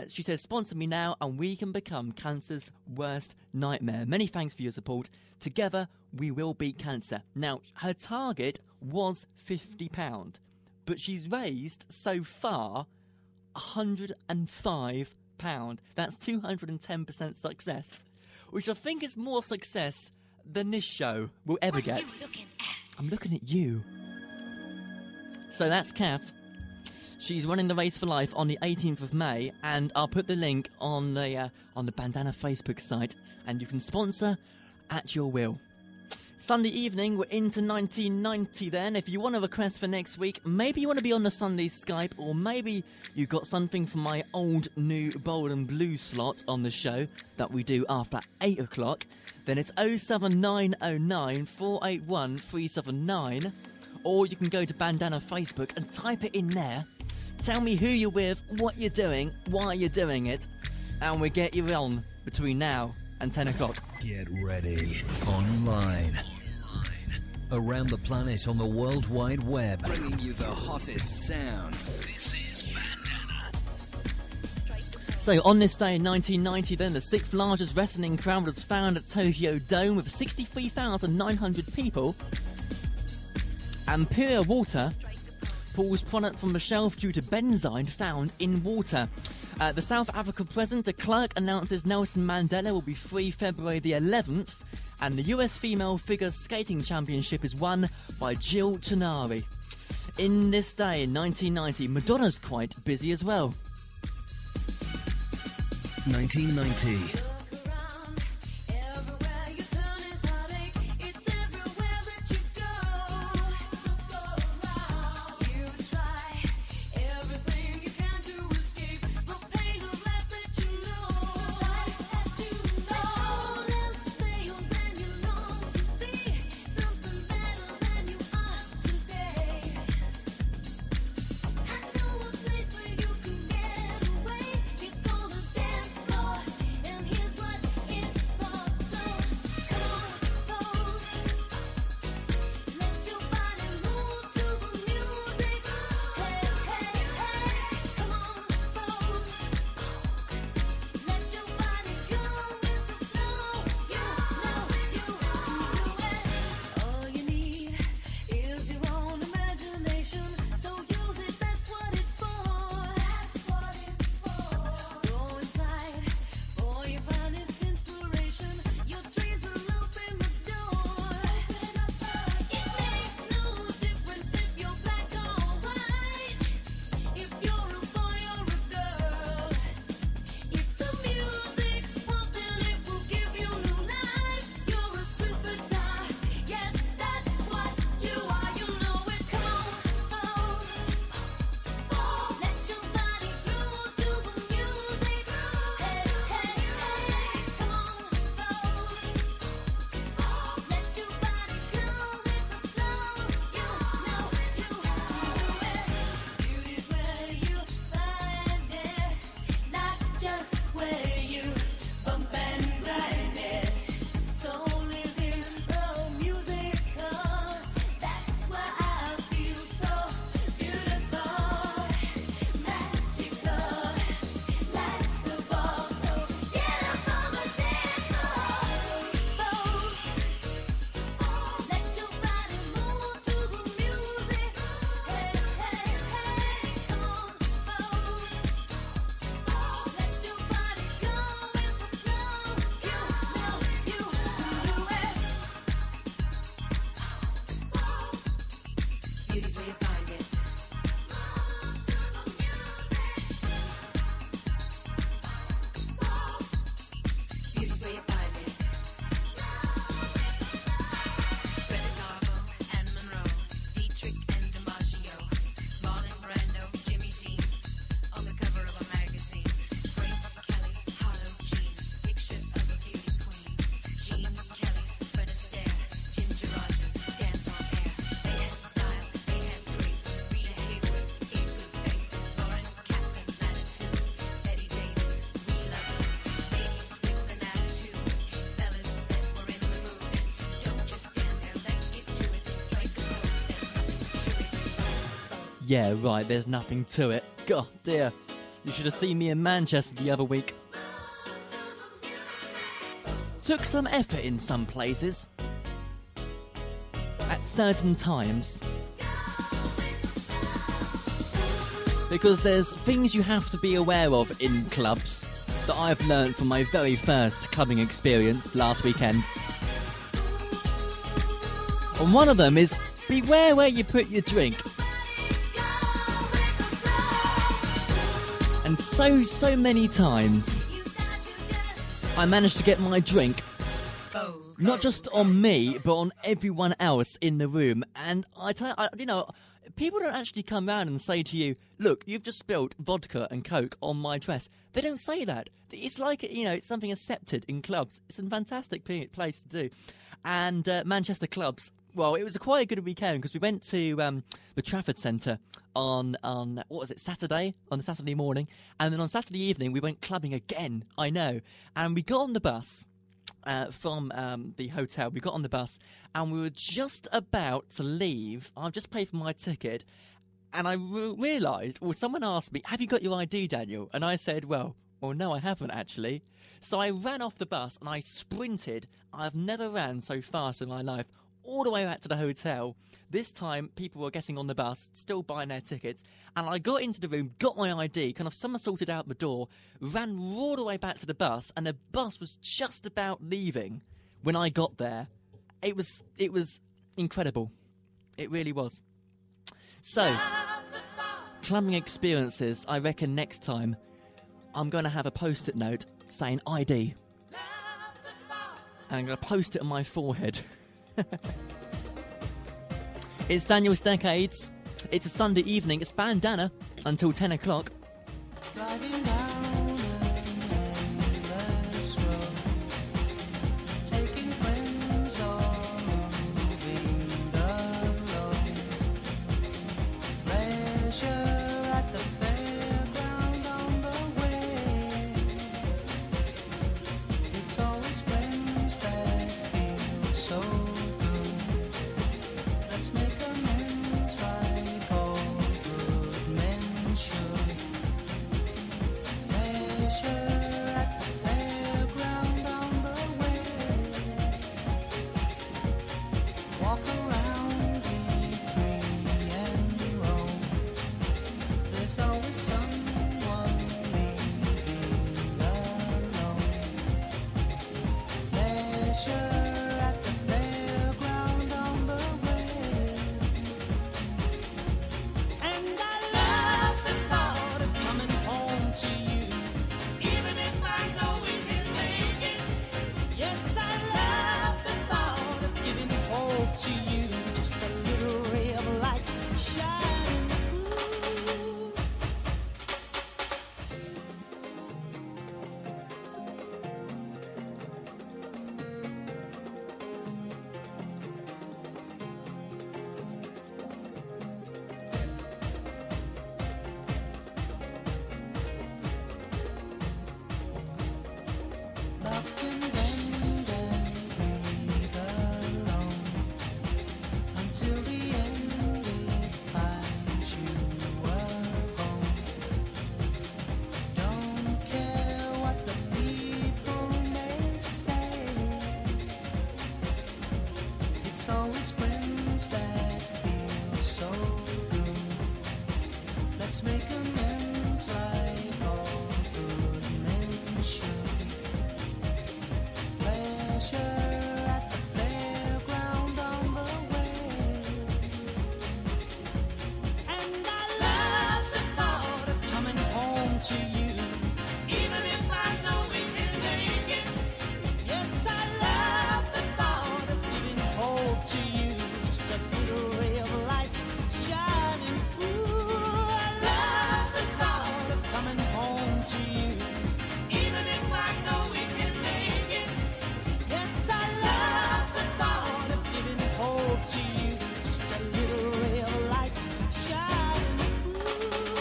Speaker 2: She says, sponsor me now and we can become cancer's worst nightmare. Many thanks for your support. Together, we will beat cancer. Now, her target was £50, but she's raised so far £105. That's 210% success, which I think is more success than this show will ever get. I'm looking at you. So that's Kath. She's running the Race for Life on the 18th of May, and I'll put the link on the Bandana Facebook site, and you can sponsor at your will. Sunday evening, we're into 1990 then. If you want a request for next week, maybe you want to be on the Sunday Skype, or maybe you got something from my old, new, bold and blue slot on the show that we do after 8 o'clock, then it's 07909 481 379, or you can go to Bandana Facebook and type it in there. Tell me who you're with, what you're doing, why you're doing it, and we'll get you on between now and 10 o'clock.
Speaker 1: Get ready. Online. Around the planet on the World Wide Web. Bringing you the hottest sounds. This is Bandana.
Speaker 2: So, on this day in 1990, then, the 6th largest wrestling crowd was found at Tokyo Dome with 63,900 people. And Pure Water pulls product from the shelf due to benzene found in water. The South Africa President de Klerk announces Nelson Mandela will be free February the 11th. And the US Female Figure Skating Championship is won by Jill Tenari. In this day in 1990, Madonna's quite busy as well.
Speaker 1: 1990.
Speaker 2: Yeah, right, there's nothing to it. God dear. You should have seen me in Manchester the other week. Took some effort in some places. At certain times. Because there's things you have to be aware of in clubs that I've learned from my very first clubbing experience last weekend. And one of them is beware where you put your drink. And so many times I managed to get my drink not just on me but on everyone else in the room. And people don't actually come round and say to you, look, you've just spilled vodka and coke on my dress. They don't say that. It's like, it's something accepted in clubs. It's a fantastic place to do. And Manchester clubs, well, it was quite a good weekend because we went to the Trafford Centre on what was it, Saturday? On a Saturday morning. And then on Saturday evening, we went clubbing again, I know. And we got on the bus from the hotel. We got on the bus and we were just about to leave. I've just paid for my ticket. And I realised, someone asked me, have you got your ID, Daniel? And I said, well, Well, no, I haven't, actually. So I ran off the bus and I sprinted. I've never ran so fast in my life. All the way back to the hotel. This time, people were getting on the bus, still buying their tickets, and I got into the room, got my ID, kind of somersaulted out the door, ran all the way back to the bus, and the bus was just about leaving when I got there. It was incredible. It really was. So, clubbing experiences, I reckon next time I'm going to have a post-it note saying ID. And I'm going to post it on my forehead. It's Daniel's Decades. It's a Sunday evening. It's Bandana until 10 o'clock.
Speaker 5: Driving down an endless road, taking friends or moving alone. Pleasure at the fairground on the way. It's always friends that feel so good. Let's make amends like all good men should. Pleasure at the fairground on the way. Walk around, be free and roam. There's always someone leaving alone. Pleasure at the fairground on the way. And I love the thought of coming home to you, even if I know we can make it. Yes, I love the thought of giving hope to you, just a little ray of light shining through. Love can bend and breathe alone until the end it finds you a home. Don't care what the people may say. It's always friends that feel so good. Let's make amends like all good men should. Pleasure at the fairground on the way. And I love the thought of coming home to you, even if I know we can make it. Yes, I love the thought of giving hope to you, just a little ray of light shining through. I love the thought of coming home to you, even if I know we can make it. Yes, I love the thought of giving hope to you, just a little ray of light shining through.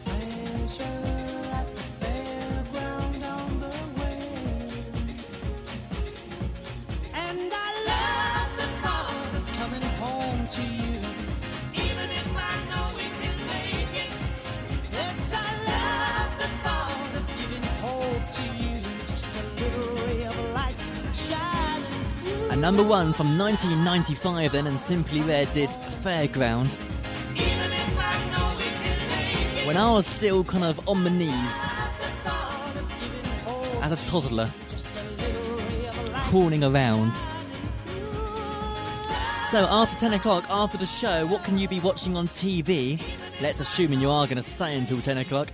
Speaker 5: Pleasure at the fairground on the way. And I love the thought of coming home to you, even if I know we can make it. Yes, I love the thought of giving hope to you, just a little ray of light shining through.
Speaker 2: And number one from 1995 then, and Simply Red did Fairground.
Speaker 5: Even if I know we can make it.
Speaker 2: When I was still kind of on my knees as a toddler, crawling around. So after 10 o'clock, after the show, what can you be watching on TV? Let's assume you are going to stay until 10 o'clock.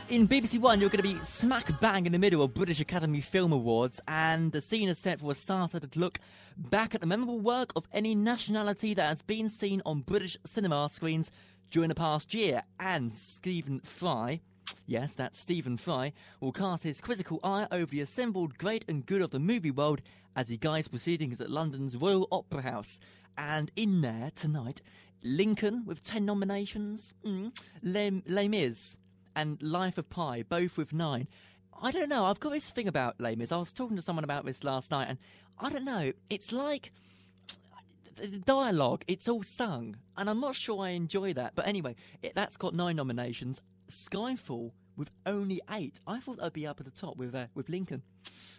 Speaker 2: In BBC One, you're going to be smack bang in the middle of British Academy Film Awards, and the scene is set for a star-studded look back at the memorable work of any nationality that has been seen on British cinema screens during the past year. And Stephen Fry, yes, that's Stephen Fry, will cast his quizzical eye over the assembled great and good of the movie world as he guides proceedings at London's Royal Opera House. And in there tonight, Lincoln with 10 nominations, Les Mis and Life of Pi, both with 9. I don't know, I've got this thing about Les Mis. I was talking to someone about this last night, and I don't know, it's like the dialogue, it's all sung, and I'm not sure I enjoy that. But anyway, that's got 9 nominations. Skyfall with only 8. I thought that'd be up at the top with Lincoln.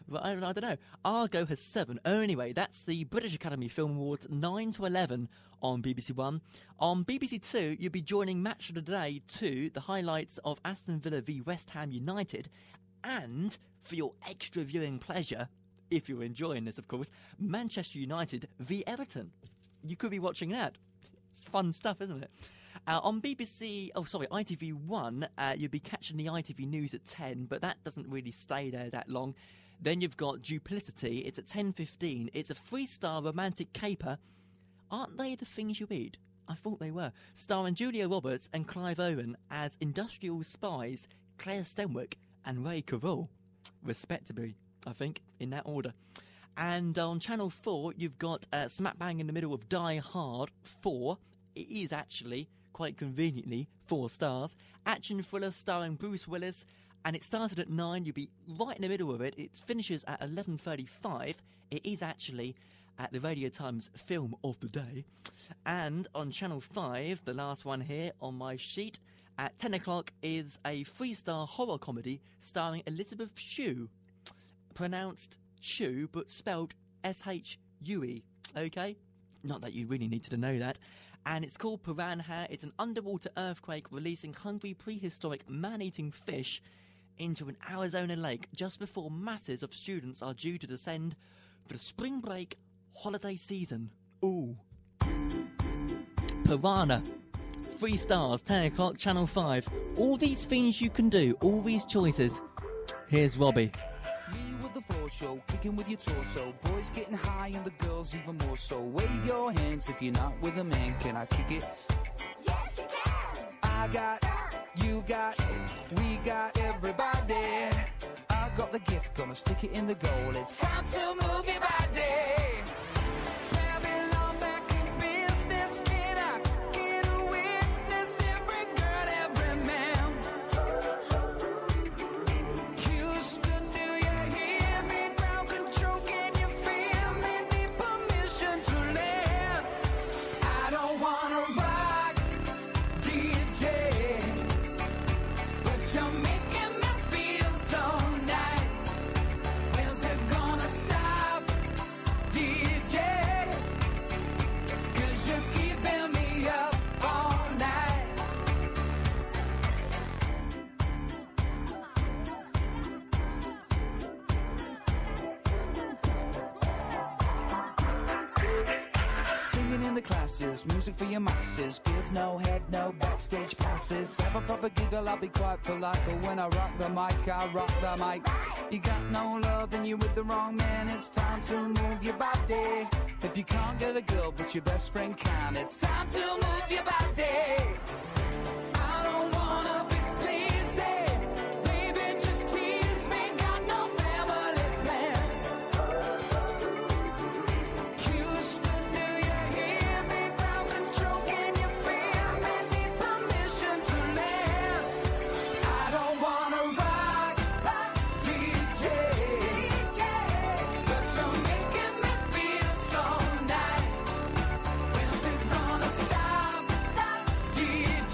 Speaker 2: But I don't know. Argo has 7. Anyway, that's the British Academy Film Awards, 9 to 11 on BBC One. On BBC Two, you'll be joining Match of the Day 2, the highlights of Aston Villa v West Ham United, and for your extra viewing pleasure, if you're enjoying this, of course, Manchester United v Everton. You could be watching that. It's fun stuff, isn't it? On ITV1, you'll be catching the ITV News at 10, but that doesn't really stay there that long. Then you've got Duplicity. It's at 10:15. It's a 3-star romantic caper. Aren't they the things you eat? I thought they were. Starring Julia Roberts and Clive Owen as industrial spies Claire Stenwick and Ray Cavill, respectively, I think, in that order. And on Channel 4, you've got smack bang in the middle of Die Hard 4. It is actually, quite conveniently, 4 stars. Action thriller starring Bruce Willis, and it started at 9. You'll be right in the middle of it. It finishes at 11:35. It is actually at the Radio Times Film of the Day. And on Channel 5, the last one here on my sheet, at 10 o'clock is a 3-star horror comedy starring Elizabeth Shue. Pronounced Shue, but spelled S-H-U-E. Okay? Not that you really needed to know that. And it's called Piranha. It's an underwater earthquake releasing hungry prehistoric man-eating fish into an Arizona lake just before masses of students are due to descend for the spring break holiday season. Ooh. Piranha. 3 stars, 10 o'clock, Channel 5. All these things you can do, all these choices. Here's Robbie.
Speaker 14: With the floor show, kicking with your torso. Boys getting high and the girls even more so. Wave your hands if you're not with a man. Can I kick it? Yes, you can. I got, you got, we got everybody. I got the gift, gonna stick it in the goal. It's time to move your body. Babylon back in business. Can I get a witness? Every girl, every man. Houston, do you hear me? Ground control, can you feel me? Need permission to land. I don't wanna rock, DJ, but you're making me feel so nice. When's it gonna stop, DJ? 'Cause you're keeping me up all night. Singing in the classes, music for your masses. Give no head, no backstage passes. Have a proper giggle, I'll be quite polite. But when I rock the mic, I rock the mic. You got no love, then you're with the wrong man. It's time to move your body. If you can't get a girl, but your best friend can, it's time to move your body. I don't wanna be sleazy. Baby, just tease me. Got no family plan. Houston, do you hear me? Ground control, can you feel me? Need permission to land. I don't wanna rock, DJ, but you're making me feel so nice. When's it gonna stop, DJ?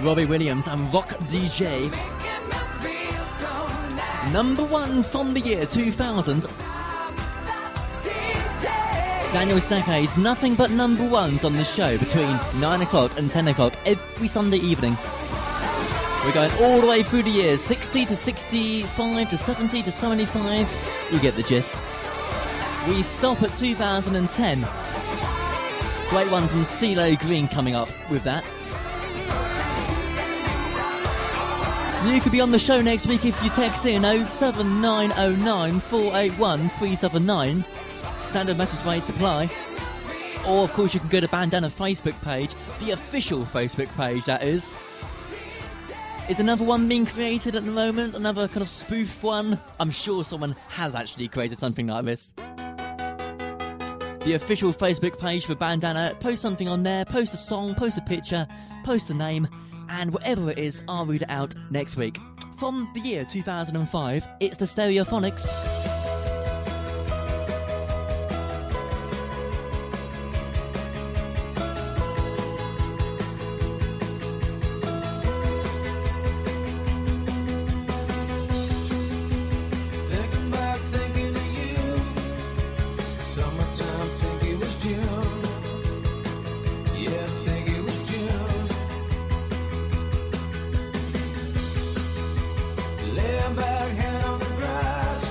Speaker 2: Robbie Williams and Rock DJ. Number 1 from the year 2000. Daniel's Decades, nothing but number 1s on the show between 9 o'clock and 10 o'clock every Sunday evening. We're going all the way through the years, 60 to 65 to 70 to 75. You get the gist. We stop at 2010. Great one from CeeLo Green coming up with that. You could be on the show next week if you text in 07909 481 379. Standard message rate apply. Or of course you can go to Bandana Facebook page, the official Facebook page that is. Is another one being created at the moment? Another kind of spoof one? I'm sure someone has actually created something like this. The official Facebook page for Bandana. Post something on there, post a song, post a picture, post a name, and whatever it is, I'll read it out next week. From the year 2005, it's the Stereophonics.
Speaker 5: Laying back, hand on the grass.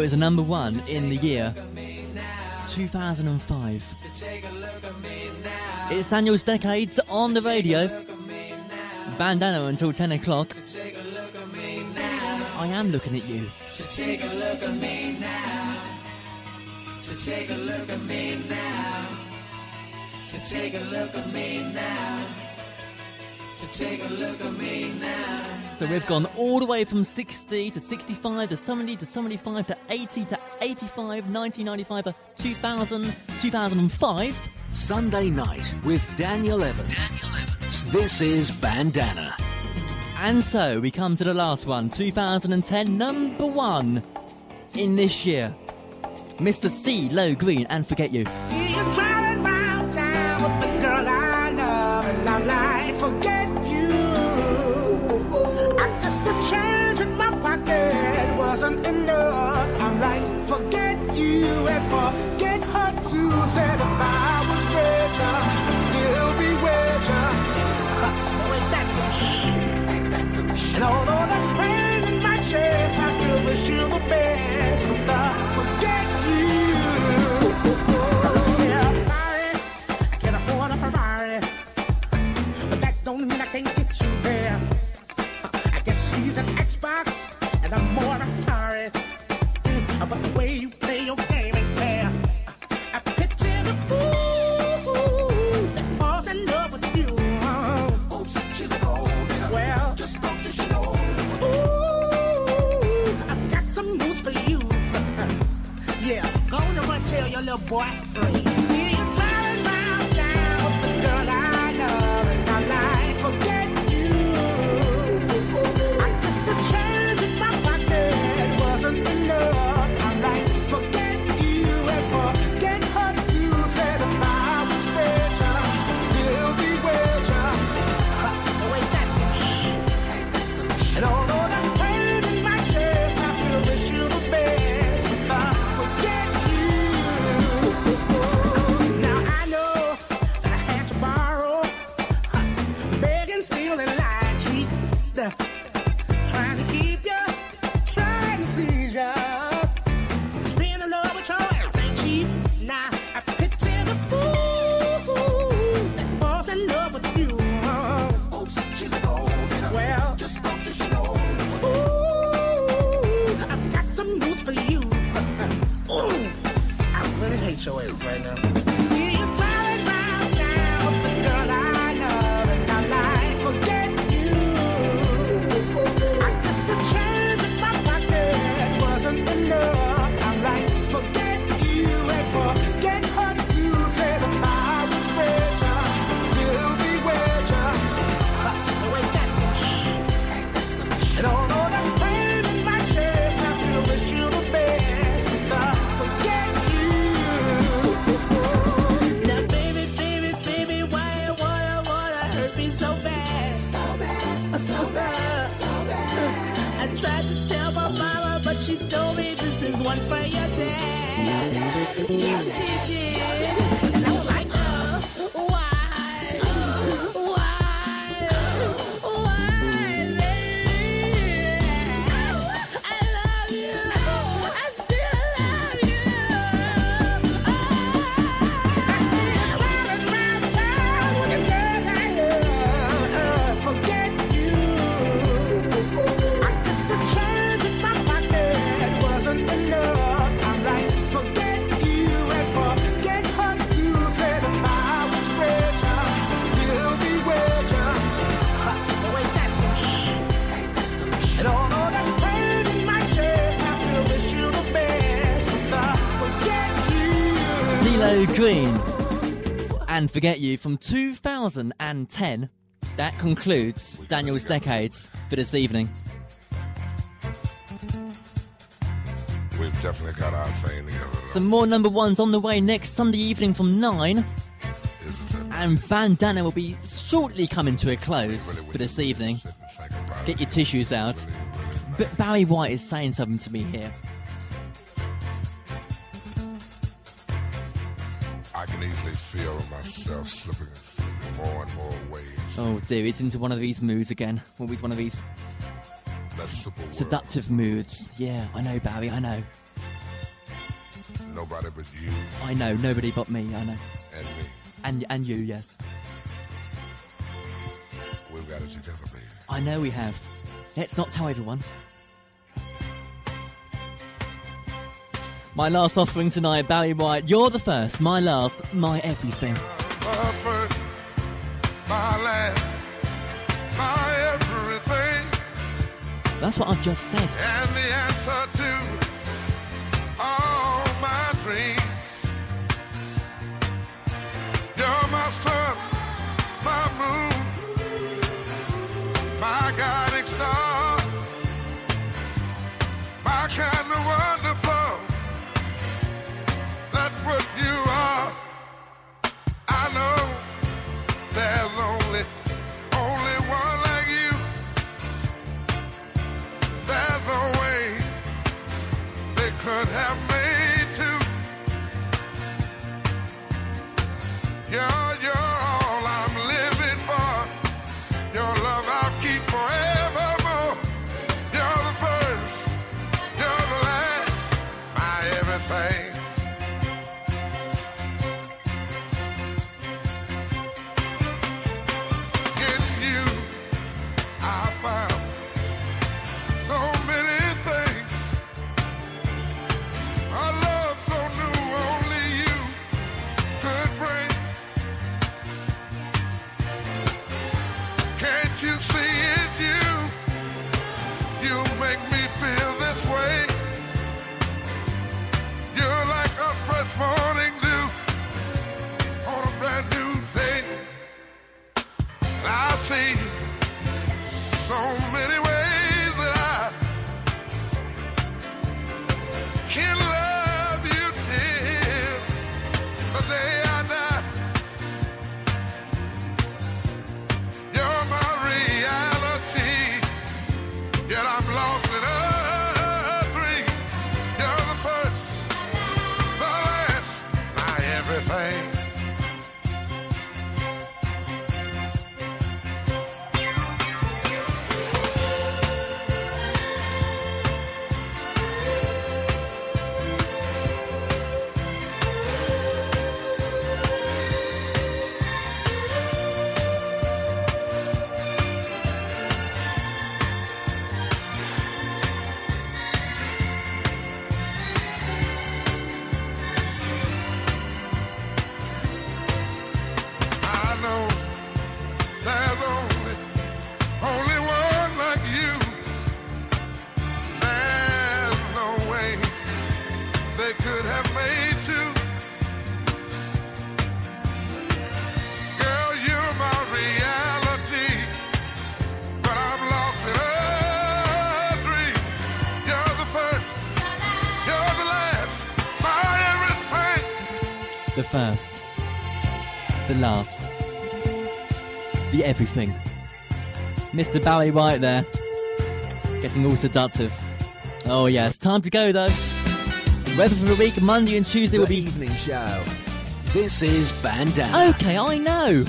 Speaker 2: was a number one in the year 2005. It's Daniel's Decades on the radio. Bandana until 10 o'clock. I am looking at you.
Speaker 5: So take a look at me now. So take a look at me now. So take a look at me now. So take a look at me now.
Speaker 2: So we've gone all the way from 60 to 65 to 70 to 75 to 80 to 85, 1995 to 2000, 2005.
Speaker 3: Sunday night with Daniel Evans. This is Bandana.
Speaker 2: And so we come to the last one, 2010, number one in this year. Mr. CeeLo Green and Forget You.
Speaker 5: See you driving round town with the girl I love, and I'm like, forget you. I guess the change in my pocket wasn't enough. I'm like, forget you and forget her too. Said if I was richer, I'd still be richer. Oh, ain't that some shit? And although there's pain in my chest, I still wish you the best. But forget you. Yeah, I'm sorry, I can't afford a Ferrari, but that don't mean I can't get you there. I guess he's an Xbox and I'm more Atari. But the way you play your game ain't fair. I picture the fool that falls in love with you. Oops, she's a gold digger. Well, just don't you know. Ooh, I've got some news for you. Yeah, go on and run tell your little boy free. See you driving round town with the girl I love, and I'm like, forget you. I guess the change in my pocket wasn't enough. I'm like, forget you and forget her too. Said if I was richer, I'd still be richer. Oh, ain't that some shit? And although there's pain in my chest, I still wish you the best. But forget you. Now I know that I had to borrow, beg and steal and lie, cheat, trying to keep you, trying to please you. Just being in love with your ass ain't cheap. Now I picture the fool that falls in love with you. Oops, she's a gold digger. Well, just don't you know. Ooh, I've got some news for you. Ooh, I really hate your ass right now. See you driving round town with the girl I love, and I'm like, forget you. I guess the change in my pocket wasn't enough. I'm like, forget you and forget her too. Said if I was richer, I'd still be richer. Oh, ain't that some shit? And although there's pain in my chest, I still wish you the best. But forget you. Now, baby, baby, baby, why you wanna hurt me so bad? So bad, so bad, so bad. I tried to tell my mama, but she told me this is one for your dad. Yeah, she did. And I'm like, why, baby? I love you. I still love you. I see you driving round town with a girl I love. Forget you. I guess the change in my pocket wasn't enough. I'm like, forget you and forget her too. Said if I was richer, I'd still be richer. Oh, ain't that some shit? And although there's pain in my chest, I still wish you the best. But forget you.
Speaker 2: CeeLo Green and Forget You from 2010. That concludes Daniel's Decades for this evening.
Speaker 15: We've definitely got our thing together.
Speaker 2: Some more number ones on the way next Sunday evening from 9. And Bandana will be shortly coming to a close for this evening. Get your tissues out. But Barry White is saying something to me here.
Speaker 15: I can easily feel myself slipping more and more away.
Speaker 2: Oh dear, it's into one of these moods again. Always one of these
Speaker 15: That super world.
Speaker 2: seductive moods. Yeah, I know, Barry, I know.
Speaker 15: nobody but you.
Speaker 2: I know, nobody but me, I know.
Speaker 15: And me.
Speaker 2: And you, yes.
Speaker 15: We've got it together, baby.
Speaker 2: I know we have. Let's not tell everyone. My last offering tonight, Barry White. You're the first, my last, my everything.
Speaker 5: My first, my last, my everything.
Speaker 2: That's what I've just said.
Speaker 5: And the answer to all my dreams. You're my sun, my moon, my guiding star, my kind of wonderful. That's what you are. I know there's only one like you. There's no way they could have made two. You're all I'm living for. Your love I'll keep forevermore. You're the first, you're the last, my everything. In you, I found so many things. A love so new, only you could bring. Can't you see it, you? You make me feel this way. You're like a fresh morning dew on a brand new day. I see so many ways that I can love you till the day I die. You're my reality, yet I'm lost in a dream. You're the first, the last, my everything. I know there's only one like you. There's no way they could have made two. Girl, you're my reality, but I'm lost in a dream. You're the first, you're the last, my everything.
Speaker 2: The first. The last. The everything. Mr. Barry White there. Getting all seductive. Oh yes, time to go though. Weather for the week, Monday and Tuesday will be
Speaker 13: evening show.
Speaker 3: This is Bandana.
Speaker 2: Okay, I know.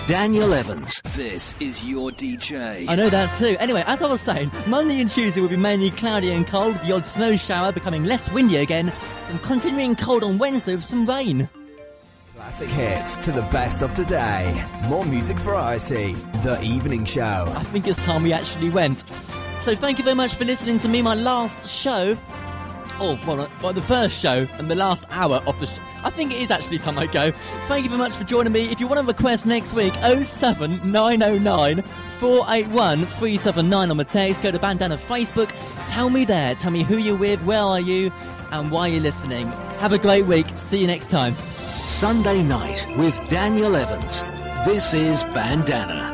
Speaker 3: Daniel Evans.
Speaker 1: This is your DJ.
Speaker 2: I know that too. Anyway, as I was saying, Monday and Tuesday will be mainly cloudy and cold, the odd snow shower becoming less windy again, and continuing cold on Wednesday with some rain.
Speaker 13: Classic hits to the best of today. More music variety. The evening show.
Speaker 2: I think it's time we actually went. So thank you very much for listening to me, my last show. Oh, well, the first show and the last hour of the show. I think it is actually time I go. Thank you very much for joining me. If you want to request next week, 07909 481 379 on the text. Go to Bandana Facebook. Tell me there. Tell me who you're with, where are you, and why you're listening. Have a great week. See you next time.
Speaker 3: Sunday night with Daniel Evans. This is Bandana.